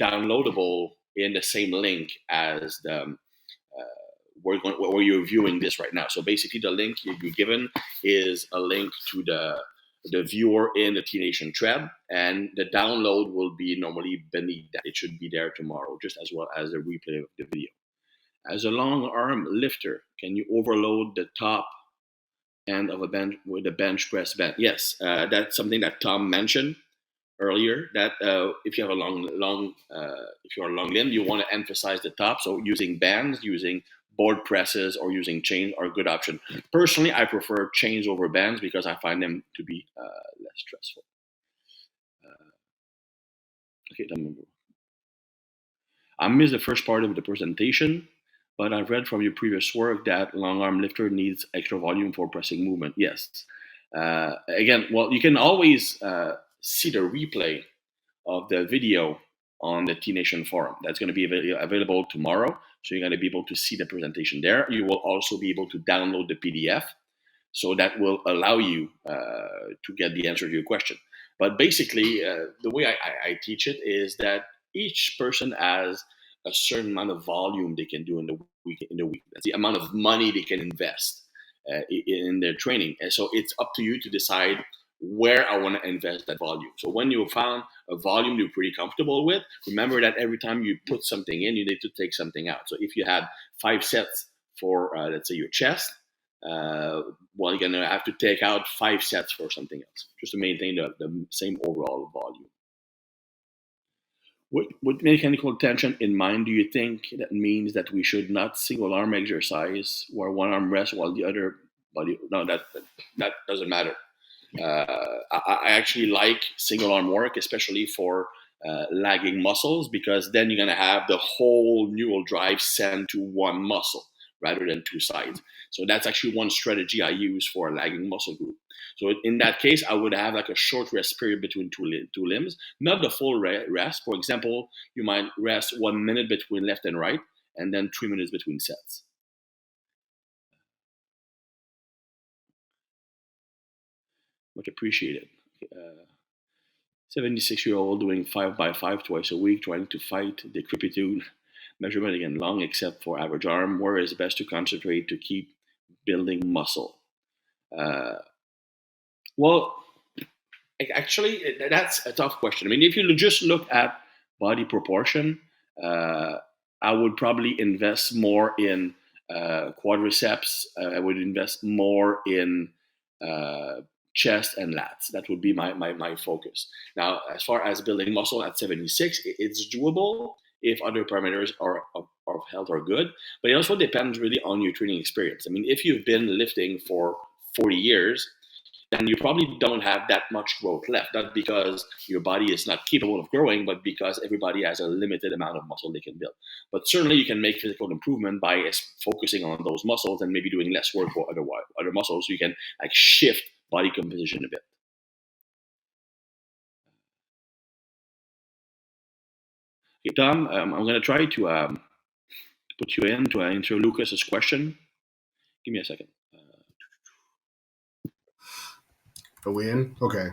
Speaker 1: downloadable in the same link as the where you're viewing this right now. So basically the link you're given is a link to the viewer in the T Nation thread, and the download will be normally beneath that. It should be there tomorrow, just as well as a replay of the video. As a long arm lifter, can you overload the top end of a bench with a bench press band? Yes, that's something that Tom mentioned earlier. That if you have if you're a long limb, you want to emphasize the top. So using bands, using board presses, or using chains are a good option. Personally, I prefer chains over bands because I find them to be less stressful. I missed the first part of the presentation, but I've read from your previous work that long arm lifter needs extra volume for pressing movement. Yes. Again, well, you can always see the replay of the video on the T Nation forum. That's going to be available tomorrow. So you're going to be able to see the presentation there. You will also be able to download the PDF. So that will allow you to get the answer to your question. But basically, the way I teach it is that each person has a certain amount of volume they can do in the week. That's the amount of money they can invest in their training. And so it's up to you to decide where I want to invest that volume. So when you found a volume you're pretty comfortable with, remember that every time you put something in, you need to take something out. So if you had 5 sets for, let's say, your chest, well, you're going to have to take out 5 sets for something else, just to maintain the same overall volume. With mechanical tension in mind, do you think that means that we should not single arm exercise where one arm rests while the other body? No, that doesn't matter. I actually like single arm work, especially for lagging muscles, because then you're going to have the whole neural drive sent to one muscle. rather than two sides. So that's actually one strategy I use for a lagging muscle group. So in that case, I would have like a short rest period between two limbs, not the full rest. For example, you might rest 1 minute between left and right, and then 3 minutes between sets. Much appreciated. 76-year-old doing 5x5 twice a week, trying to fight decrepitude. Measurement again, long except for average arm. Where is best to concentrate to keep building muscle? Well, actually, that's a tough question. I mean, if you just look at body proportion, I would probably invest more in quadriceps. I would invest more in chest and lats. That would be my focus. Now, as far as building muscle at 76, it's doable if other parameters of health are good. But it also depends really on your training experience. I mean, if you've been lifting for 40 years, then you probably don't have that much growth left. Not because your body is not capable of growing, but because everybody has a limited amount of muscle they can build. But certainly you can make physical improvement by focusing on those muscles and maybe doing less work for other muscles, so you can like shift body composition a bit. Okay, Tom, I'm going to try to put you in to answer Lucas's question. Give me a second.
Speaker 2: Are we in? Okay.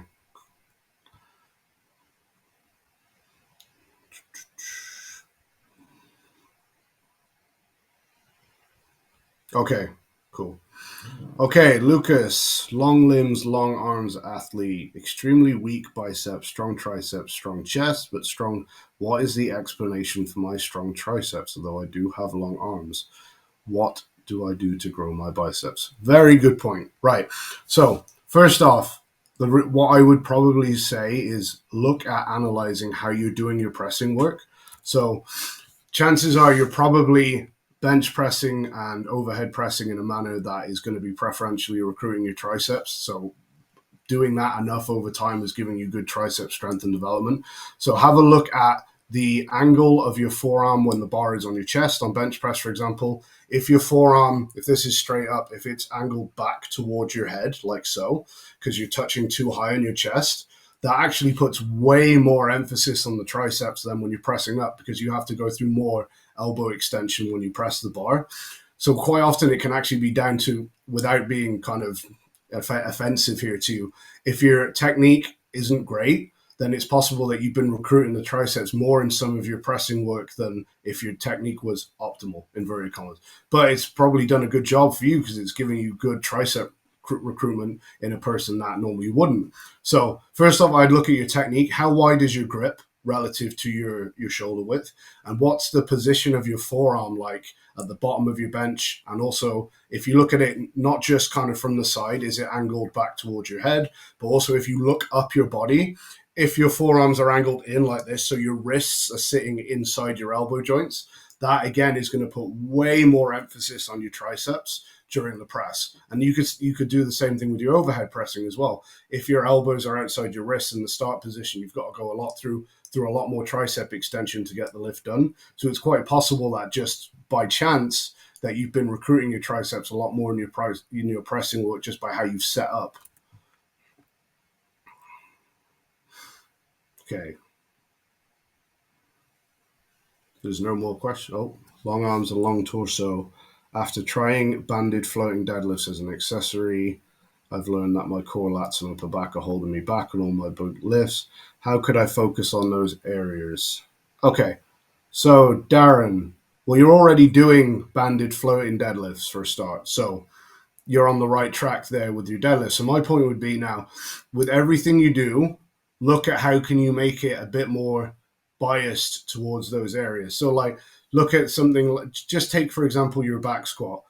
Speaker 2: Okay, cool. Okay, Lucas, long limbs, long arms athlete, extremely weak biceps, strong triceps, strong chest, but strong. What is the explanation for my strong triceps, although I do have long arms? What do I do to grow my biceps? Very good point. Right. So, first off, what I would probably say is look at analyzing how you're doing your pressing work. So, chances are you're probably bench pressing and overhead pressing in a manner that is going to be preferentially recruiting your triceps. So doing that enough over time is giving you good tricep strength and development. So have a look at the angle of your forearm when the bar is on your chest. On bench press, for example, if your forearm, if this is straight up, if it's angled back towards your head, like so, because you're touching too high on your chest, that actually puts way more emphasis on the triceps than when you're pressing up, because you have to go through more elbow extension when you press the bar. So quite often it can actually be down to, without being kind of offensive here to you, if your technique isn't great, then it's possible that you've been recruiting the triceps more in some of your pressing work than if your technique was optimal, inverted commas. But it's probably done a good job for you because it's giving you good tricep recruitment in a person that normally wouldn't. So first off, I'd look at your technique. How wide is your grip relative to your shoulder width? And what's the position of your forearm like at the bottom of your bench? And also, if you look at it, not just kind of from the side, is it angled back towards your head? But also if you look up your body, if your forearms are angled in like this, so your wrists are sitting inside your elbow joints, that again is going to put way more emphasis on your triceps during the press. And you could do the same thing with your overhead pressing as well. If your elbows are outside your wrists in the start position, you've got to go through a lot more tricep extension to get the lift done. So it's quite possible that just by chance that you've been recruiting your triceps a lot more in your pressing work just by how you've set up. Okay. There's no more questions. Oh, long arms and long torso. After trying banded floating deadlifts as an accessory, I've learned that my core, lats, and upper back are holding me back on all my big lifts. How could I focus on those areas? Okay, so Darren, well, you're already doing banded floating deadlifts for a start. So you're on the right track there with your deadlift. So my point would be now, with everything you do, look at how can you make it a bit more biased towards those areas. So like look at something, just take, for example, your back squat.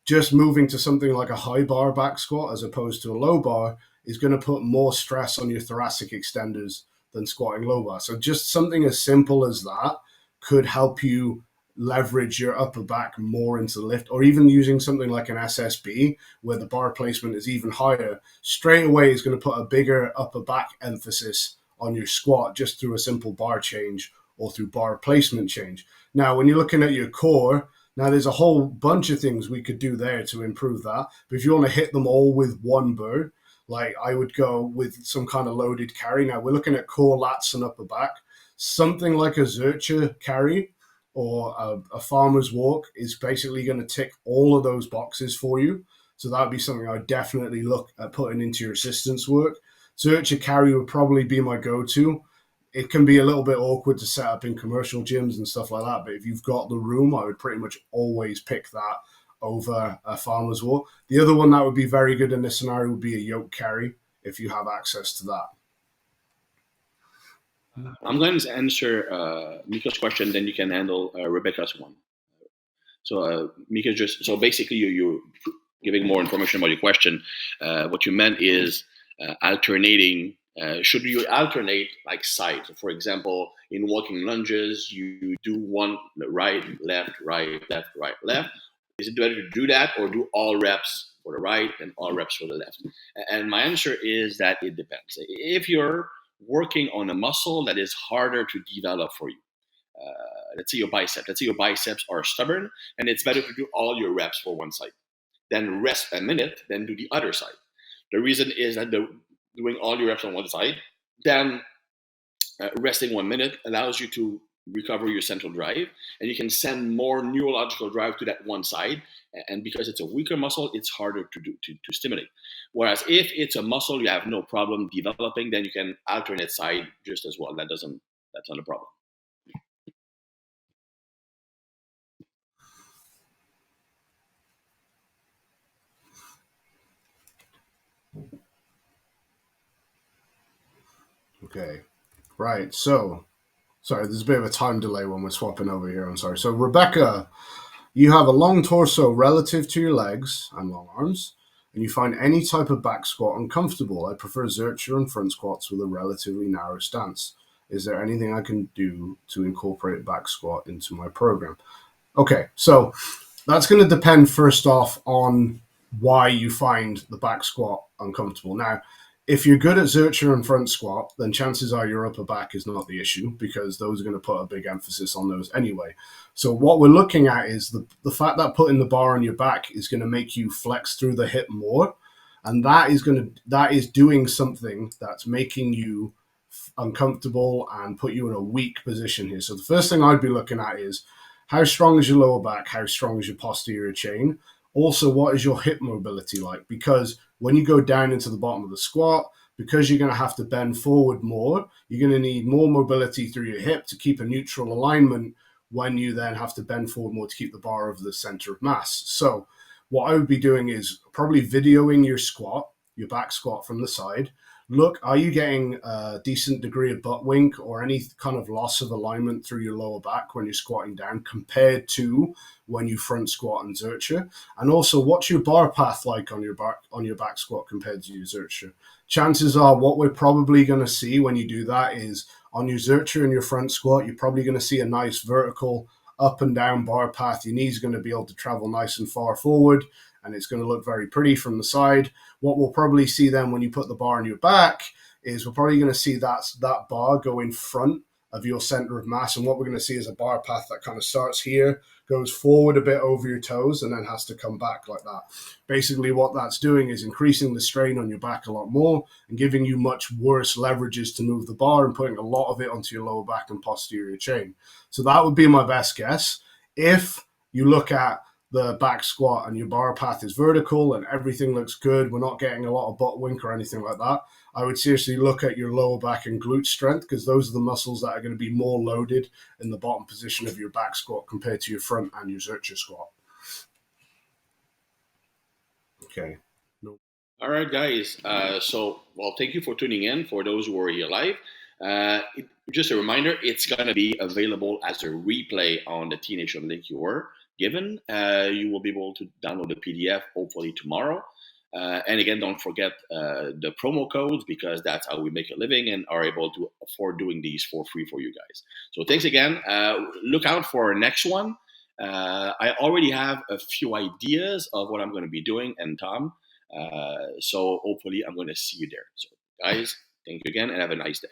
Speaker 2: Just moving to something like a high bar back squat as opposed to a low bar is going to put more stress on your thoracic extenders than squatting low bar. So just something as simple as that could help you leverage your upper back more into the lift, or even using something like an SSB where the bar placement is even higher, straight away is going to put a bigger upper back emphasis on your squat just through a simple bar change or through bar placement change. Now, when you're looking at your core, Now, there's a whole bunch of things we could do there to improve that. But if you want to hit them all with one bird, like I would go with some kind of loaded carry. Now, we're looking at core, lats, and upper back. Something like a Zercher carry or a farmer's walk is basically going to tick all of those boxes for you. So that would be something I would definitely look at putting into your assistance work. Zercher carry would probably be my go-to. It can be a little bit awkward to set up in commercial gyms and stuff like that. But if you've got the room, I would pretty much always pick that over a farmer's walk. The other one that would be very good in this scenario would be a yoke carry if you have access to that.
Speaker 1: I'm going to answer Mika's question, then you can handle Rebecca's one. So Mika, so basically you're giving more information about your question. What you meant is alternating. Should you alternate like sides? For example, in walking lunges, you do one right, left, left, left. Is it better to do that or do all reps for the right and all reps for the left? And my answer is that it depends. If you're working on a muscle that is harder to develop for you, let's say your biceps are stubborn, and it's better to do all your reps for one side. Then rest a minute, then do the other side. The reason is that doing all your reps on one side, then resting 1 minute allows you to recover your central drive, and you can send more neurological drive to that one side. And because it's a weaker muscle, it's harder to stimulate. Whereas if it's a muscle you have no problem developing, then you can alternate side just as well. That's not a problem.
Speaker 2: Okay, right. So, sorry, there's a bit of a time delay when we're swapping over here. I'm sorry. So, Rebecca, you have a long torso relative to your legs and long arms, and you find any type of back squat uncomfortable. I prefer Zercher and front squats with a relatively narrow stance. Is there anything I can do to incorporate back squat into my program? Okay, so that's going to depend first off on why you find the back squat uncomfortable. Now, if you're good at Zercher and front squat, then chances are your upper back is not the issue because those are going to put a big emphasis on those anyway. So what we're looking at is the fact that putting the bar on your back is going to make you flex through the hip more, and that is doing something that's making you uncomfortable and put you in a weak position here. So the first thing I'd be looking at is how strong is your lower back, how strong is your posterior chain. Also, what is your hip mobility like? Because when you go down into the bottom of the squat, because you're going to have to bend forward more, you're going to need more mobility through your hip to keep a neutral alignment when you then have to bend forward more to keep the bar over the center of mass. So what I would be doing is probably videoing your squat, your back squat from the side. Look, are you getting a decent degree of butt wink or any kind of loss of alignment through your lower back when you're squatting down compared to when you front squat and Zercher? And also, what's your bar path like on your back squat compared to your Zercher? Chances are what we're probably going to see when you do that is on your Zercher and your front squat, you're probably going to see a nice vertical up and down bar path. Your knees are going to be able to travel nice and far forward, and it's going to look very pretty from the side. What we'll probably see then when you put the bar on your back is we're probably going to see that bar go in front of your center of mass. And what we're going to see is a bar path that kind of starts here, goes forward a bit over your toes, and then has to come back like that. Basically, what that's doing is increasing the strain on your back a lot more and giving you much worse leverages to move the bar and putting a lot of it onto your lower back and posterior chain. So that would be my best guess. If you look at the back squat and your bar path is vertical and everything looks good, we're not getting a lot of butt wink or anything like that, I would seriously look at your lower back and glute strength because those are the muscles that are going to be more loaded in the bottom position of your back squat compared to your front and your Zercher squat. Okay.
Speaker 1: No. All right, guys. Thank you for tuning in for those who are here live. Just a reminder, it's going to be available as a replay on the T Nation link you were given. You will be able to download the PDF hopefully tomorrow. And again, don't forget the promo codes because that's how we make a living and are able to afford doing these for free for you guys. So thanks again. Look out for our next one. I already have a few ideas of what I'm going to be doing, and Tom. So hopefully I'm going to see you there. So guys, thank you again and have a nice day.